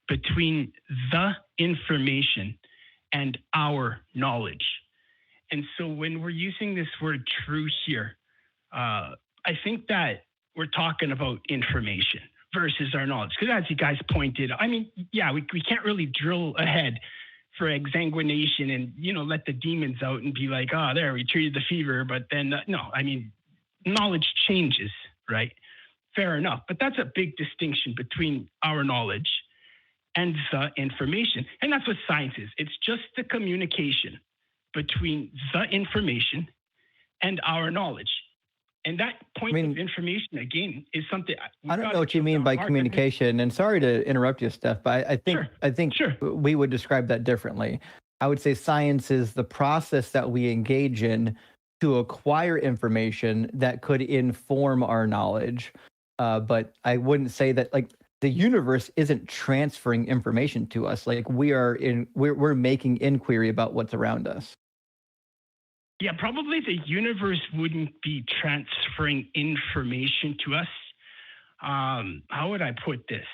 between the information and our knowledge. And so when we're using this word true here, I think that we're talking about information versus our knowledge. Because as you guys pointed, I mean, yeah, we can't really drill ahead for exsanguination and, let the demons out and be like, oh, there, we treated the fever. But then, no, I mean, knowledge changes, right? Fair enough. But that's a big distinction between our knowledge and the information. And that's what science is. It's just the communication between the information and our knowledge. And that point of information, again, is something... I don't know what you mean by communication. And sorry to interrupt you, Steph, but I think we would describe that differently. I would say science is the process that we engage in to acquire information that could inform our knowledge. But I wouldn't say that, like, the universe isn't transferring information to us. Like we're making inquiry about what's around us. Yeah, probably the universe wouldn't be transferring information to us. How would I put this?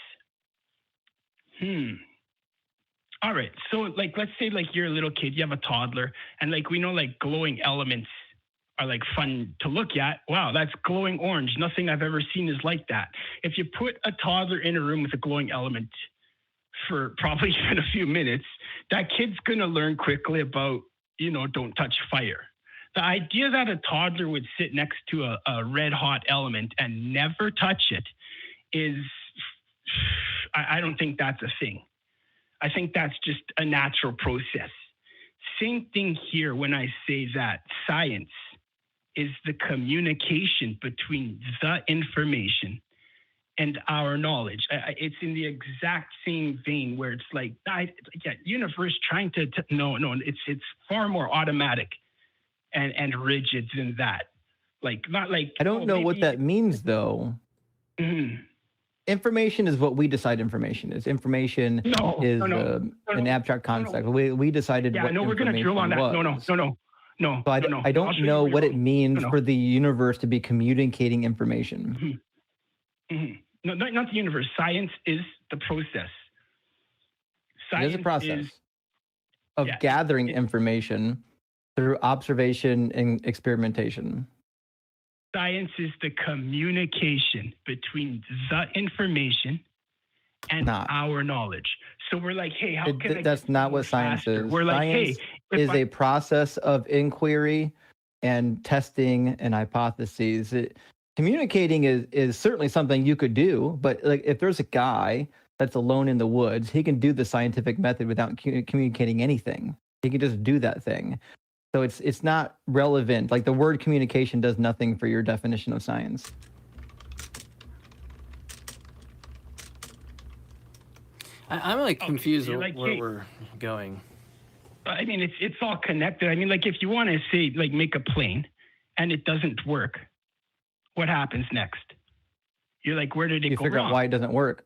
All right. So like, let's say like you're a little kid, you have a toddler, and like we know like glowing elements are like fun to look at. Wow, that's glowing orange. Nothing I've ever seen is like that. If you put a toddler in a room with a glowing element for probably even a few minutes, that kid's going to learn quickly about, don't touch fire. The idea that a toddler would sit next to a red hot element and never touch it is, I don't think that's a thing. I think that's just a natural process. Same thing here when I say that science is the communication between the information and our knowledge. It's in the exact same vein where it's like, universe trying to no, it's far more automatic and rigid than that. Like, not like, I don't know what that means though. Mm-hmm. Information is what we decide information is. Information is an abstract concept. We decided what we're going to drill on that. Was. No. So I don't know what it means for the universe to be communicating information. Mm-hmm. Mm-hmm. No, not the universe. Science is the process. It is a process of gathering information through observation and experimentation. Science is the communication between the information and our knowledge. So we're like, hey, how can that's not what science is. We're like, science is a process of inquiry and testing and hypotheses. Communicating is certainly something you could do, but like if there's a guy that's alone in the woods, he can do the scientific method without communicating anything. He can just do that thing. So it's not relevant. Like the word communication does nothing for your definition of science. I'm like confused where we're going. I mean, it's all connected. I mean, like if you want to say like make a plane and it doesn't work, what happens next? You're like, where did it go wrong? You figure out why it doesn't work.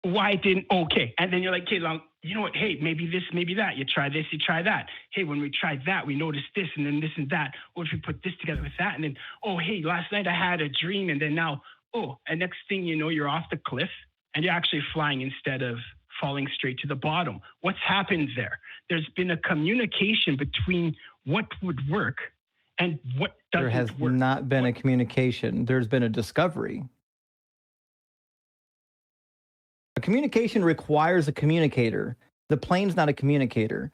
Why didn't, okay. And then you're like, okay, you know what? Hey, maybe this, maybe that. You try this, you try that. Hey, when we tried that, we noticed this and then this and that. What if we put this together with that? And then, oh, hey, last night I had a dream. And then now, and next thing you know, you're off the cliff and you're actually flying instead of falling straight to the bottom. What's happened there? There's been a communication between what would work and what doesn't work. There has not been a communication. There's been a discovery. A communication requires a communicator. The plane's not a communicator.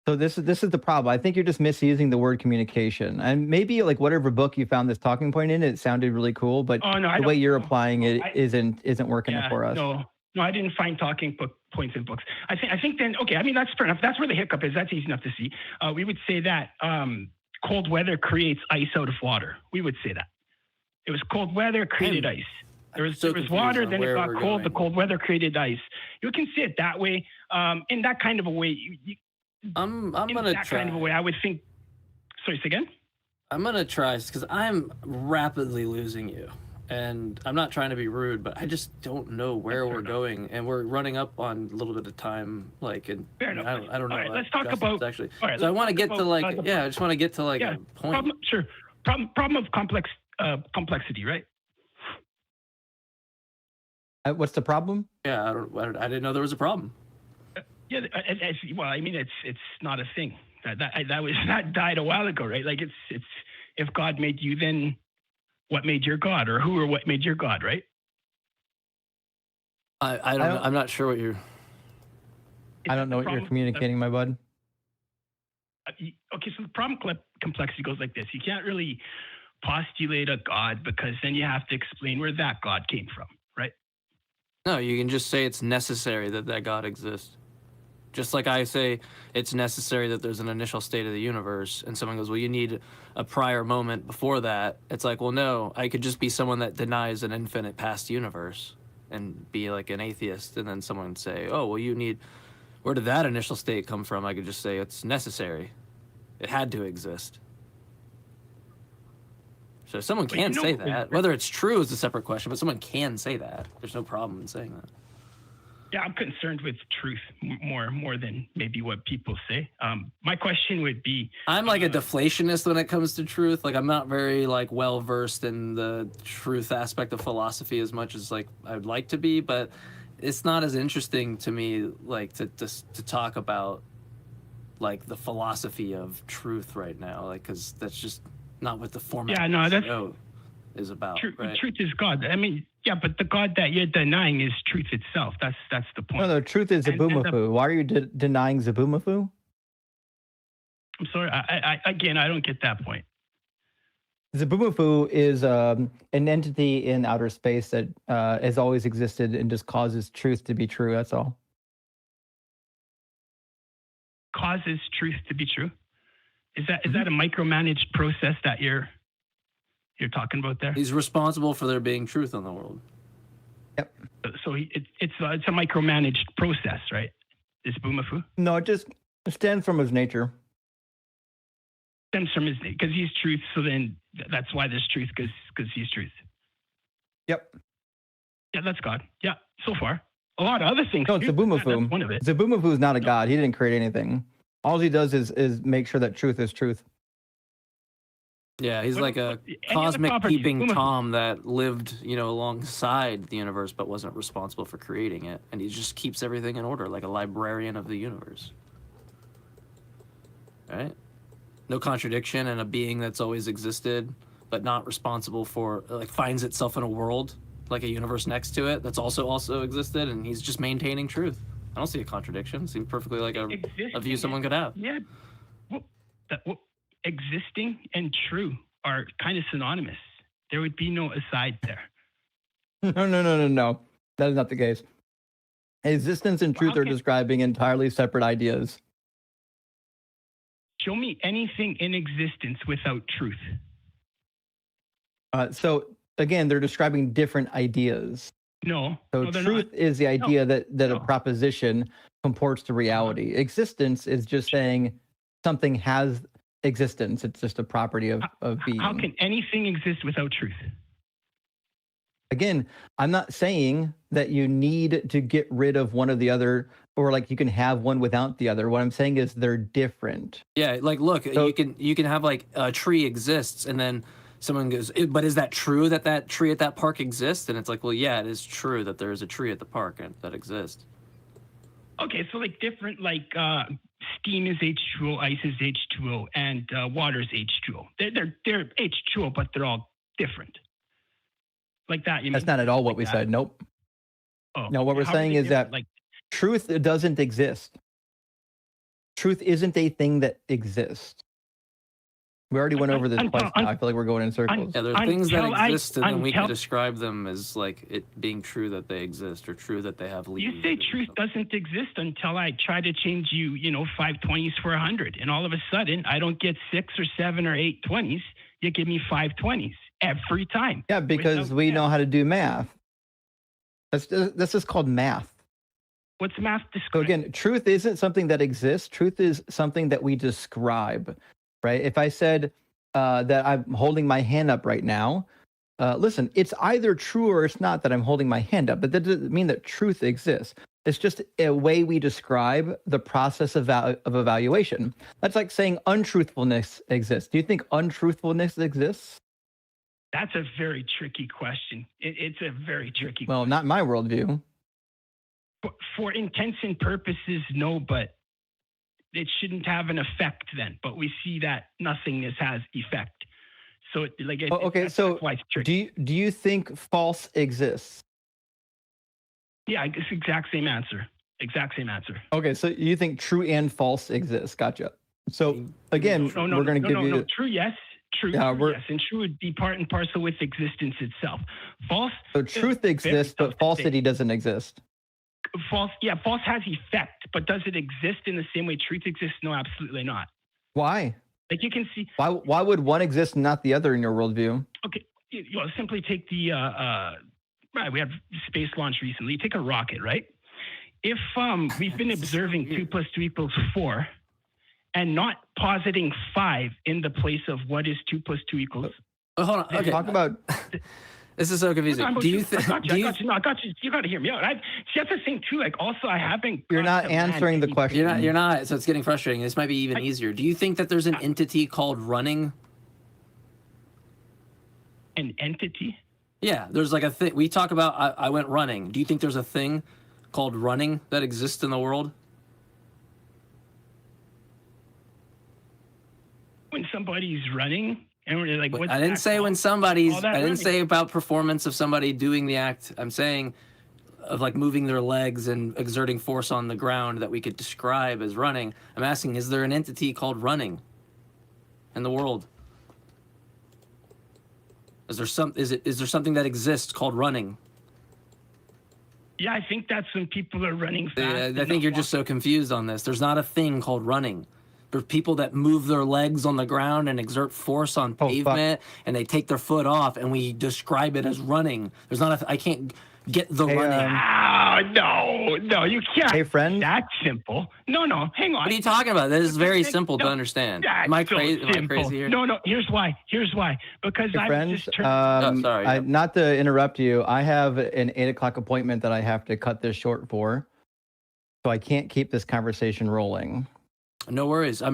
So this is the problem. I think you're just misusing the word communication. And maybe like whatever book you found this talking point in, it sounded really cool, but the way you're applying it isn't working for us. No, I didn't find talking points in books. I think then, okay, I mean, that's fair enough. That's where the hiccup is. That's easy enough to see. We would say that cold weather creates ice out of water. We would say that. It was cold weather created ice. There was water, then it got cold. The cold weather created ice. You can see it that way. In that kind of a way, I'm gonna try. Kind of a way, I would think. Sorry, say again. I'm gonna try because I'm rapidly losing you, and I'm not trying to be rude, but I just don't know where we're going, and we're running up on a little bit of time. Like, and fair enough. I don't know. All right, let's talk about actually. Right, so I want to get to like, I just want to get to like a point. Problem of complexity, right? What's the problem? Yeah, I didn't know there was a problem. Yeah, well, I mean, it's not a thing. That died a while ago, right? Like it's if God made you, then what made your God, or who or what made your God, right? I don't know. I'm not sure what you're. I don't know what you're communicating, my bud. Okay, so the problem complexity goes like this: you can't really postulate a God because then you have to explain where that God came from, right? No, you can just say it's necessary that God exists. Just like I say, it's necessary that there's an initial state of the universe, and someone goes, well, you need a prior moment before that. It's like, well, no, I could just be someone that denies an infinite past universe and be like an atheist, and then someone would say, oh, well, where did that initial state come from? I could just say it's necessary. It had to exist. So someone can say that. Whether it's true is a separate question, but someone can say that. There's no problem in saying that. Yeah, I'm concerned with truth more than maybe what people say. My question would be... I'm like a deflationist when it comes to truth. Like I'm not very like well-versed in the truth aspect of philosophy as much as like I'd like to be, but it's not as interesting to me like to talk about like the philosophy of truth right now, like because that's just not what the format of the show is about. Right? Truth is God. I mean, yeah, but the God that you're denying is truth itself. That's the point. No, truth is Zabumafu. Why are you denying Zabumafu? I'm sorry. Again, I don't get that point. Zabumafu is an entity in outer space that has always existed and just causes truth to be true. That's all. Causes truth to be true? Is that a micromanaged process that you're talking about there? He's responsible for there being truth in the world. Yep. So it's a micromanaged process, right? Is Zabumafu? No, it just stems from his nature. Stems from his because he's truth. So then that's why there's truth because he's truth. Yep. Yeah, that's God. Yeah, so far. A lot of other things. No, it's Zabumafu. That's one of it. Zabumafu is not a god. He didn't create anything. All he does is make sure that truth is truth. Yeah, he's like a cosmic peeping Tom that lived, alongside the universe but wasn't responsible for creating it, and he just keeps everything in order, like a librarian of the universe. Right? No contradiction, and a being that's always existed but not responsible for, like, finds itself in a world, like a universe next to it that's also existed, and he's just maintaining truth. I don't see a contradiction. It seems perfectly like a view someone could have. Yeah. Existing and true are kind of synonymous. There would be no aside there. No. That is not the case. Existence and truth are describing entirely separate ideas. Show me anything in existence without truth. So again, they're describing different ideas. No. So truth is the idea that a proposition comports to reality. Existence is just saying something has existence. It's just a property of being. How can anything exist without truth? Again, I'm not saying that you need to get rid of one or the other, or like you can have one without the other. What I'm saying is they're different. Yeah, like look, so, you can have like a tree exists, and then someone goes, but is that true that tree at that park exists? And it's like, well, yeah, it is true that there is a tree at the park that exists. Okay, so like different, like steam is H2O, ice is H2O, and water is H2O. They're H2O, but they're all different. Like that, you mean? That's not at all what we said. Nope. Oh, no, what we're saying is that truth doesn't exist. Truth isn't a thing that exists. We already went over this twice now. I feel like we're going in circles. Yeah, there are things that exist, and then we can describe them as like it being true that they exist or true that they have leading. You say truth doesn't exist until I try to change you, 5 20s for 100. And all of a sudden, I don't get 6 or 7 or 8 20s. You give me 5 20s every time. Yeah, because we know how to do math. This is called math. What's math describe? So again, truth isn't something that exists. Truth is something that we describe. Right? If I said that I'm holding my hand up right now, listen, it's either true or it's not that I'm holding my hand up, but that doesn't mean that truth exists. It's just a way we describe the process of evaluation. That's like saying untruthfulness exists. Do you think untruthfulness exists? That's a very tricky question. It's a very tricky question. Well, not in my worldview. For intents and purposes, no, but it shouldn't have an effect then, but we see that nothingness has effect. So so do you think false exists? Yeah, I guess exact same answer. Okay, so you think true and false exist. Gotcha. So again, we're going to give you true, yes. True, yes, and true would be part and parcel with existence itself. False. So truth exists, but falsity doesn't exist. False has effect, but does it exist in the same way truth exists? No, absolutely not. Why? Like you can see. Why would one exist and not the other in your worldview? Okay, simply take the right. We had space launch recently. You take a rocket, right? If we've been observing 2 + 2 = 4, and not positing 5 in the place of what is 2 + 2 =. Hold on. Okay. Talk about. This is so confusing. Do you think? I got you. You got to hear me out. That's the thing too. Like, also, I haven't. You're not answering the question. You're not. So it's getting frustrating. This might be even easier. Do you think that there's an entity called running? An entity? Yeah, there's like a thing. We talk about. I went running. Do you think there's a thing called running that exists in the world? When somebody's running, and we're like, what's I didn't that say called? when somebody's. All that I didn't running. say about performance of somebody doing the act. I'm saying of like moving their legs and exerting force on the ground that we could describe as running. I'm asking, is there an entity called running in the world? Is there something that exists called running? Yeah, I think that's when people are running fast. I think you're just so confused on this. There's not a thing called running. There's people that move their legs on the ground and exert force on pavement, and they take their foot off, and we describe it as running. There's not a. I can't get the running. No, you can't. Hey, friend. That's simple. No, hang on. What are you talking about? This is very simple to understand. Am I crazy? So Am I crazy here? No. Here's why. Because Hey, I friends, just turned. Sorry. Yeah. not to interrupt you, I have an 8 o'clock appointment that I have to cut this short for, so I can't keep this conversation rolling. No worries. I'm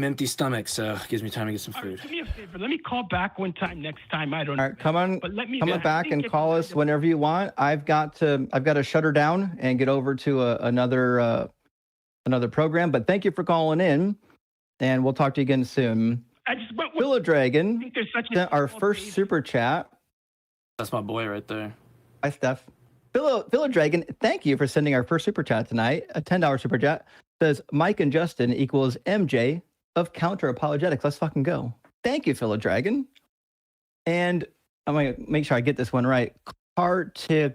empty stomach, so it gives me time to get some food. Do me a favor. Let me call back one time next time. I don't know. All right, come on, But let me come on back and call us whenever you want. I've got to shut her down and get over to another program. But thank you for calling in, and we'll talk to you again soon. Philo Dragon sent our first super chat. That's my boy right there. Hi, Steph. Philo Dragon, thank you for sending our first super chat tonight. A $10 super chat says Mike and Justin equals MJ of Counter Apologetics. Let's fucking go. Thank you, Philo Dragon. And I'm going to make sure I get this one right. Kartiprawat,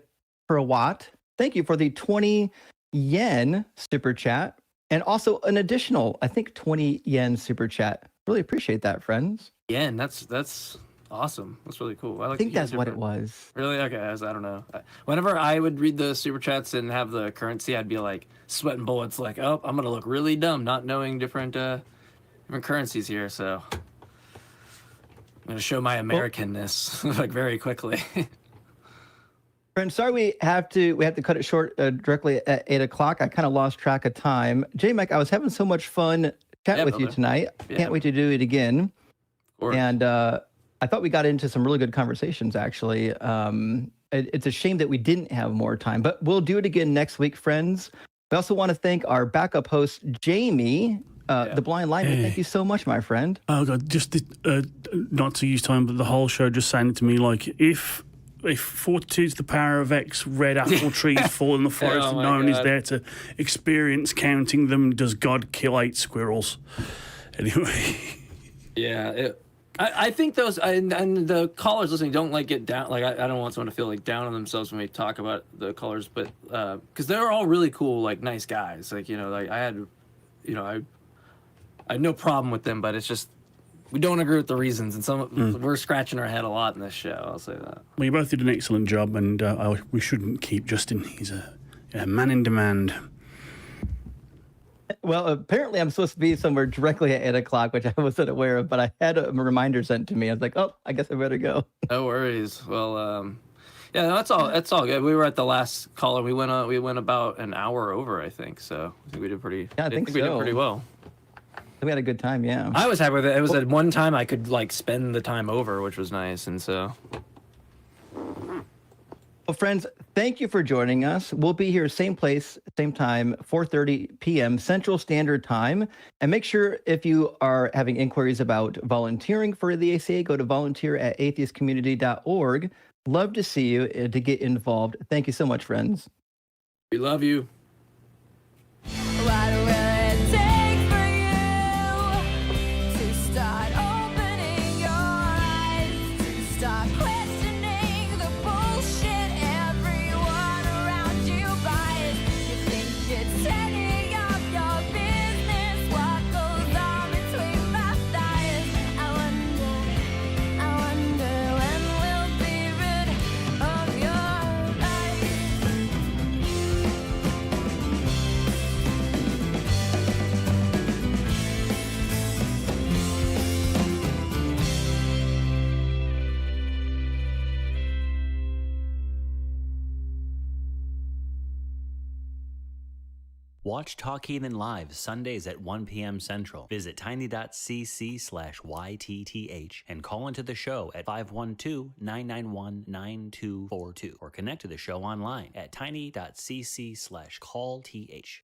thank you for the 20 yen super chat. And also an additional, I think, 20 yen super chat. Really appreciate that, friends. Yen, that's awesome. That's really cool. I think that's what it was. Really? Okay, I don't know. Whenever I would read the super chats and have the currency, I'd be like sweating bullets, like, oh, I'm gonna look really dumb not knowing different currencies here. So I'm gonna show my Americanness like very quickly. Friends, sorry we have to cut it short directly at 8 o'clock. I kind of lost track of time. JMike, I was having so much fun chatting with you tonight. Can't wait to do it again. And I thought we got into some really good conversations, actually. It's a shame that we didn't have more time, but we'll do it again next week, friends. We also want to thank our backup host, Jamie, the blind lineman. Thank you so much, my friend. Oh, God, just not to use time, but the whole show just saying to me, like, if 42 is the power of X, red apple trees fall in the forest and no one is there to experience counting them, does God kill 8 squirrels? Anyway. Yeah, I think those and the callers listening don't like get down. Like I don't want someone to feel like down on themselves when we talk about the callers, but because they're all really cool, like nice guys. Like like I had no problem with them, but it's just we don't agree with the reasons, and we're scratching our head a lot in this show. I'll say that. Well, you both did an excellent job, and we shouldn't keep Justin. He's a man in demand. Well, apparently I'm supposed to be somewhere directly at 8 o'clock, which I wasn't aware of, but I had a reminder sent to me. I was like, oh, I guess I better go. No worries. Well, yeah, that's all good. We were at the last caller. We went about an hour over, I think. So I think we did pretty. Yeah, I think we did pretty well. We had a good time, yeah. I was happy with it. It was at one time I could like spend the time over, which was nice, and so. Well, friends, thank you for joining us. We'll be here same place, same time, 4:30 p.m. Central Standard Time. And make sure if you are having inquiries about volunteering for the ACA, go to volunteer@atheistcommunity.org. Love to see you to get involved. Thank you so much, friends. We love you. What will it take for you to start opening your eyes, to start questioning the bullshit everyone around you buys? You think it's setting up your business, what goes on between my thighs? I wonder when we'll be rid of your eyes. Watch Talk Heathen live Sundays at 1 p.m. Central. Visit tiny.cc/YTTH and call into the show at 512-991-9242 or connect to the show online at tiny.cc/callth.